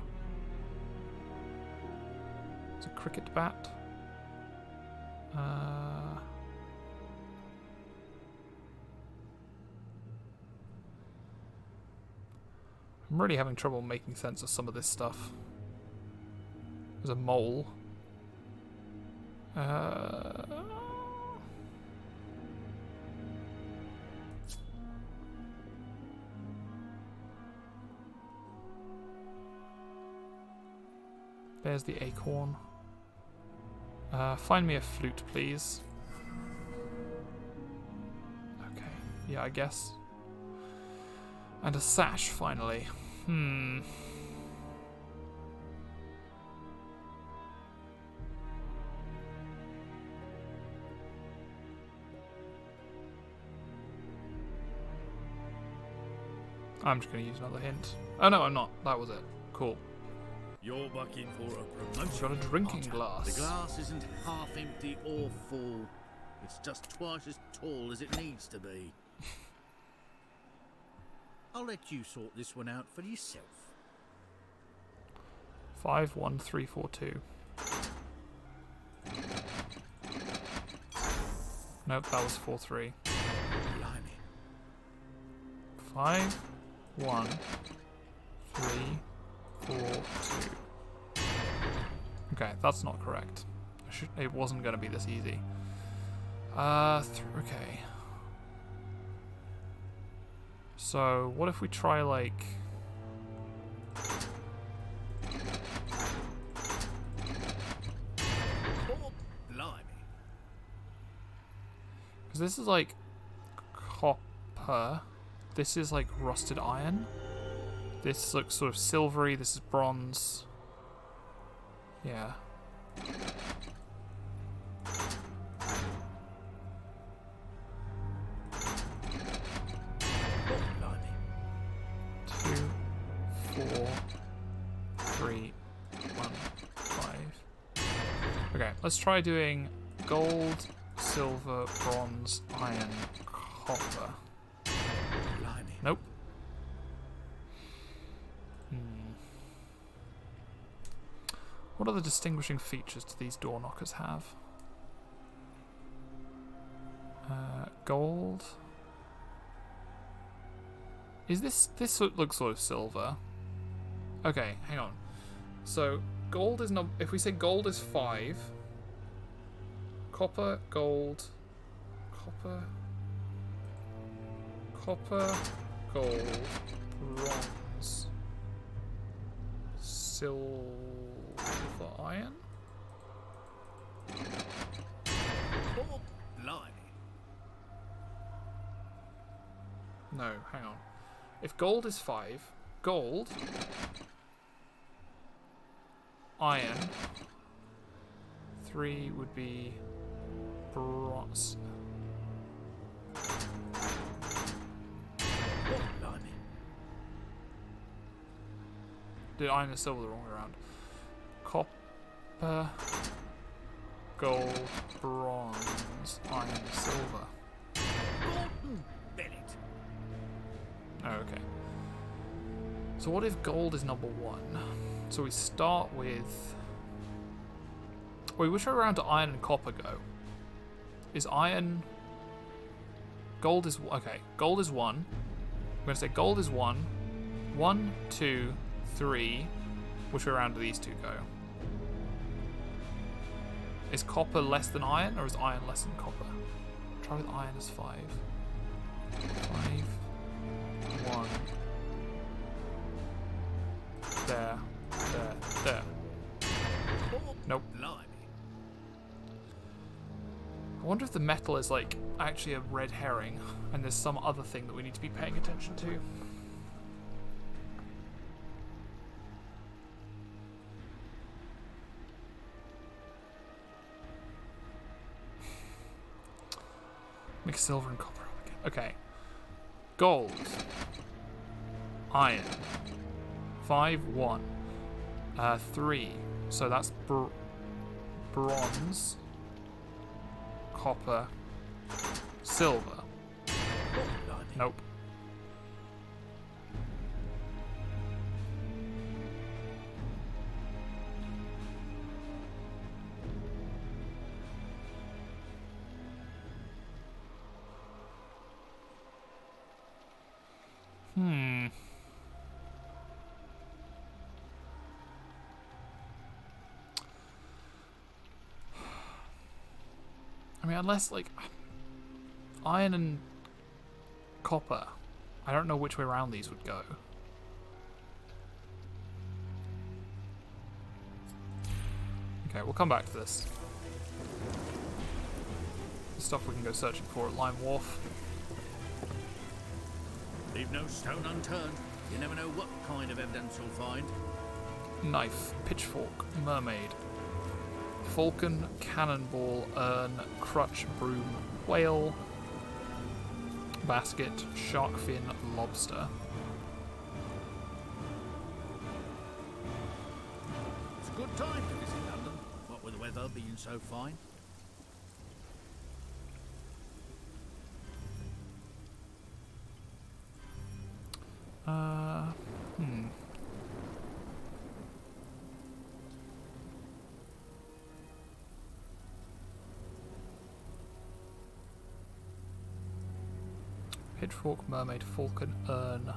It's a cricket bat. I'm really having trouble making sense of some of this stuff. There's a mole. There's the acorn. Find me a flute, please. Okay, yeah, I guess. And a sash, finally. I'm just going to use another hint. Oh no, I'm not. That was it. Cool. You're bucking for a I've promotion. got a drinking Archer. glass. The glass isn't half empty or full. It's just twice as tall as it needs to be. I'll let you sort this one out for yourself. 51342. Nope, that was 43. Blimey. 5 1 3 4 2. Okay, that's not correct. It wasn't going to be this easy. Okay. So, what if we try, like... Oh, blimey. Because this is, like, copper. This is, like, rusted iron. This looks sort of silvery. This is bronze. Yeah. Oh, blimey. 2 4 3 1 5. Okay, let's try doing gold, silver, bronze, iron, copper. Blimey. Nope. What other distinguishing features do these door knockers have? Gold. Is this looks sort of silver? Okay, hang on. So gold is not. If we say gold is 5, copper, gold, copper, gold, bronze, silver, iron. Oh, blimey. No, hang on. If gold is 5, gold, iron, 3 would be bronze. Oh, blimey. Did iron and silver the wrong way around? Copper, gold, bronze, iron, silver. Gordon Bennett. Oh, okay. So what if gold is number 1? So we start with... Wait, which way around do iron and copper go? Is iron... Gold is... Okay, gold is 1. I'm going to say gold is 1. 1, 2, 3. Which way around do these two go? Is copper less than iron, or is iron less than copper? Try with iron as 5. 5... 1. There. Oh, Nope. blimey. I wonder if the metal is like actually a red herring and there's some other thing that we need to be paying attention to. Mix silver and copper up again. Okay. Gold. Iron. 5, 1. 3. So that's bronze. Copper. Silver. Oh, blimey. Nope. I mean, unless, like, iron and copper. I don't know which way around these would go. Okay, we'll come back to this. The stuff we can go searching for at Lime Wharf. Leave no stone unturned. You never know what kind of evidence you'll find. Knife, pitchfork, mermaid, falcon, cannonball, urn, crutch, broom, whale, basket, shark fin, lobster. It's a good time to visit London, what with the weather being so fine. Pitchfork, mermaid, falcon, urn.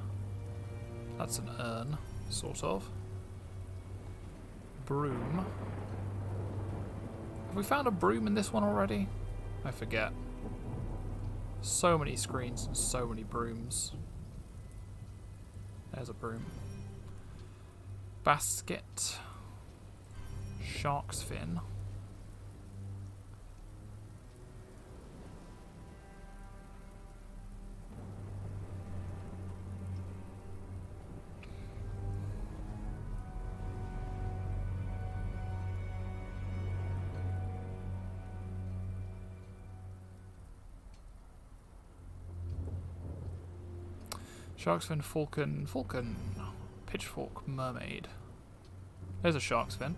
That's an urn, sort of. Broom. Have we found a broom in this one already? I forget. So many screens and so many brooms. There's a broom. Basket. Shark's fin. Shark's fin, falcon, pitchfork, mermaid. There's a shark's fin.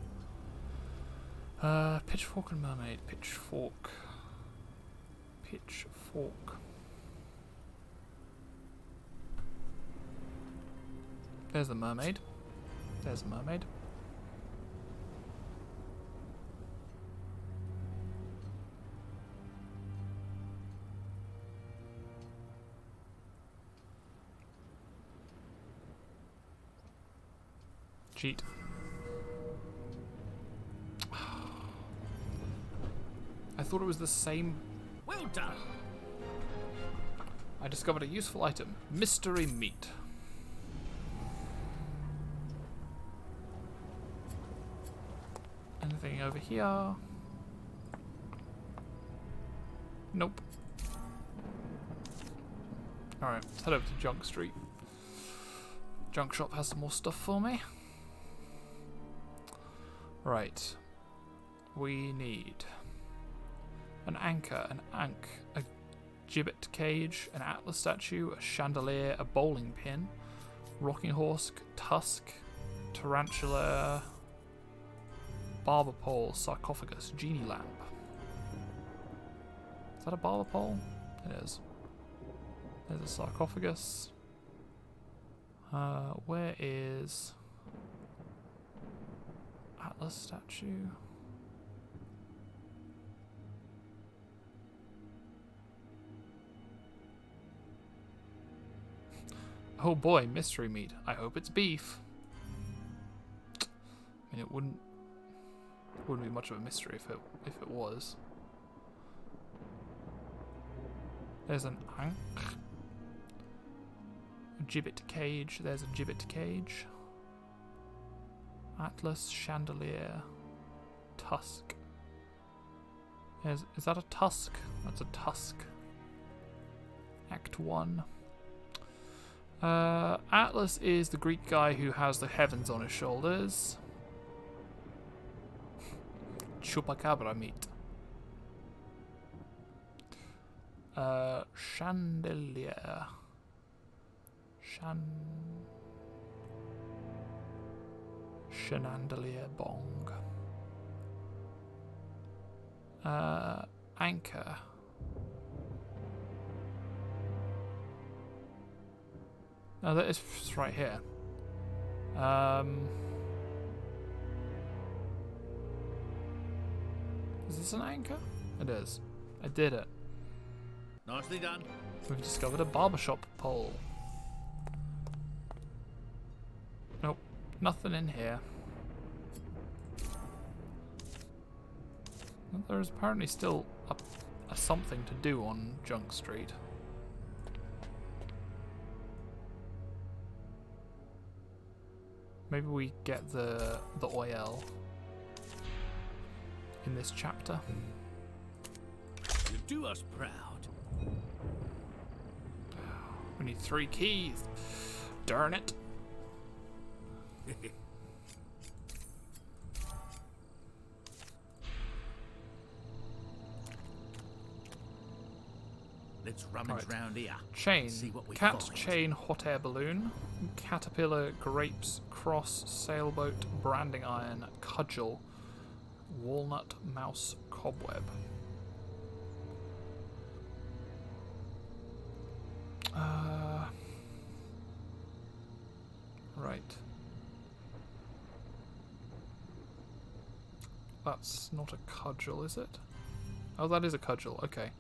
Pitchfork and mermaid, pitchfork. There's the mermaid. There's the mermaid. Cheat. I thought it was the same. Well done. I discovered a useful item. Mystery meat. Anything over here? Nope. Alright, let's head over to Junk Street. Junk shop has some more stuff for me. Right. We need an anchor, a gibbet cage, an atlas statue, a chandelier, a bowling pin, rocking horse, tusk, tarantula, barber pole, sarcophagus, genie lamp. Is that a barber pole? It is. There's a sarcophagus. Where is Atlas statue? Oh boy, mystery meat. I hope it's beef. I mean, it wouldn't be much of a mystery if it was. There's an ankh. A gibbet cage. There's a gibbet cage. Atlas, chandelier, tusk. Is that a tusk? That's a tusk. Act 1. Atlas is the Greek guy who has the heavens on his shoulders. Chupacabra meat. Chandelier. Chandelier bong. Anchor. Oh, that is right here. Is this an anchor? It is. I did it. Nicely done. We've discovered a barbershop pole. Nope, nothing in here. There's apparently still a something to do on Junk Street. Maybe we get the oil. in this chapter. You do us proud. We need 3 keys. Darn it. Let's rummage round here. Chain. See what we Cat, find. chain, hot air balloon. Caterpillar, grapes, cross, sailboat, branding iron, cudgel, walnut, mouse, cobweb. Right. That's not a cudgel, is it? Oh, that is a cudgel. Okay.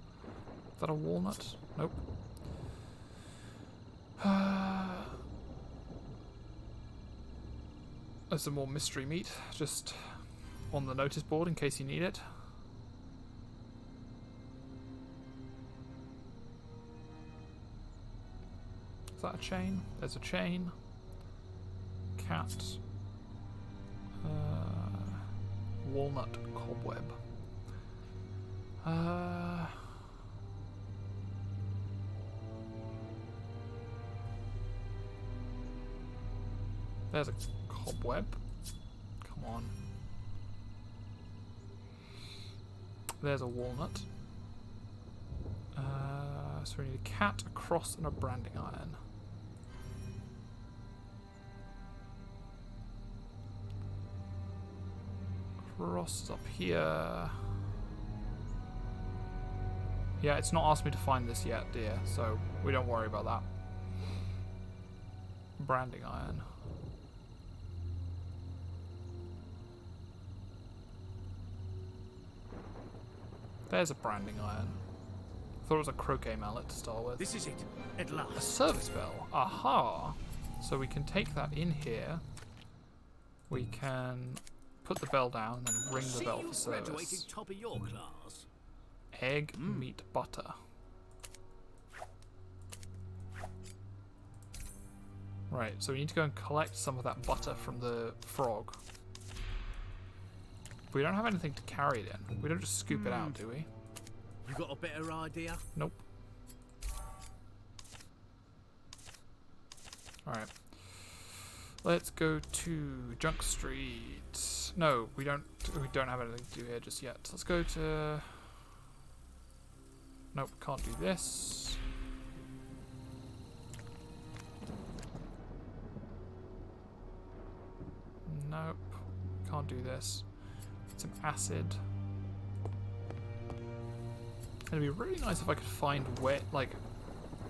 Is that a walnut? Nope. There's some more mystery meat just on the notice board in case you need it. Is that a chain? There's a chain. Cat. Walnut cobweb. There's a cobweb. Come on. There's a walnut. So we need a cat, a cross, and a branding iron. Cross is up here. Yeah, it's not asked me to find this yet, dear, so we don't worry about that. Branding iron. There's a branding iron. Thought it was a croquet mallet to start with. This is it, at A last. service bell. Aha! So we can take that in here. We can put the bell down and then ring the See, bell you for graduated service. top of your class. Egg, meat, butter. Right, so we need to go and collect some of that butter from the frog. We don't have anything to carry it in. We don't just scoop it out, do we? You got a better idea? Nope. Alright. Let's go to Junk Street. No, we don't have anything to do here just yet. Let's go to... Nope, can't do this. Nope, can't do this. Some acid. It'd be really nice if I could find where, like,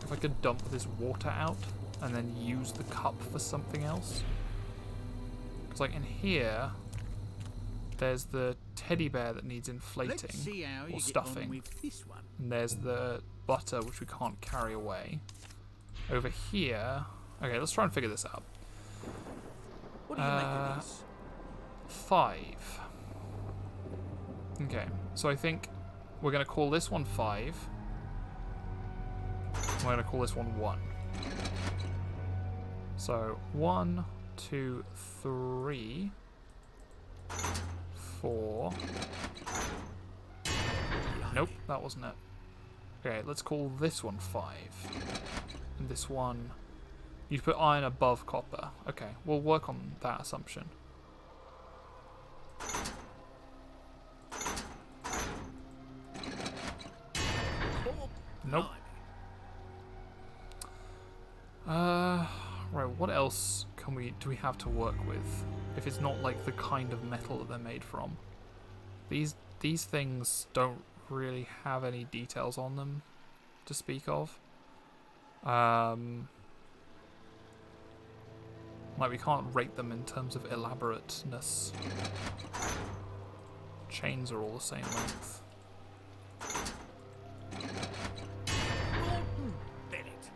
if I could dump this water out and then use the cup for something else. Because, like, in here, there's the teddy bear that needs inflating Let's see how or you stuffing. get on with this one. And there's the butter, which we can't carry away. Over here... Okay, let's try and figure this out. What do you make of this? 5. Okay, so I think we're going to call this one 5. We're going to call this one 1. So 1, 2, 3, 4. Nope, that wasn't it. Okay, let's call this one 5. And this one... You'd put iron above copper. Okay, we'll work on that assumption. Nope. Right, what else do we have to work with? If it's not like the kind of metal that they're made from. These things don't really have any details on them to speak of. Like, we can't rate them in terms of elaborateness. Chains are all the same length. Bennett.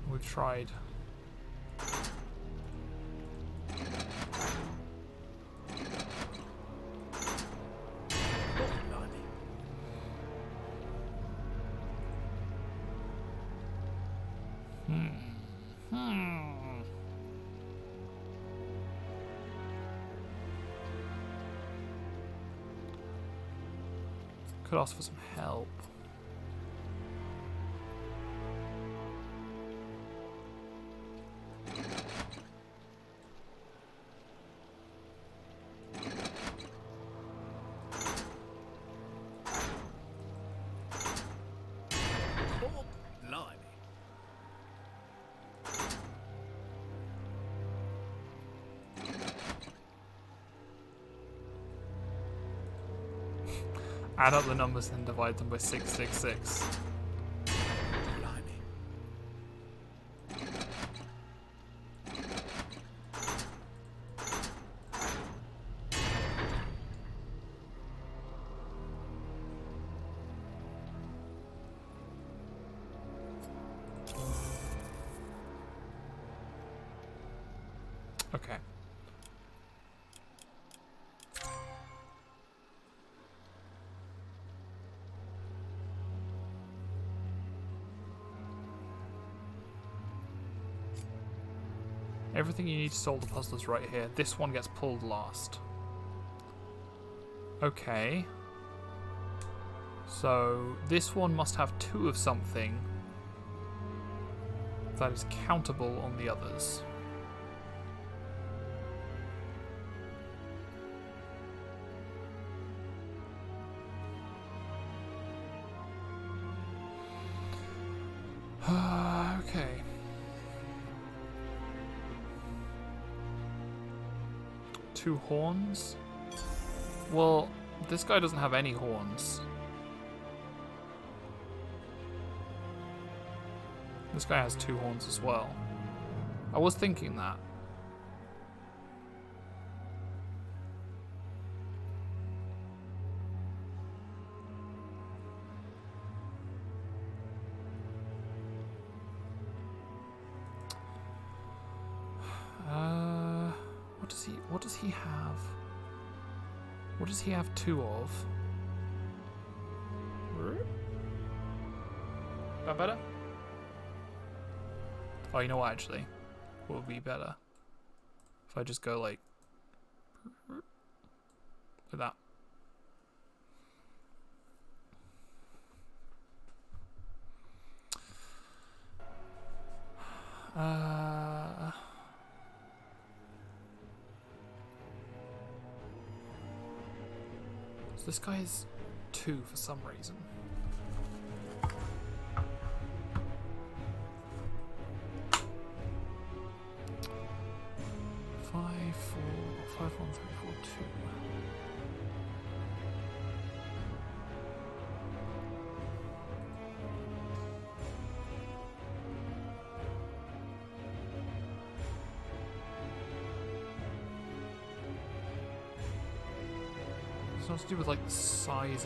We've tried. Could ask for some help. Oh, blimey. Add up the numbers and divide them by 666. Blimey. Okay. Everything you need to solve the puzzle is right here. This one gets pulled last. Okay. So this one must have 2 of something that is countable on the others. Okay. Two horns? Well, this guy doesn't have any horns. This guy has 2 horns as well. I was thinking that. What does he have? What does he have 2 of? That better? Oh, you know what, actually? What would be better? If I just go like that. So this guy is 2 for some reason. Five, 4, 5, 1, 3, 4, 2. It's not to do with like the size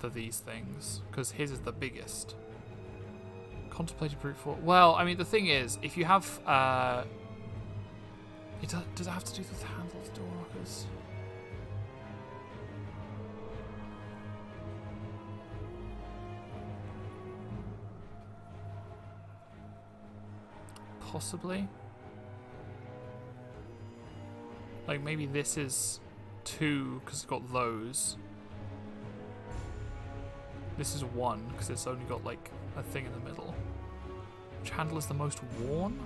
of these things, because his is the biggest. Contemplated brute force. Well, I mean, the thing is, if you have, does it have to do with the handle of door lockers? Possibly. Like, maybe this is 2 because it's got those. This is 1 because it's only got, like, a thing in the middle. Which handle is the most worn?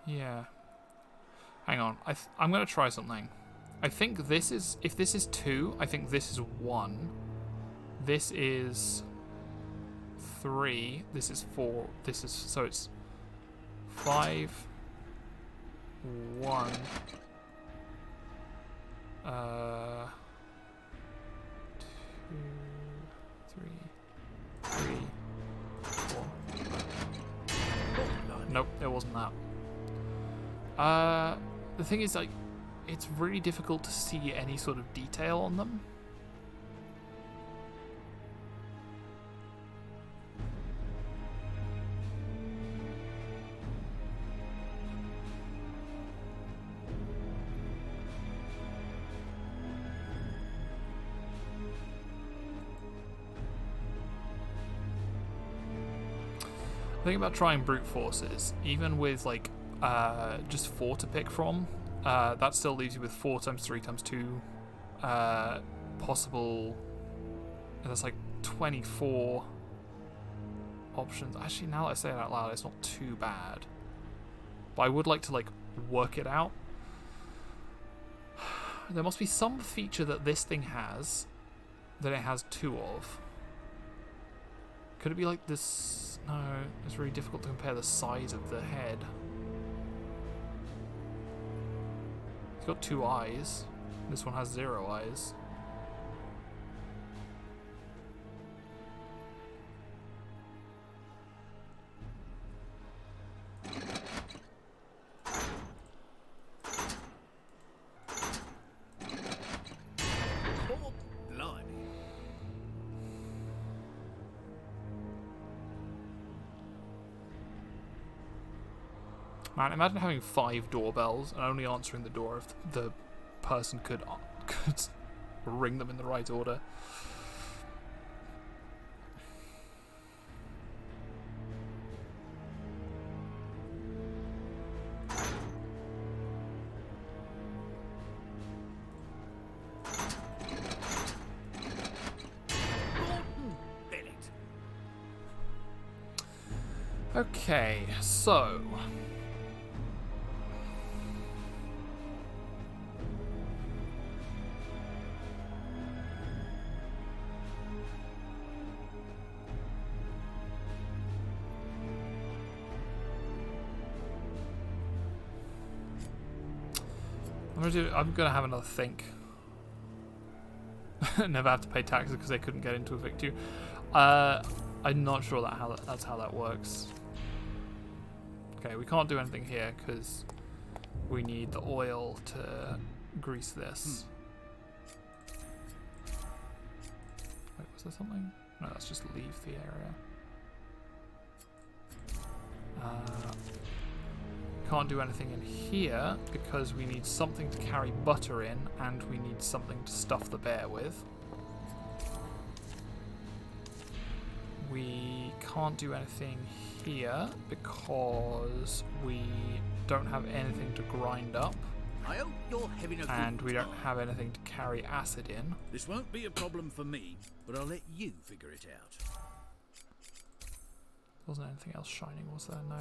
Yeah. Hang on. I'm going to try something. I think this is... If this is 2, I think this is 1. This is 3. This is 4. This is... So it's 5... 1... 2... 3... 4... Nope, it wasn't that. The thing is, like, it's really difficult to see any sort of detail on them. The thing about trying brute forces, even with like just 4 to pick from, that still leaves you with 4 times 3 times 2 possible. That's like 24 options. Actually, now that I say it out loud, it's not too bad. But I would like to like work it out. There must be some feature that this thing has that it has 2 of. Could it be like this? No, it's really difficult to compare the size of the head. It's got 2 eyes. This one has 0 eyes. Oh, blimey. Man, imagine having 5 doorbells and only answering the door if the person could ring them in the right order. Bennett. Okay, so I'm gonna have another think. Never have to pay taxes because they couldn't get in to evict you. I'm not sure that's how that works. Okay, we can't do anything here because we need the oil to grease this. Wait, was there something? No, let's just leave the area. Can't do anything in here because we need something to carry butter in and we need something to stuff the bear with. We can't do anything here because we don't have anything to grind up I hope you're having a good and we don't time. have anything to carry acid in. This won't be a problem for me, but I'll let you figure it out. Wasn't anything else shining, was there? No.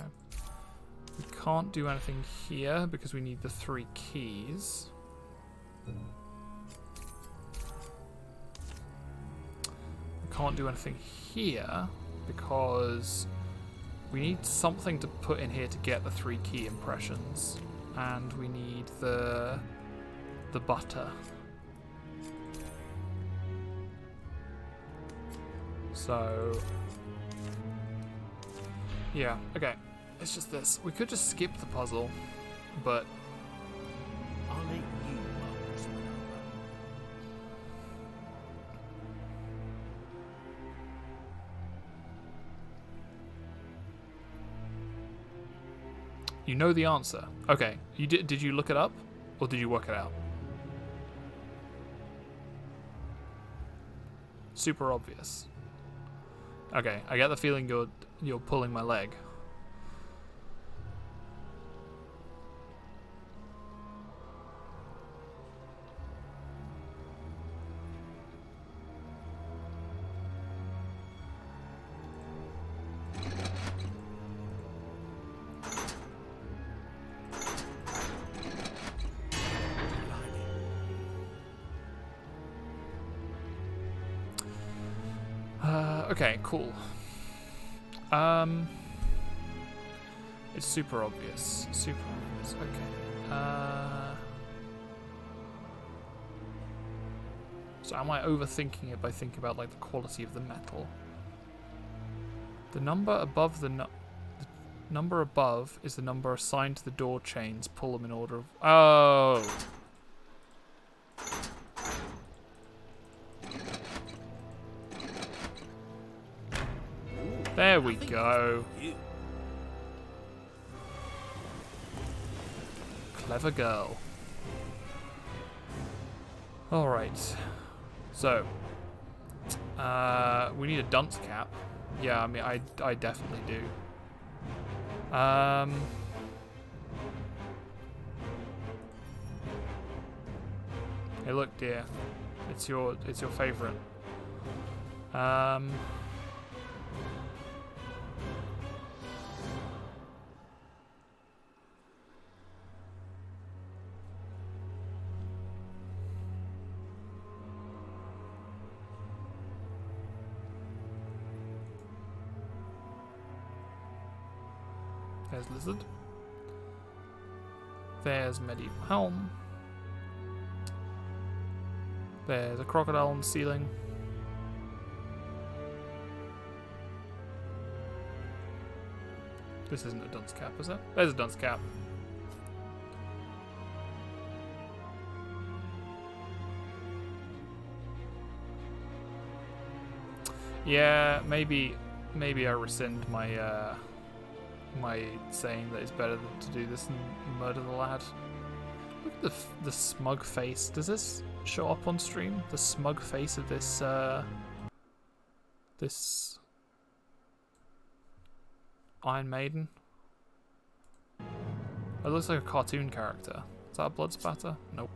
We can't do anything here because we need the 3 keys. We can't do anything here because we need something to put in here to get the 3 key impressions, and we need the butter. So yeah, okay. It's just this. We could just skip the puzzle, but I'll let you mull this one over. you know the answer. Okay, you did you look it up or did you work it out? Super obvious. Okay, I get the feeling you're pulling my leg. Okay, cool. It's super obvious. Super obvious. Okay. So am I overthinking it by thinking about like the quality of the metal? The number above the number above is the number assigned to the door chains. Pull them in order of. Oh. There we go. You. Clever girl. Alright. So. We need a dunce cap. Yeah, I mean, I definitely do. Hey, look, dear. It's your favorite. There's Lizard. There's Medieval Helm. There's a crocodile on the ceiling. This isn't a dunce cap, is it? There's a dunce cap. Yeah, maybe I rescind my my saying that it's better to do this than murder the lad. Look at the smug face. Does this show up on stream? The smug face of this this Iron Maiden. It looks like a cartoon character. Is that a blood spatter? Nope.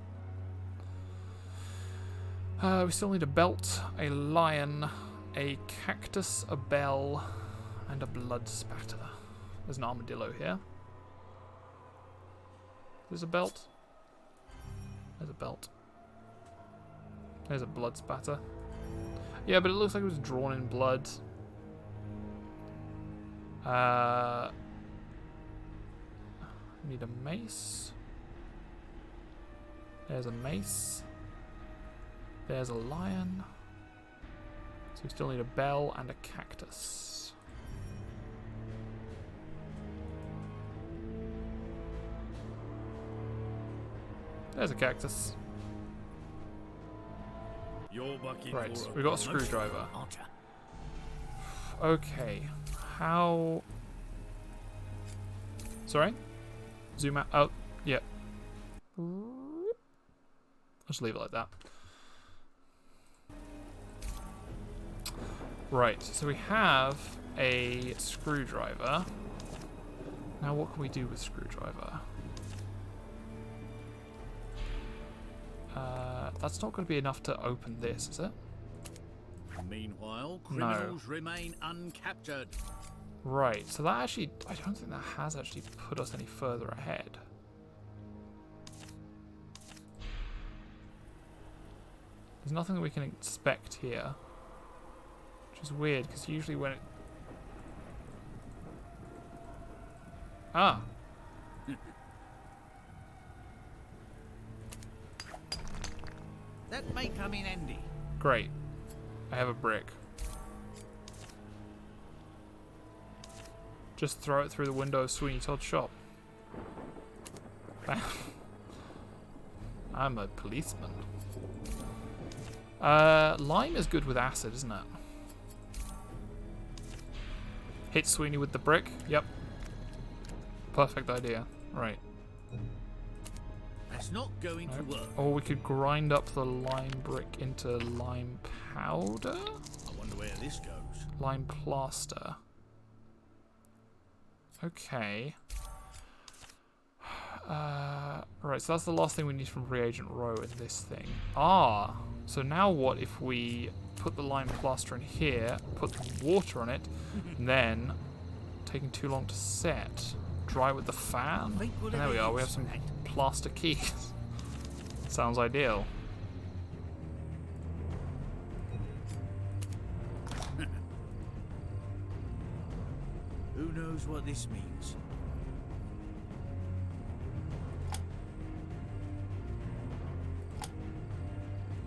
We still need a belt, a lion, a cactus, a bell, and a blood spatter. There's an armadillo here. There's a belt. There's a belt. There's a blood spatter. Yeah, but it looks like it was drawn in blood. Need a mace. There's a mace. There's a lion. So we still need a bell and a cactus. There's a cactus. Right, we got a screwdriver. Okay, how... Sorry? Zoom out. Oh, yeah. I'll just leave it like that. Right, so we have a screwdriver. Now what can we do with screwdriver? That's not going to be enough to open this, is it? Meanwhile, criminals remain uncaptured. Right, so that actually, I don't think that has actually put us any further ahead. There's nothing that we can inspect here, which is weird, because usually when it... Ah! That may come in handy. Great. I have a brick. Just throw it through the window of Sweeney Todd's shop. I'm a policeman. Lime is good with acid, isn't it? Hit Sweeney with the brick. Yep. Perfect idea. Right. That's not going to work. Or we could grind up the lime brick into lime powder? I wonder where this goes. Lime plaster. Okay. Right, so that's the last thing we need from reagent row in this thing. Ah, so now what if we put the lime plaster in here, put the water on it, and then, taking too long to set, dry with the fan? And there we are, we have some plaster keys. Sounds ideal. Who knows what this means?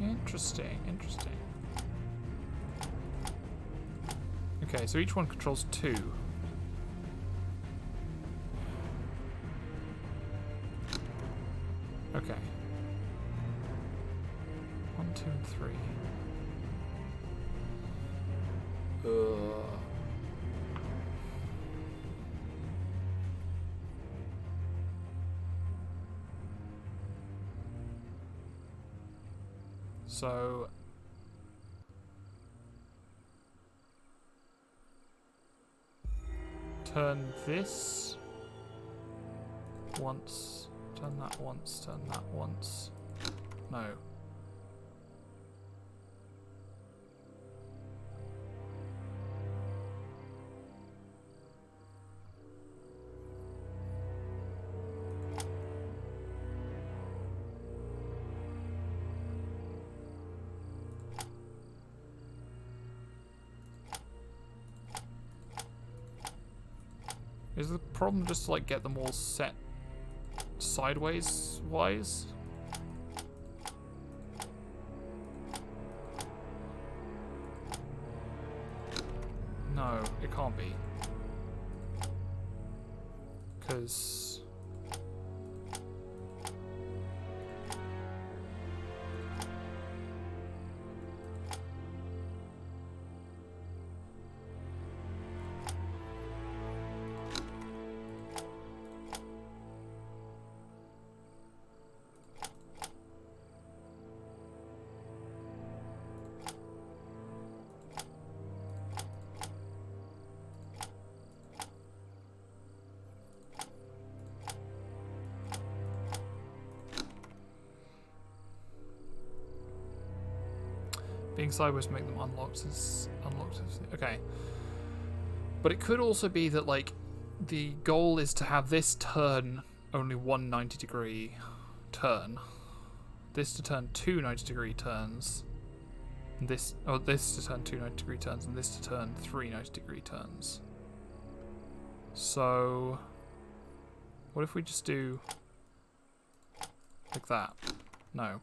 Interesting, interesting. Okay, so each one controls 2. Okay. 1, 2, and 3. So turn this once. Turn that once. Turn that once. No. Is the problem just to like get them all set sideways wise? No, it can't be. Because being sideways make them unlocked. Okay. But it could also be that like the goal is to have this turn only one 90-degree turn. This to turn two 90-degree turns. This to turn two 90-degree turns, and this to turn three 90-degree turns. So what if we just do like that? No.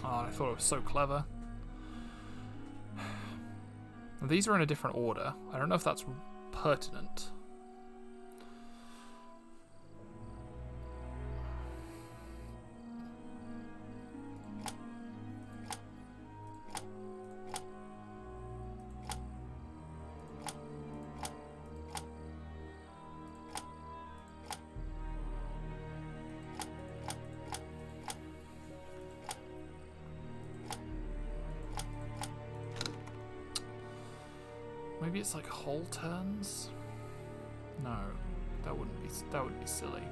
Oh, I thought it was so clever. These are in a different order. I don't know if that's pertinent. Maybe it's like whole turns? No, that would be silly.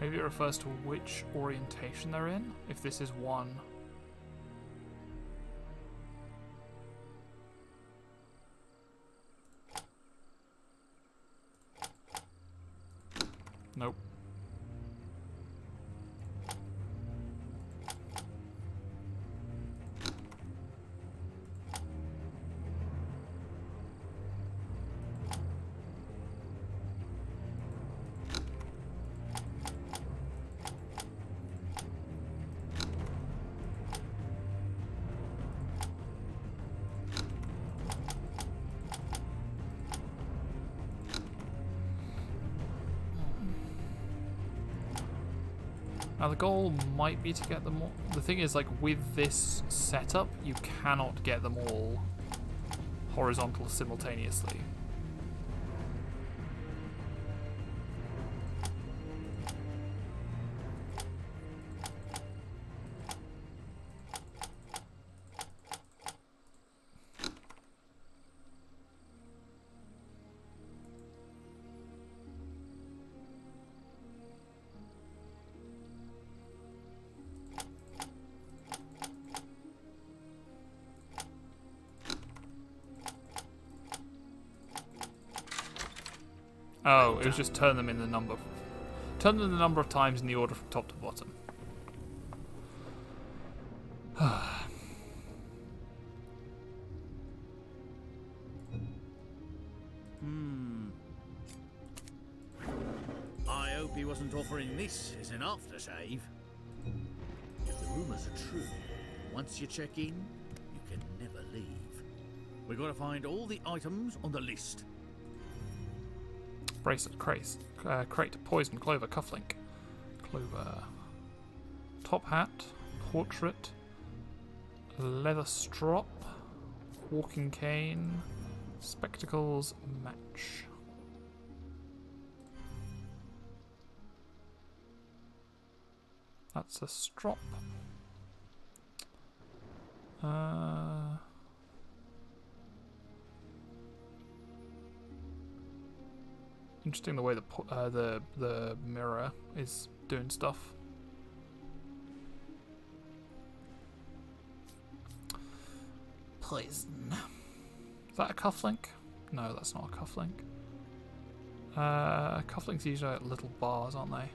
Maybe it refers to which orientation they're in, if this is one. Nope. Now the goal might be to get them all. The thing is, like, with this setup, you cannot get them all horizontal simultaneously. Oh, it was just turn them in the number. Turn them the number of times in the order from top to bottom. I hope he wasn't offering this as an aftershave. If the rumors are true, once you check in, you can never leave. We've got to find all the items on the list. Bracelet, crate, poison, clover, cufflink, clover, top hat, portrait, leather strop, walking cane, spectacles, match. That's a strop. Interesting the way the mirror is doing stuff. Poison. Is that a cufflink? No, that's not a cufflink. Cufflinks usually like little bars, aren't they?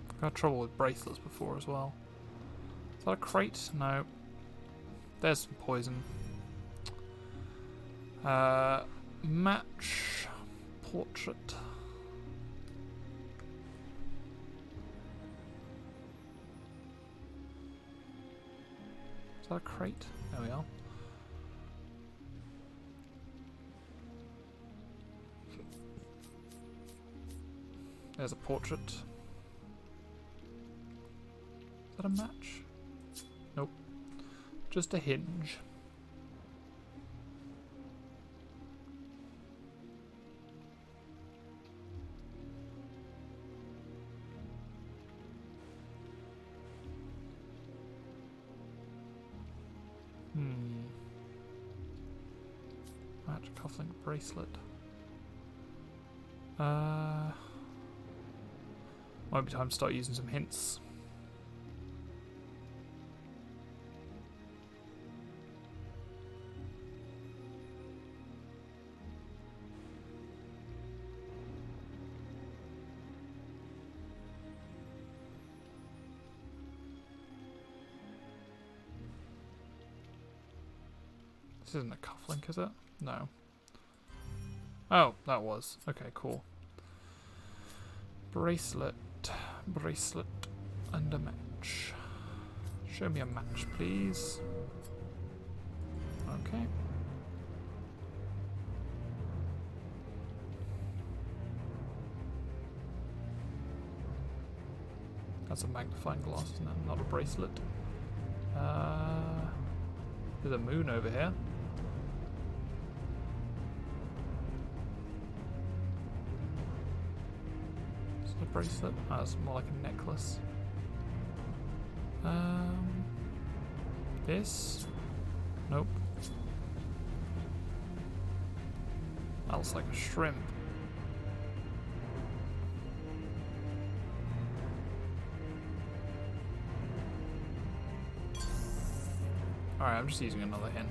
I've had trouble with bracelets before as well. Is that a crate? No. There's some poison. Match. Portrait. Is that a crate? There we are. There's a portrait. Is that a match? Nope. Just a hinge. Match, cufflink, bracelet. Might be time to start using some hints. This isn't a cufflink, is it? No. Oh, that was. Okay, cool. Bracelet, and a match. Show me a match, please. Okay. That's a magnifying glass, isn't it? Not a bracelet. There's a moon over here. A bracelet? Oh, it's more like a necklace. This? Nope. That looks like a shrimp. Alright, I'm just using another hint.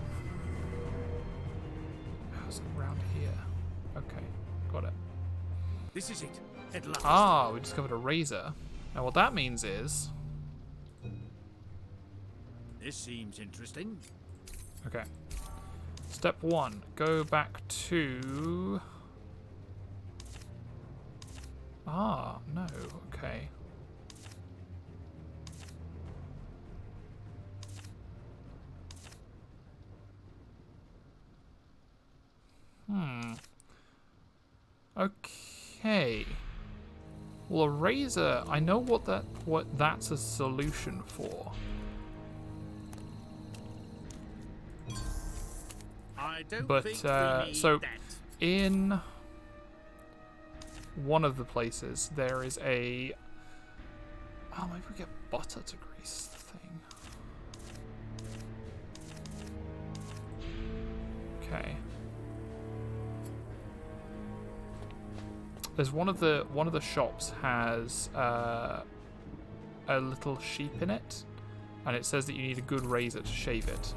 How's it around here? Okay, got it. This is it. At last. Ah, we discovered a razor. Now what that means is... This seems interesting. Okay. Step 1. Go back to... Ah, no. Okay. Okay. Well, a razor, I know what that's a solution for. I don't But think we need so that. in one of the places there is a maybe we get butter to grease the thing. Okay. There's one of the shops has a little sheep in it, and it says that you need a good razor to shave it.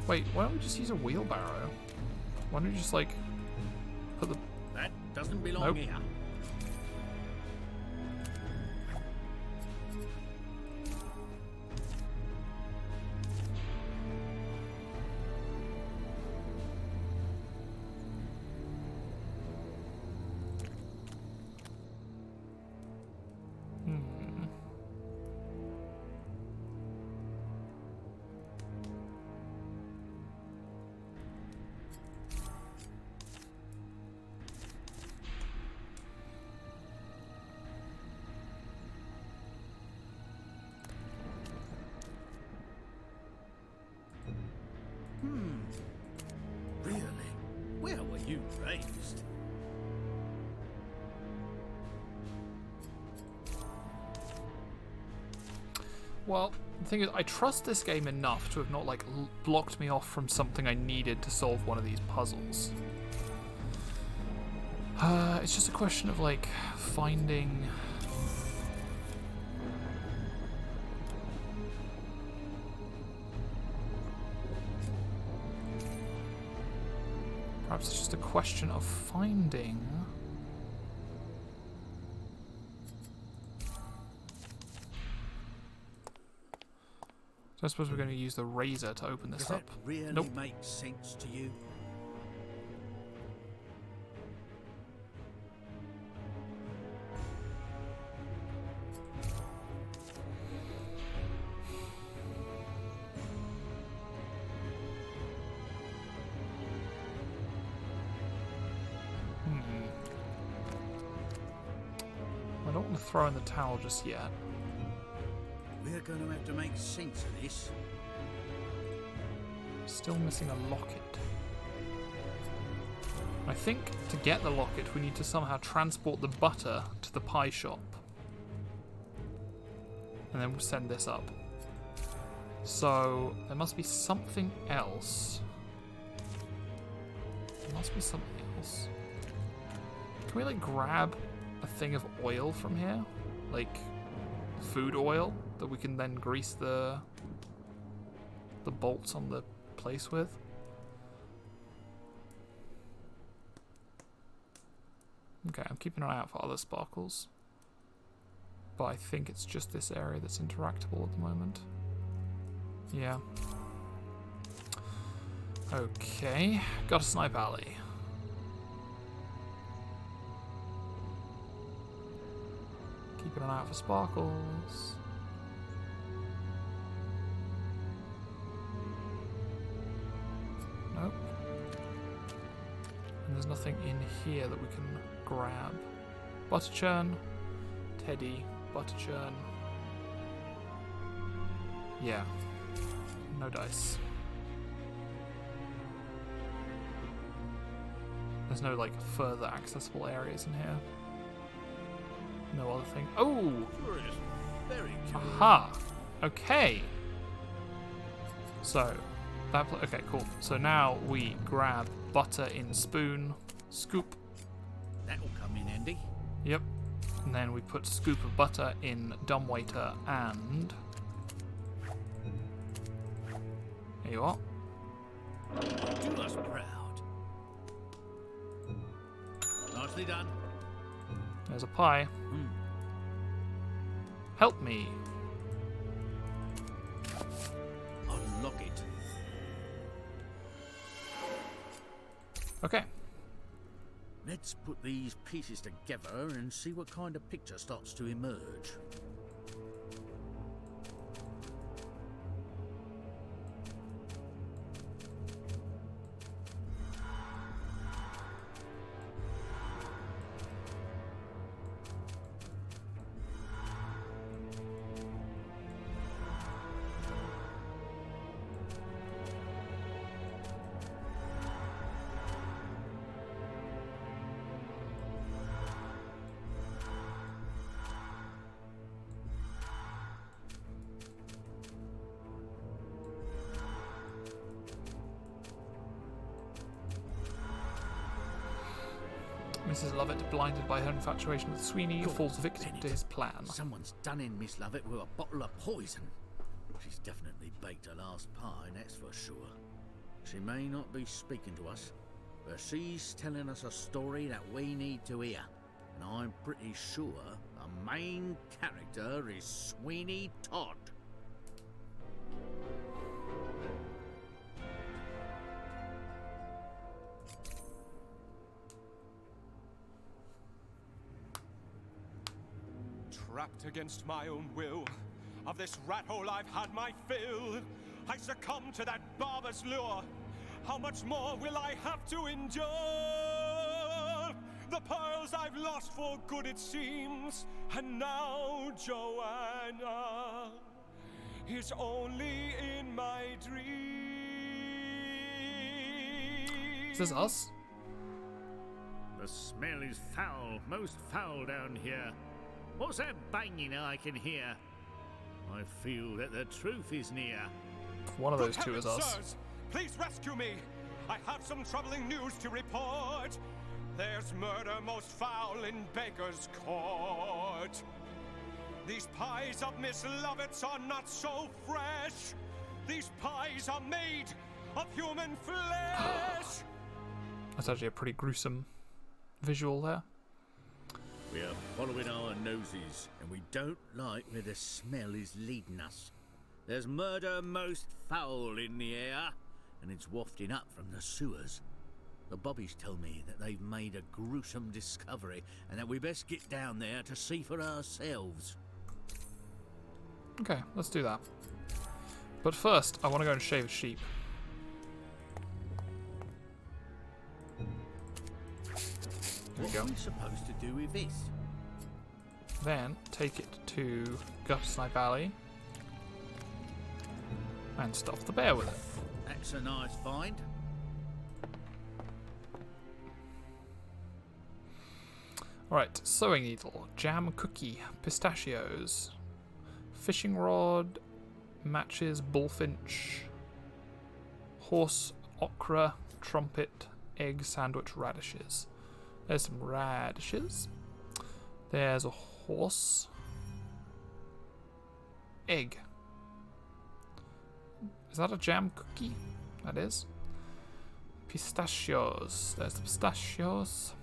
Wait, why don't we just use a wheelbarrow? Why don't we just like put the... That doesn't belong Nope. here. Well, the thing is, I trust this game enough to have not, like, blocked me off from something I needed to solve one of these puzzles. It's just a question of, like, finding... Perhaps it's just a question of finding... So I suppose we're going to use the razor to open this Does up. that really Nope. make sense to you? I don't want to throw in the towel just yet. We're going to have to make sense of this. Still missing a locket. I think to get the locket we need to somehow transport the butter to the pie shop. And then we'll send this up. So there must be something else. There must be something else. Can we like grab a thing of oil from here? Like food oil that we can then grease the bolts on the place with? Okay, I'm keeping an eye out for other sparkles. But I think it's just this area that's interactable at the moment. Yeah. Okay, got a snipe alley. Keeping an eye out for sparkles. Nope. And there's nothing in here that we can grab. Butter churn, Teddy, butter churn. Yeah. No dice. There's no like further accessible areas in here. No other thing. Oh! Curious. Very curious. Aha! Okay. So, that okay, cool. So now we grab butter in spoon, scoop. That'll come in handy. Yep. And then we put scoop of butter in dumbwaiter and... Here you are. Do us proud. Nicely done. There's a pie. Help me. Unlock it. Okay. Let's put these pieces together and see what kind of picture starts to emerge. Mrs. Lovett, blinded by her infatuation with Sweeney, falls victim to his plan. Someone's done in Miss Lovett with a bottle of poison. She's definitely baked her last pie, that's for sure. She may not be speaking to us, but she's telling us a story that we need to hear. And I'm pretty sure the main character is Sweeney Todd. Trapped against my own will, of this rat hole I've had my fill. I succumb to that barber's lure. How much more will I have to endure? The pearls I've lost for good it seems, and now Joanna is only in my dreams. Is this us? The smell is foul, most foul down here. What's that banging I can hear? I feel that the truth is near. One of those Good two is heavens, us. sirs, please rescue me. I have some troubling news to report. There's murder most foul in Baker's Court. These pies of Miss Lovett's are not so fresh. These pies are made of human flesh. That's actually a pretty gruesome visual there. We are following our noses, and we don't like where the smell is leading us. There's murder most foul in the air, and it's wafting up from the sewers. The bobbies tell me that they've made a gruesome discovery, and that we best get down there to see for ourselves. Okay, let's do that. But first, I want to go and shave a sheep. There we What go. are we supposed to do with this? Then take it to Guttersnipe Valley and stuff the bear with it. That's a nice find. Alright, sewing needle, jam cookie, pistachios, fishing rod, matches, bullfinch, horse, okra, trumpet, egg, sandwich, radishes. There's some radishes. There's a horse. Egg. Is that a jam cookie? That is. Pistachios. There's the pistachios.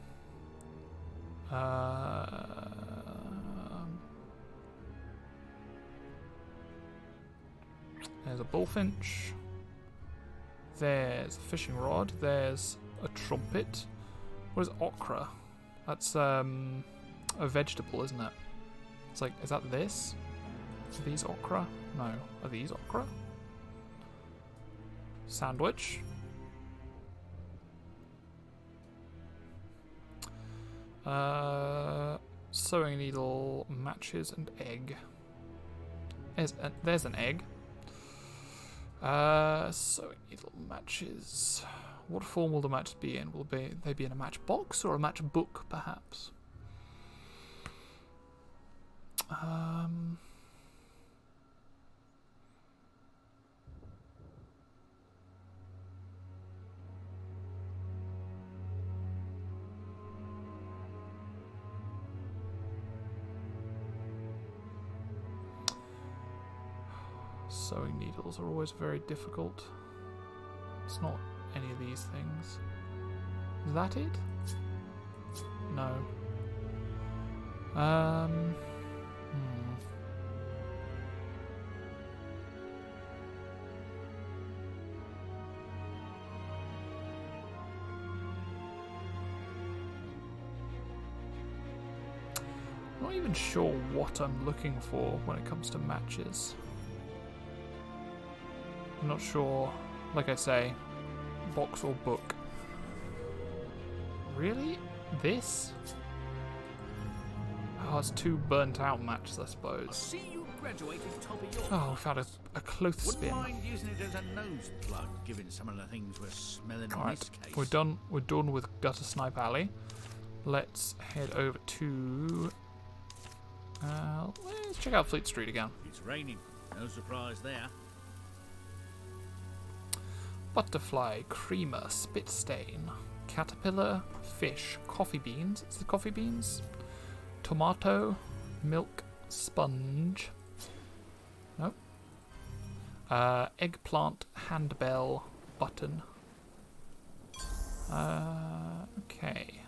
There's a bullfinch. There's a fishing rod. There's a trumpet. What is okra? That's a vegetable, isn't it? It's like, is that this? Are these okra? No. Are these okra? Sandwich. Sewing needle, matches, and egg. There's an egg. Sewing needle, matches. What form will the matches be in? Will they be in a matchbox or a matchbook, perhaps? Sewing needles are always very difficult. It's not any of these things. Is that it? No. I'm not even sure what I'm looking for when it comes to matches. I'm not sure, like I say, box or book. Really? This? Oh, it's two burnt out matches, I I suppose. see you graduated top of your Oh, we found a clothespin. Wouldn't mind using it as a nose plug, given some of the things we're smelling in this Alright, case. we're done with Guttersnipe Alley. Let's head over to let's check out Fleet Street again. It's raining. No surprise there. Butterfly, creamer, spit stain, caterpillar, fish, coffee beans. It's the coffee beans. Tomato, milk, sponge. Nope. Eggplant, handbell, button. Okay.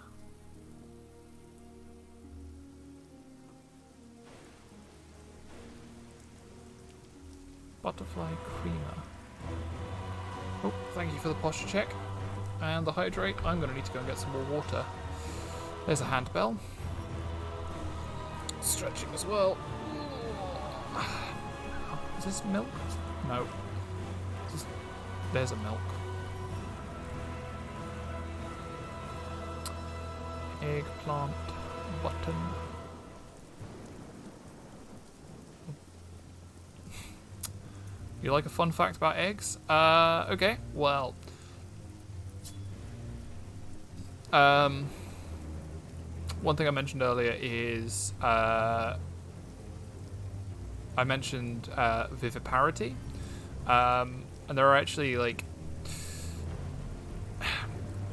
Butterfly, creamer. Oh, thank you for the posture check. And the hydrate. I'm going to need to go and get some more water. There's a handbell. Stretching as well. Is this milk? No. There's a milk. Eggplant. Button. You like a fun fact about eggs? Okay, well. One thing I mentioned earlier is I mentioned viviparity, and there are actually like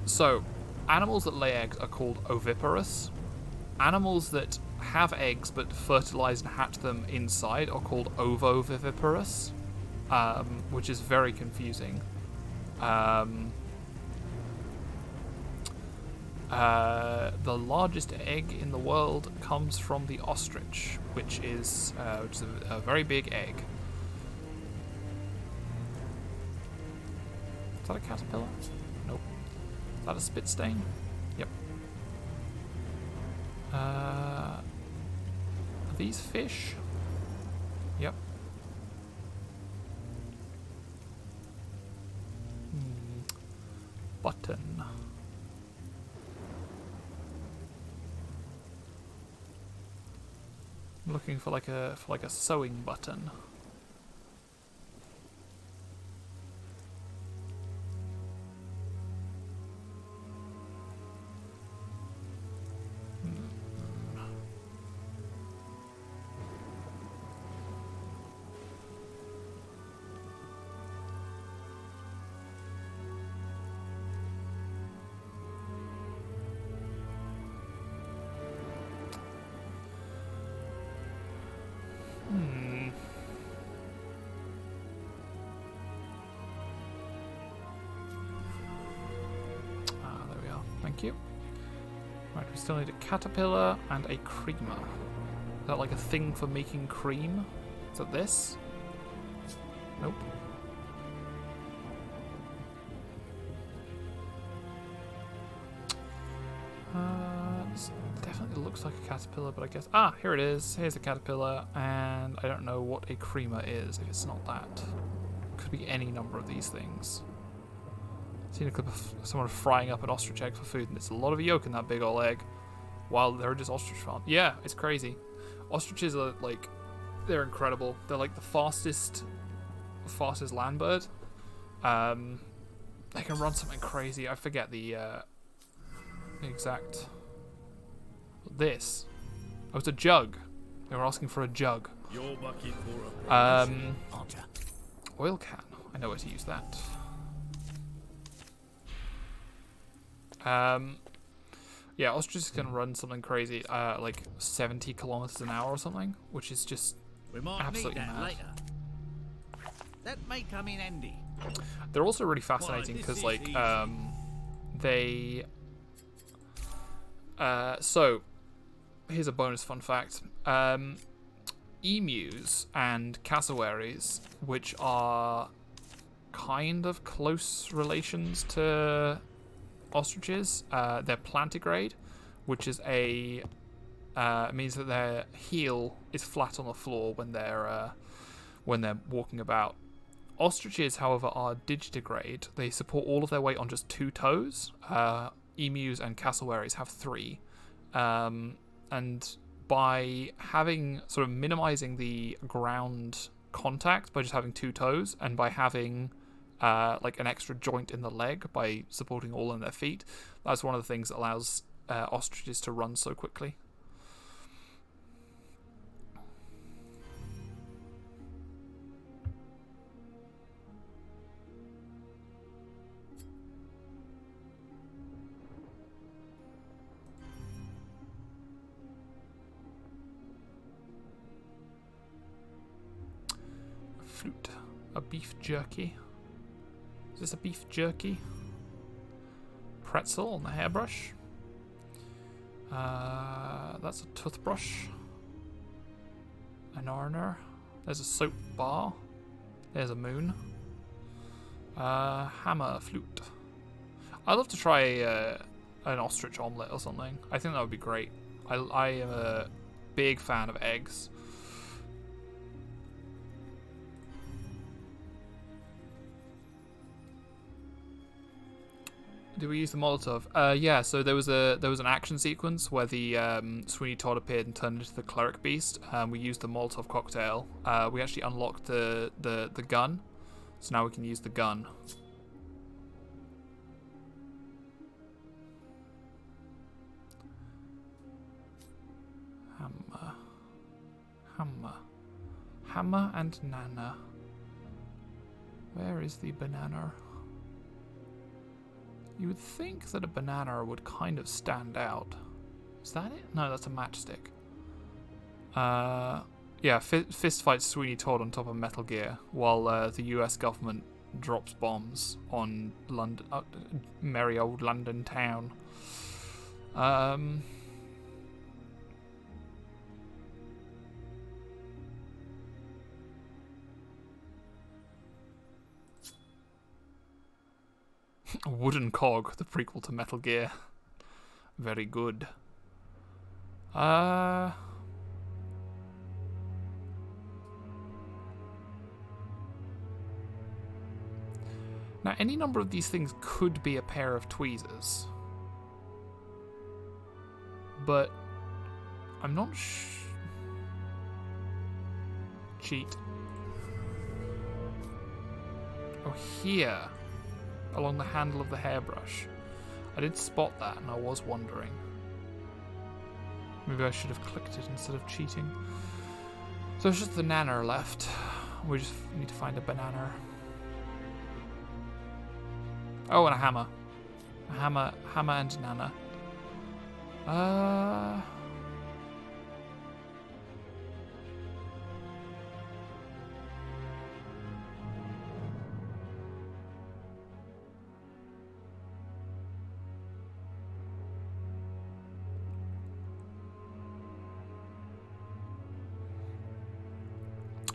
so animals that lay eggs are called oviparous. Animals that have eggs but fertilize and hatch them inside are called ovoviviparous, which is very confusing. The largest egg in the world comes from the ostrich, which is a very big egg. Is that a caterpillar? Nope. Is that a spit stain? Yep. Are these fish? Yep. Button. I'm looking for like a sewing button. There we are. Thank you. Right, we still need a caterpillar and a creamer. Is that like a thing for making cream? Is that this? Nope. This definitely looks like a caterpillar, but I guess... Ah, here it is. Here's a caterpillar, and I don't know what a creamer is if it's not that. Could be any number of these things. Seen a clip of someone frying up an ostrich egg for food, and it's a lot of yolk in that big old egg. While they're just ostrich farm. Yeah, it's crazy. Ostriches are like, they're incredible. They're like the fastest land bird. They can run something crazy. I forget the exact. This. Oh, it's a jug. They were asking for a jug. You're bucket for a Oil can. I know where to use that. Yeah, ostriches can run something crazy, like 70 kilometers an hour or something, which is just we might absolutely need that mad. later. That may come in handy. They're also really fascinating because, like, they. So, here's a bonus fun fact. Emus and cassowaries, which are kind of close relations to ostriches, they're plantigrade, which is a means that their heel is flat on the floor when they're walking about. Ostriches, however, are digitigrade. They support all of their weight on just 2 toes. Emus and cassowaries have 3, and by having sort of minimizing the ground contact by just having 2 toes, and by having like an extra joint in the leg by supporting all in their feet. That's one of the things that allows ostriches to run so quickly. A flute. A beef jerky. Is this a beef jerky? Pretzel on the hairbrush. That's a toothbrush. An ironer. There's a soap bar. There's a moon. Hammer, flute. I'd love to try an ostrich omelette or something. I think that would be great. I am a big fan of eggs. Did we use the Molotov? Yeah. So there was an action sequence where the Sweeney Todd appeared and turned into the cleric beast. We used the Molotov cocktail. We actually unlocked the gun, so now we can use the gun. Hammer and Nana. Where is the banana? You would think that a banana would kind of stand out. Is that it? No, that's a matchstick. Yeah, fist fights Sweeney Todd on top of Metal Gear, while the US government drops bombs on London, merry old London town. Wooden Cog, the prequel to Metal Gear. Very good. Now, any number of these things could be a pair of tweezers. But I'm not cheat. Oh, here. Along the handle of the hairbrush. I did spot that and I was wondering. Maybe I should have clicked it instead of cheating. So it's just the nana left. We just need to find a banana. Oh, and a hammer. A hammer and nana.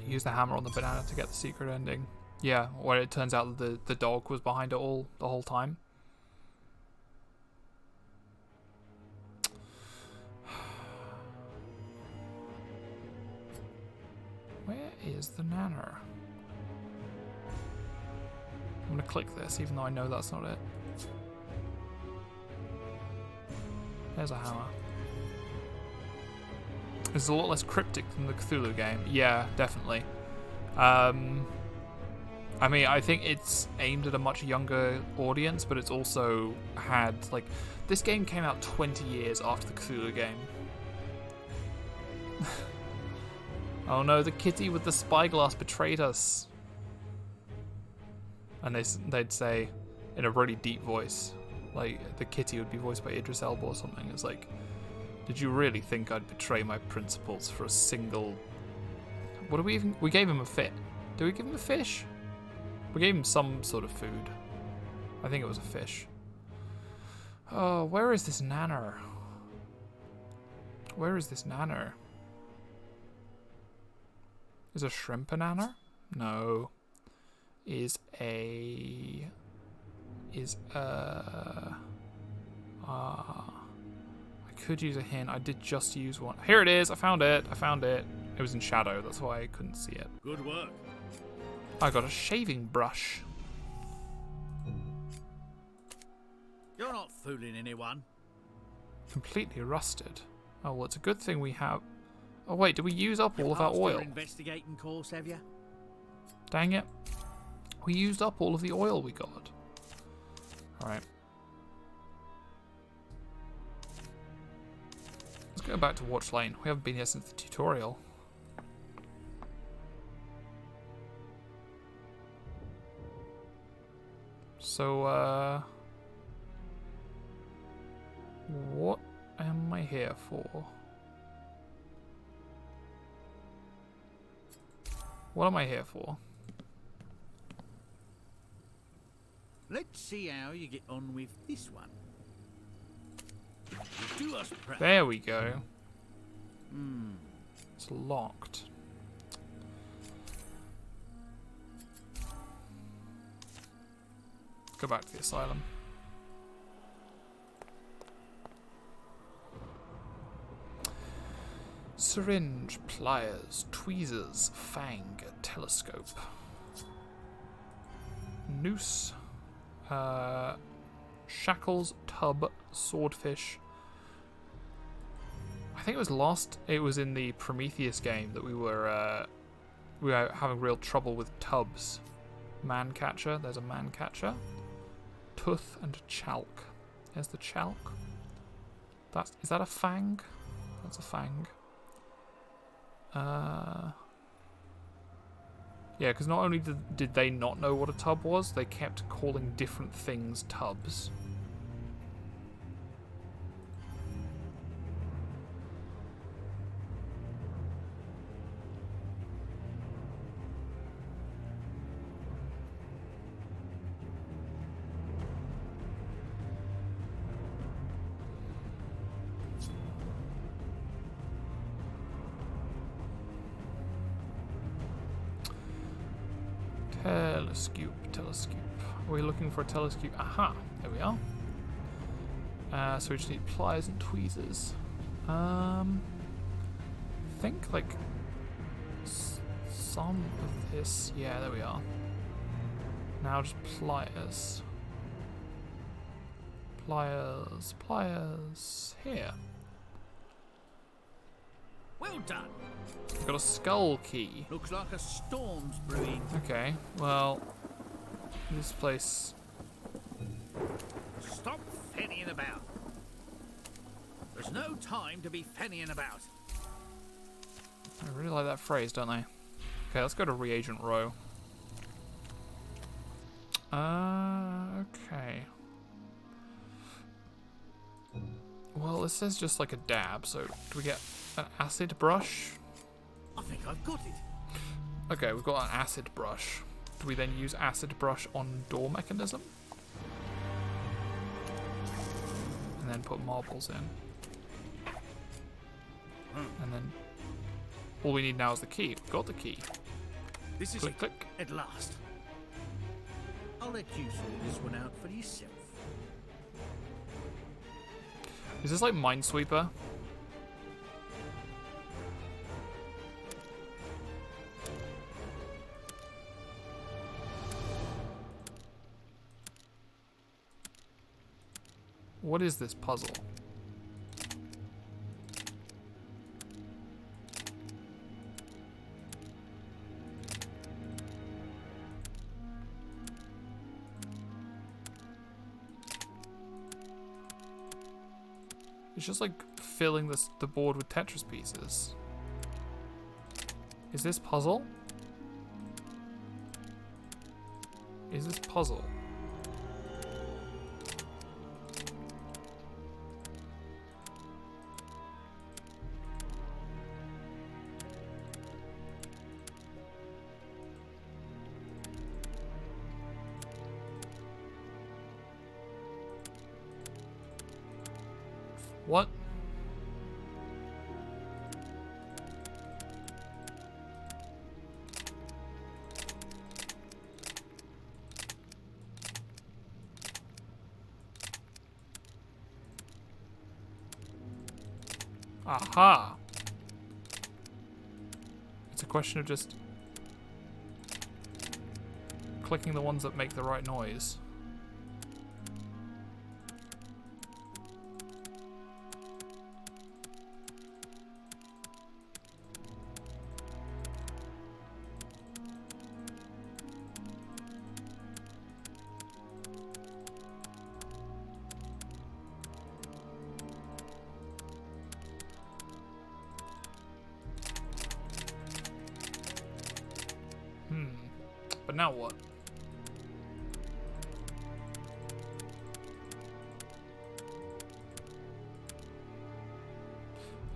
Use the hammer on the banana to get the secret ending. Yeah, where it turns out that the dog was behind it all the whole time. Where is the nana? I'm gonna click this, even though I know that's not it. There's a hammer. It's a lot less cryptic than the Cthulhu game. Yeah, definitely. I mean, I think it's aimed at a much younger audience, but it's also had, like... This game came out 20 years after the Cthulhu game. Oh no, the kitty with the spyglass betrayed us. And they'd say, in a really deep voice, like, the kitty would be voiced by Idris Elba or something. It's like... Did you really think I'd betray my principles for a single... What do we even... We gave him a fit. Did we give him a fish? We gave him some sort of food. I think it was a fish. Oh, where is this nanner? Where is this nanner? Is a shrimp a nanner? No. I could use a hint. I did just use one. Here it is. I found it. It was in shadow. That's why I couldn't see it. Good work. I got a shaving brush. You're not fooling anyone. Completely rusted. Oh, well, it's a good thing we have... Oh, wait. Did we use up all of our oil? Investigating course, have you? Dang it. We used up all of the oil we got. Alright. Let's go back to Watch Lane. We haven't been here since the tutorial. So, what am I here for? What am I here for? Let's see how you get on with this one. You do us proud. There we go. It's locked. Go back to the asylum. Syringe, pliers, tweezers, fang, telescope, noose, shackles, tub, swordfish. I think it was in the Prometheus game that we were having real trouble with tubs. Man catcher, there's a man catcher. Tooth and chalk. There's the chalk. Is that a fang? That's a fang. Yeah, because not only did they not know what a tub was, they kept calling different things tubs. Telescope. Are we looking for a telescope? Aha, there we are. So we just need pliers and tweezers. Think like some of this. Yeah, there we are. Now just pliers. Pliers. Here. Well done. We've got a skull key. Looks like a storm's brewing. Okay, well, this place. Stop fannying about. There's no time to be fannying about. I really like that phrase, don't I? Okay, let's go to reagent row. Okay. Well, it says just like a dab, so do we get an acid brush? I think I've got it. Okay, we've got an acid brush. Do we then use acid brush on door mechanism? And then put marbles in. And then all we need now is the key. We've got the key. This is Click, it. click. At last. I'll let you sort this one out for yourself. Is this like Minesweeper? What is this puzzle? It's just like filling the board with Tetris pieces. Is this puzzle? Is this puzzle? What? Aha! It's a question of just clicking the ones that make the right noise. But now what?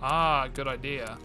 Ah, good idea.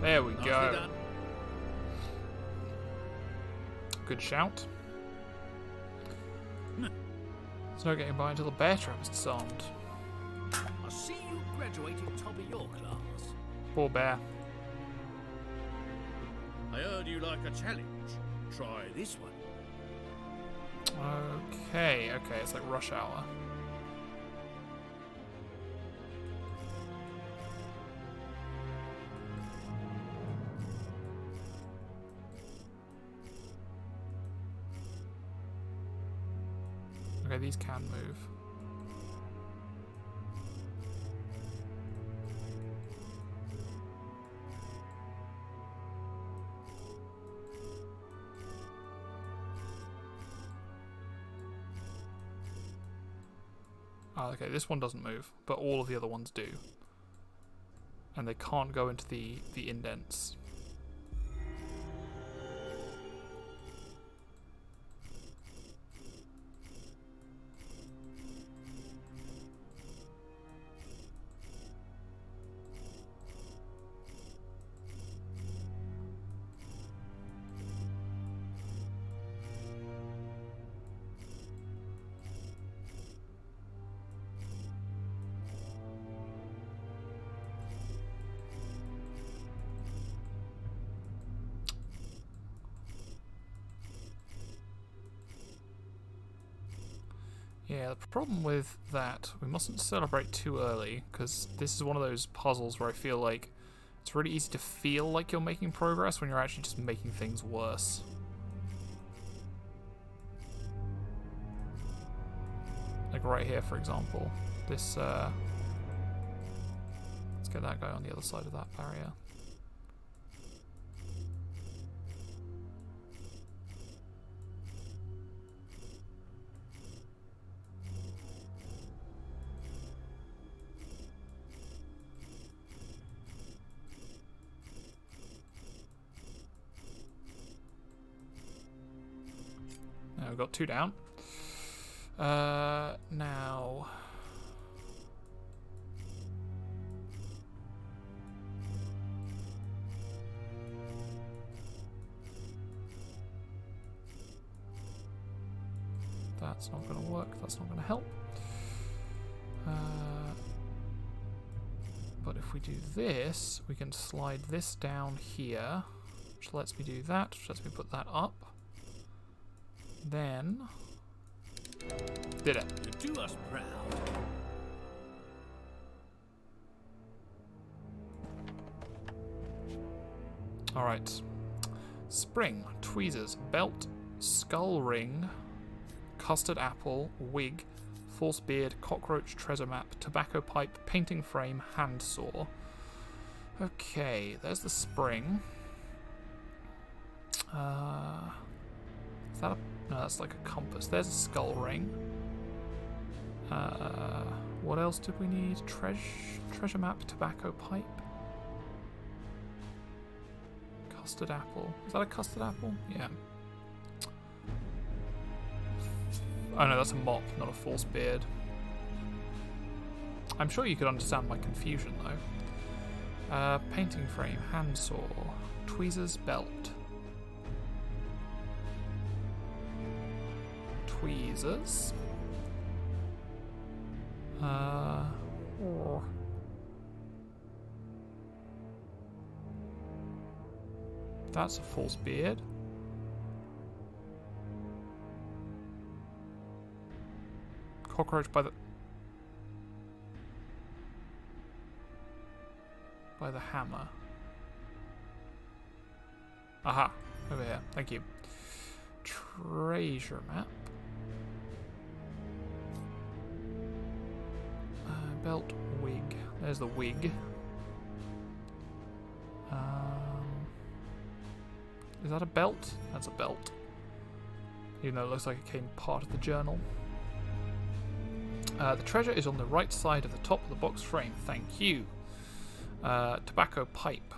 There we go. Good shout. There's no getting by until the bear trap is disarmed. I see you graduated top of your class. Poor bear. I heard you like a challenge. Try this one. Okay, it's like rush hour. Okay, these can move. Oh, okay, this one doesn't move, but all of the other ones do. And they can't go into the indents. Yeah, the problem with that, we mustn't celebrate too early, because this is one of those puzzles where I feel like it's really easy to feel like you're making progress when you're actually just making things worse. Like right here, for example. This, let's get that guy on the other side of that barrier. We've got 2 down. Now... That's not going to work. That's not going to help. But if we do this, we can slide this down here, which lets me do that, which lets me put that up. Then... Did it. You do us proud. Alright. Spring, tweezers, belt, skull ring, custard apple, wig, false beard, cockroach treasure map, tobacco pipe, painting frame, hand saw. Okay, there's the spring. Is that a... No, that's like a compass. There's a skull ring. What else did we need? Treasure map, tobacco pipe. Custard apple. Is that a custard apple? Yeah. Oh no, that's a mop, not a false beard. I'm sure you could understand my confusion though. Painting frame, hand saw, tweezers, belt. Tweezers. That's a false beard. Cockroach by the hammer. Aha, over here. Thank you. Treasure map. Belt, wig. There's the wig. Is that a belt? That's a belt. Even though it looks like it came part of the journal. The treasure is on the right side of the top of the box frame. Thank you. Tobacco pipe.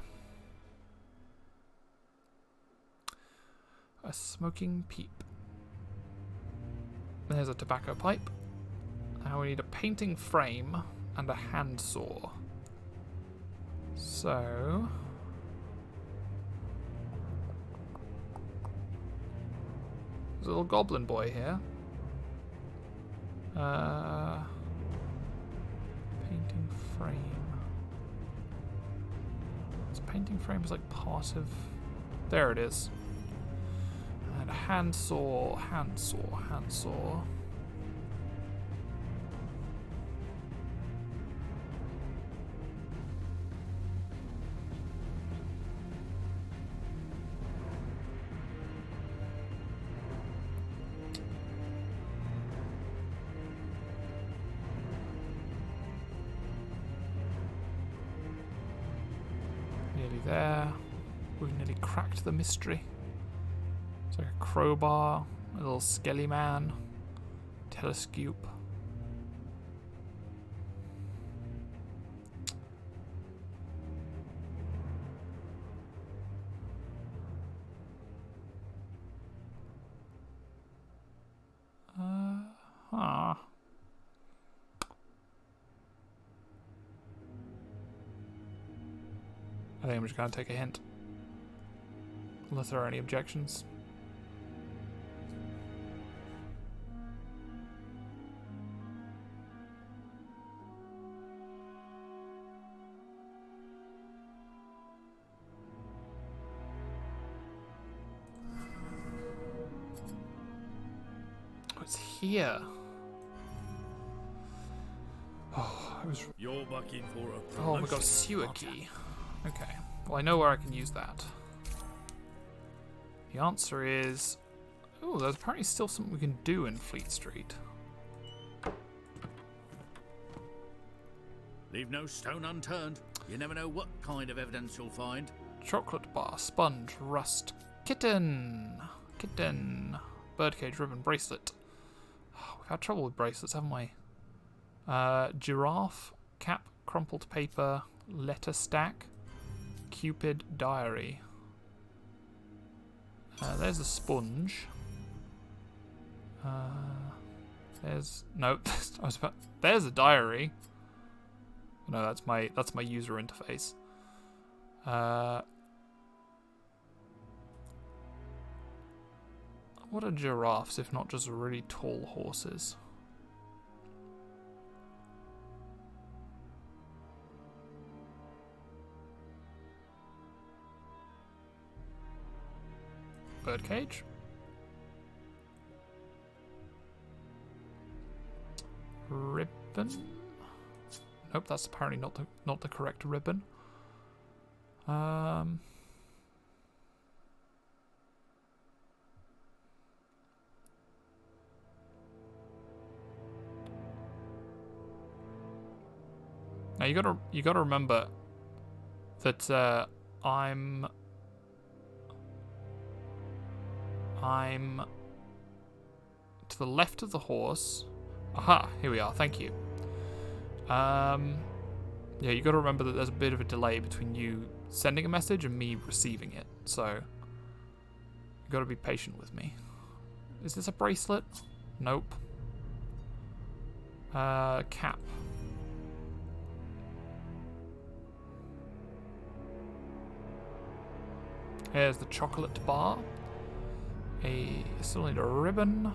A smoking peep. There's a tobacco pipe. Now we need a painting frame and a hand saw. So... there's a little goblin boy here. Painting frame. This painting frame is like part of... there it is. And a hand saw, hand saw, hand saw. Nobody there. We've nearly cracked the mystery. It's like a crowbar, a little skelly man, telescope. I think I'm just going to take a hint. Unless there are any objections. Oh, it's here. Oh, I was. You're looking for a Oh my god, sewer key. Okay. Well, I know where I can use that. The answer is... Oh, there's apparently still something we can do in Fleet Street. Leave no stone unturned. You never know what kind of evidence you'll find. Chocolate bar, sponge, rust, kitten. Kitten. Birdcage, ribbon, bracelet. Oh, we've had trouble with bracelets, haven't we? Giraffe, cap, crumpled paper, letter stack, Cupid, diary. There's a sponge. There's no. I was about. There's a diary. No, that's my user interface. What are giraffes if not just really tall horses? Birdcage. Ribbon. Nope, that's apparently not the correct ribbon. Now you gotta remember that I'm to the left of the horse. Aha, here we are, thank you. Yeah, you got to remember that there's a bit of a delay between you sending a message and me receiving it, so you got to be patient with me. Is this a bracelet? Nope. Cap. Here's the chocolate bar. Still need a ribbon.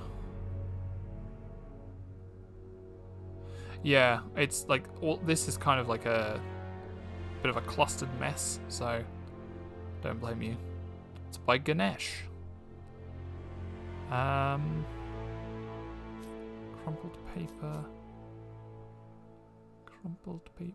Yeah, it's like this is kind of like a bit of a clustered mess, so don't blame you. It's by Ganesh. Crumpled paper. Crumpled paper.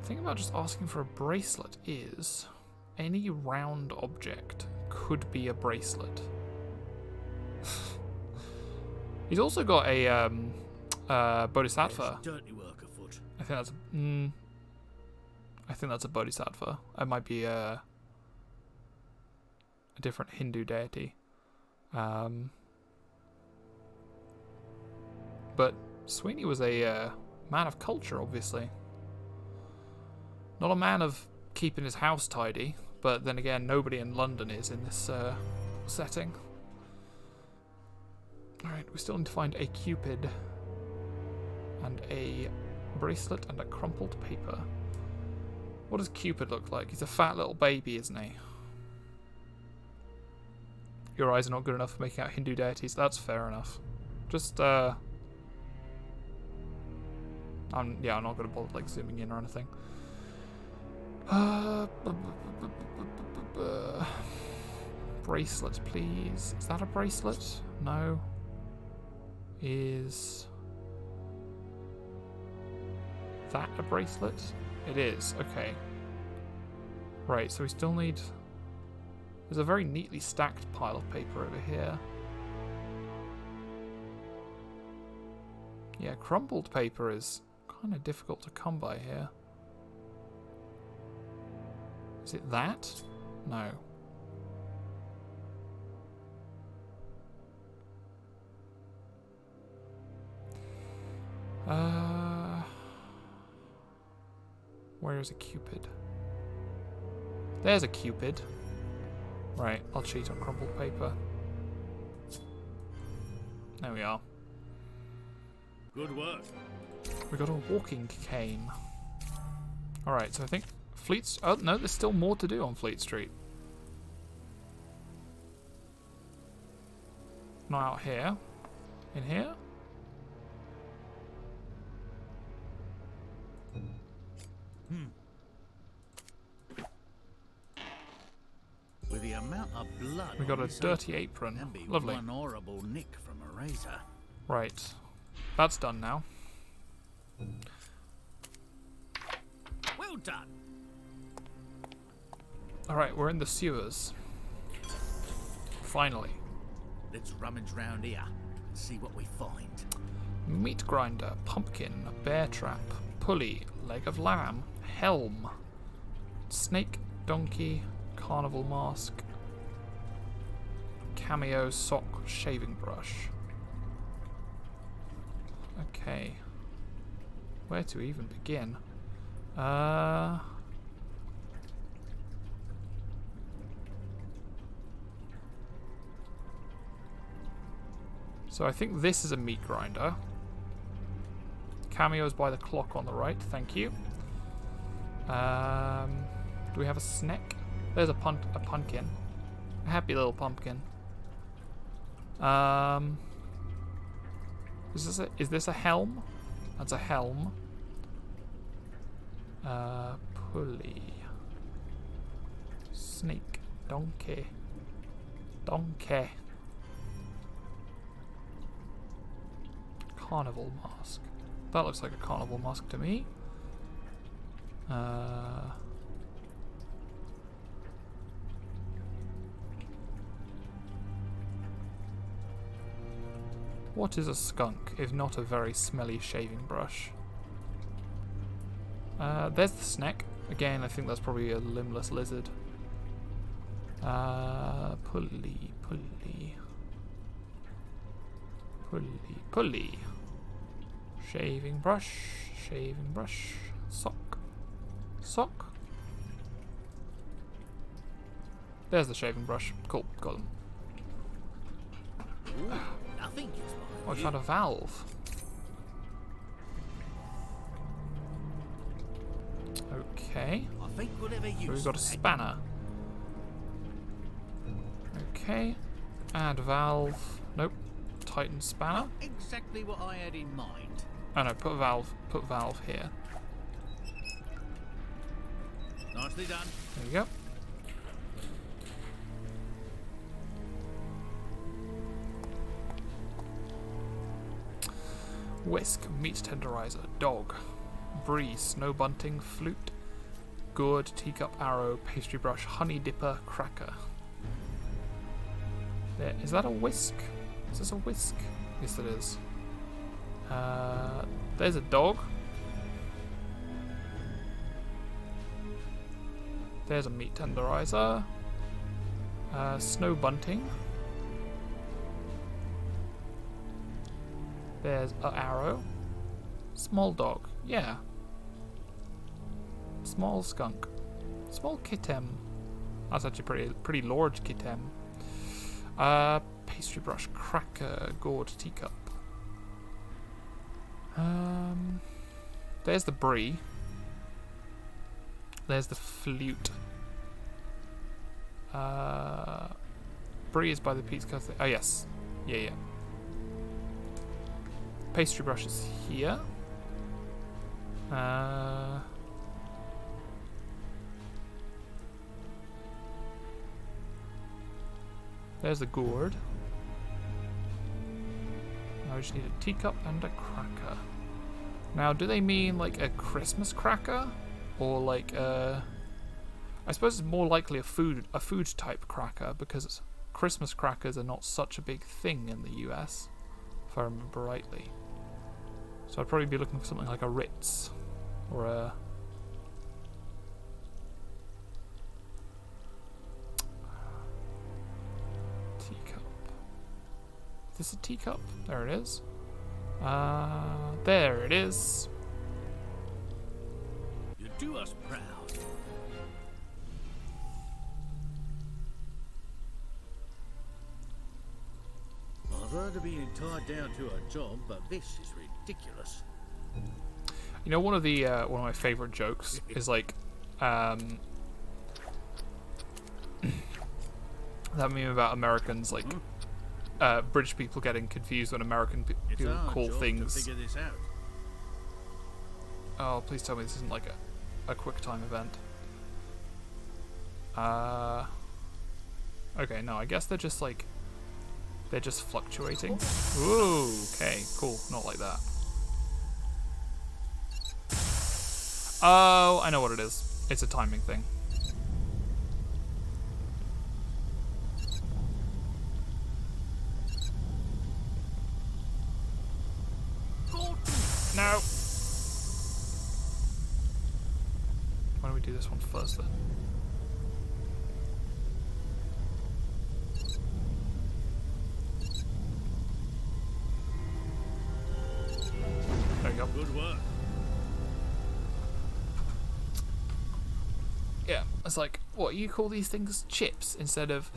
The thing about just asking for a bracelet is any round object could be a bracelet. He's also got a bodhisattva. Dirty work afoot. I think that's a bodhisattva. It might be a different Hindu deity. But Sweeney was a man of culture, obviously. Not a man of keeping his house tidy, but then again, nobody in London is in this setting. Alright, we still need to find a Cupid, and a bracelet, and a crumpled paper. What does Cupid look like? He's a fat little baby, isn't he? Your eyes are not good enough for making out Hindu deities. That's fair enough. Just, yeah, I'm not going to bother, like, zooming in or anything. Bracelet, please. Is that a bracelet? No. Is that a bracelet? It is. Okay. Right, so we still need There's a very neatly stacked pile of paper over here. Yeah, crumpled paper is kind of difficult to come by here. Is it that? No. Where is a cupid? There's a cupid. Right, I'll cheat on crumpled paper. There we are. Good work. We got a walking cane. Alright, so I think Fleet... Oh, no, there's still more to do on Fleet Street. Not out here. In here? With the amount of blood We got on a this dirty apron, apron. there'd be Lovely. one horrible nick from a razor. Right. That's done now. Well done. Alright, we're in the sewers. Finally. Let's rummage round here and see what we find. Meat grinder, pumpkin, bear trap, pulley, leg of lamb, helm, snake, donkey, carnival mask, cameo, sock, shaving brush. Okay. Where to even begin? So I think this is a meat grinder. Cameos by the clock on the right, thank you. Do we have a snack? There's a pumpkin. A happy little pumpkin. Is this a helm? That's a helm. Pulley. Snake. Donkey. Donkey. Carnival mask. That looks like a carnival mask to me. What is a skunk if not a very smelly shaving brush? There's the snack. Again, I think that's probably a limbless lizard. Pulley, pulley. Pulley, pulley. Shaving brush, sock, sock. There's the shaving brush. Cool, got them. Ooh, nothing is Oh, I found a valve. Okay. I think we'll ever use So we've got a spanner. Okay. Add valve. Nope. Tighten spanner. Not exactly what I had in mind. Oh no, put valve here. Nicely done. There you go. Whisk, meat tenderizer, dog, brie, snow bunting, flute, gourd, teacup, arrow, pastry brush, honey dipper, cracker. There, is that a whisk? Is this a whisk? Yes, it is. There's a dog. There's a meat tenderizer. Snow bunting. There's an arrow. Small dog. Yeah. Small skunk. Small kitem. That's actually pretty large kitem. Pastry brush, cracker, gourd, teacup. There's the brie. There's the flute. Brie is by the pizza cafe. Oh yes. Yeah. Pastry brush is here. There's the gourd. Now we just need a teacup and a cracker. Now, do they mean like a Christmas cracker? Or like a... I suppose it's more likely a food type cracker because Christmas crackers are not such a big thing in the US, if I remember rightly. So I'd probably be looking for something like a Ritz or a teacup. Is this a teacup? There it is. There it is. You do us proud. I've heard of being tied down to a job, but this is ridiculous. You know, one of my favorite jokes is like, that meme about Americans, like, British people getting confused when American people call things. To figure this out. Oh, please tell me this isn't like a quick time event. Okay, no, I guess they're just like, they're just fluctuating. Ooh, okay, cool, not like that. Oh, I know what it is. It's a timing thing. No. Why don't we do this one first then? There you go. Good work. Yeah, it's like, what, you call these things chips instead of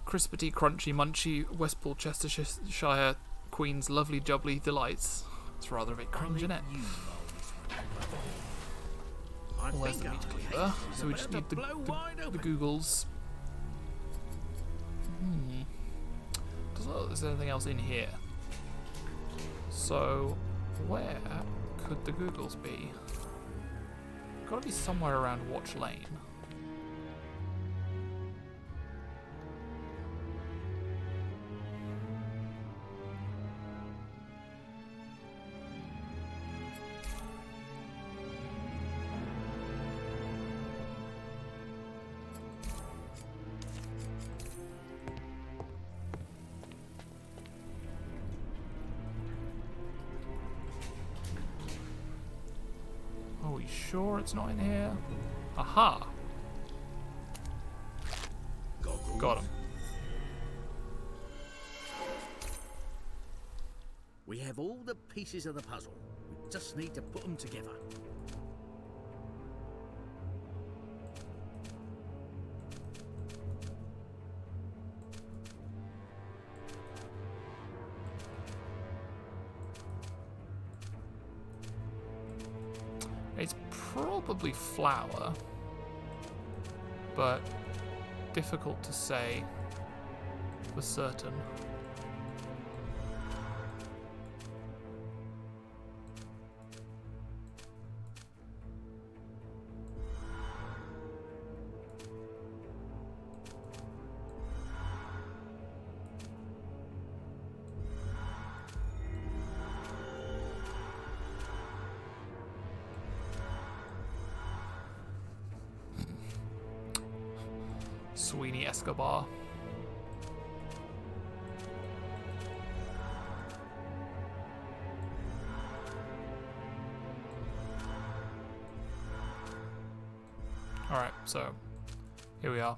crispity, crunchy, munchy, Westport, Chestershire, Queen's lovely jubbly delights? It's rather a bit cringe, isn't it? Well, there's the meat cleaver, so we just need the Googles. Doesn't look like there's anything else in here. So, where could the Googles be? Gotta be somewhere around Watch Lane. Are we sure it's not in here? Aha! Got him. We have all the pieces of the puzzle. We just need to put them together. It's probably flour, but difficult to say for certain. Sweeney Escobar. Alright, so here we are.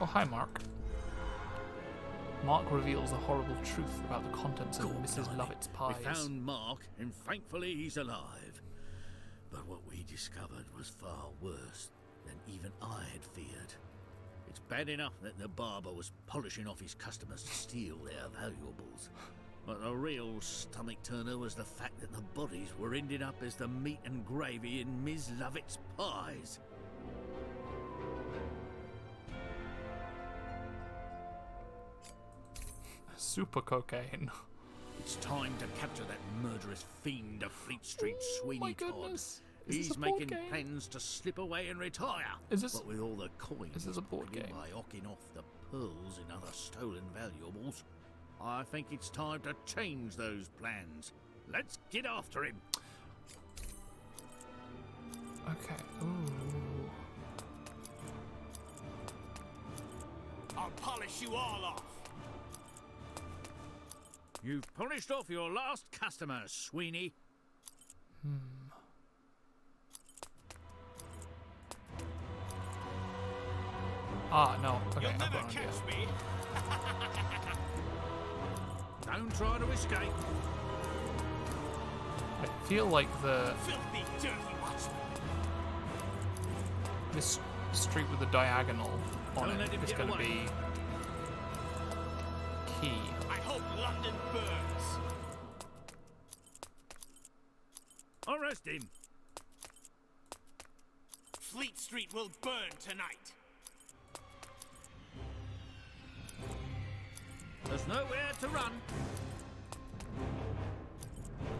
Oh, hi, Mark. Mark reveals the horrible truth about the contents of Mrs. Lovett's pies. We found Mark, and thankfully he's alive. But what we discovered was far worse than even I had feared. It's bad enough that the barber was polishing off his customers to steal their valuables. But the real stomach-turner was the fact that the bodies were ending up as the meat and gravy in Ms. Lovett's pies. Super cocaine. It's time to capture that murderous fiend of Fleet Street, Sweeney my Todd. goodness. He's making plans to slip away and retire. Is this? But with all the coins Is this a board game? by hocking off the pearls and other stolen valuables, I think it's time to change those plans. Let's get after him. Okay. Ooh. polish you all off. You've polished off your last customer, Sweeney. Ah, no. Okay, You'll I've never got an idea. catch me. Don't try to escape. I feel like Filthy, dirty watchman. this street with the diagonal on Don't let it him is get going to away. be key. I hope London burns. Arrest him. Fleet Street will burn tonight. There's nowhere to run.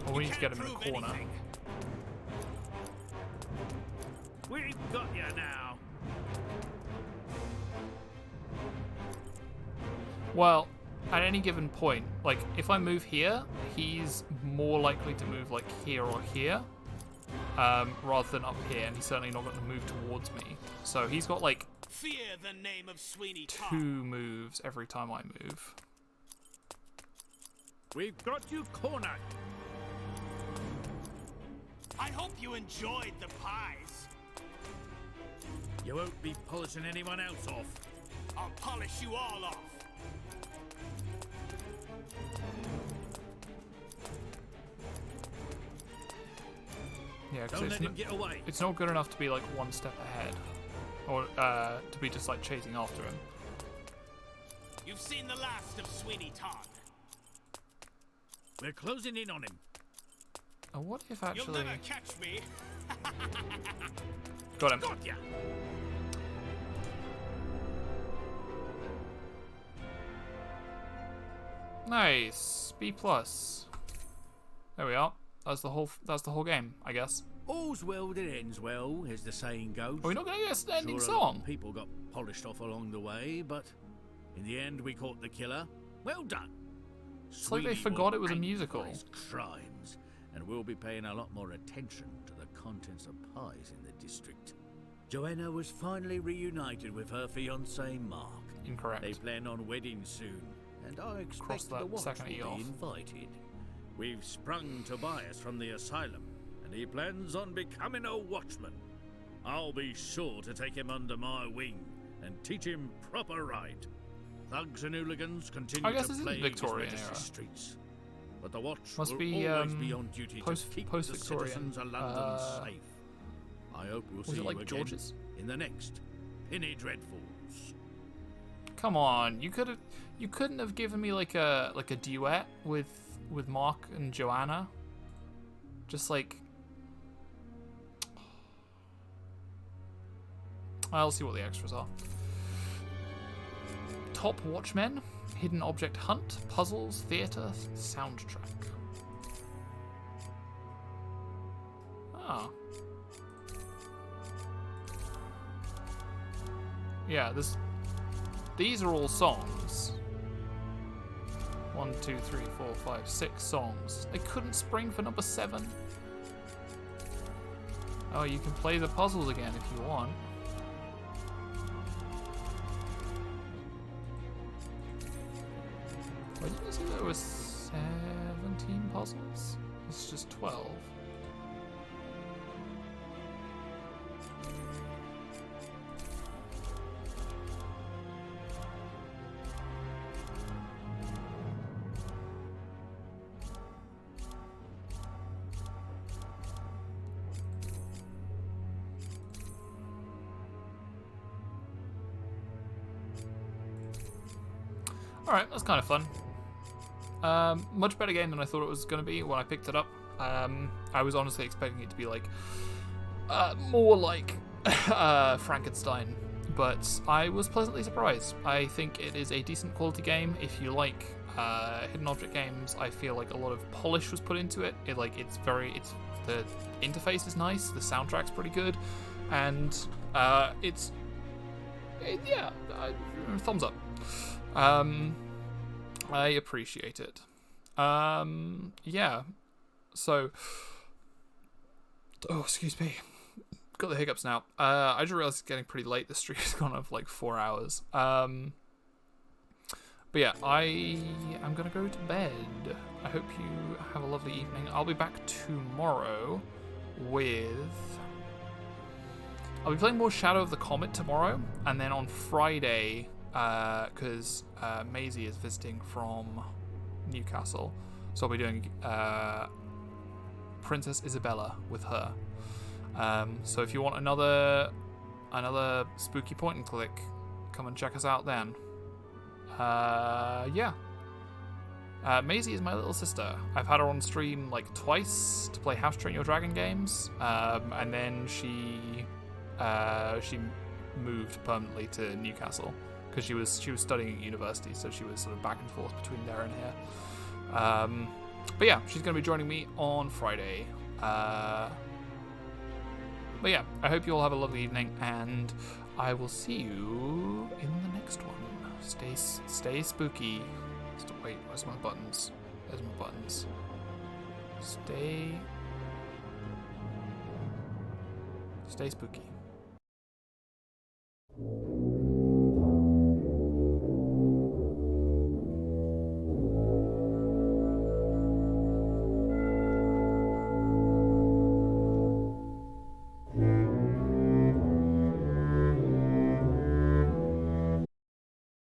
Well, we need to get him in Can't the prove corner. anything. We've got you now. Well, at any given point, like, if I move here, he's more likely to move, like, here or here, rather than up here, and he's certainly not going to move towards me. So he's got, like, Fear the name of Sweeney Todd. 2 moves every time I move. We've got you cornered. I hope you enjoyed the pies. You won't be polishing anyone else off. I'll polish you all off. Yeah, Don't because let him get away. it's not good enough to be, like, 1 step ahead. Or, to be just, like, chasing after him. You've seen the last of Sweeney Todd. We're closing in on him. Oh, what if You'll actually... never catch me. Got him. Got ya. Nice. B+. There we are. That's the whole game, I guess. All's well that ends well, as the saying goes. Are we not going to get an ending Sure, a lot of song? people got polished off along the way, but in the end we caught the killer. Well done. It's like they Sweeney forgot will it was a pay musical. for his crimes, and we'll be paying a lot more attention to the contents of pies in the district. Joanna was finally reunited with her fiancé Mark. Incorrect. They plan on wedding soon, and I Cross expect that the watch second E will off. be invited. We've sprung Tobias from the asylum, and he plans on becoming a watchman. I'll be sure to take him under my wing and teach him proper right. Thugs and hooligans continue I guess to this is plague Victorian his era. majesty streets, but the watch Must will be, always be on duty to keep the post-Victorian, citizens of London safe. I hope we'll was see it like you again George's? in the next Penny Dreadfuls. Come on, you couldn't have given me like a duet with Mark and Joanna. Just like, I'll see what the extras are. Top Watchmen, Hidden Object Hunt, Puzzles, Theatre, Soundtrack. Ah. Yeah, these are all songs. 1, 2, 3, 4, 5, 6 songs. They couldn't spring for number 7. Oh, you can play the puzzles again if you want. Why did you say there was 17 puzzles? It's just 12. Alright, that's kind of fun. Much better game than I thought it was going to be when I picked it up. I was honestly expecting it to be like more like Frankenstein, but I was pleasantly surprised. I think it is a decent quality game. If you like hidden object games, I feel like a lot of polish was put into it. The interface is nice, the soundtrack's pretty good, and thumbs up. I appreciate it. Yeah. So, oh, excuse me. Got the hiccups now. I just realized it's getting pretty late. The stream has gone on for like 4 hours. But yeah, I am going to go to bed. I hope you have a lovely evening. I'll be back tomorrow with... I'll be playing more Shadow of the Comet tomorrow. And then on Friday, because Maisie is visiting from Newcastle, so I'll be doing Princess Isabella with her. So if you want another spooky point and click, come and check us out then. Yeah. Maisie is my little sister. I've had her on stream like twice to play How to Train Your Dragon games, and then she moved permanently to Newcastle because she was studying at university, so she was sort of back and forth between there and here. But yeah, she's going to be joining me on Friday. But yeah, I hope you all have a lovely evening, and I will see you in the next one. Stay spooky. Wait, where's my buttons? There's my buttons. Stay spooky.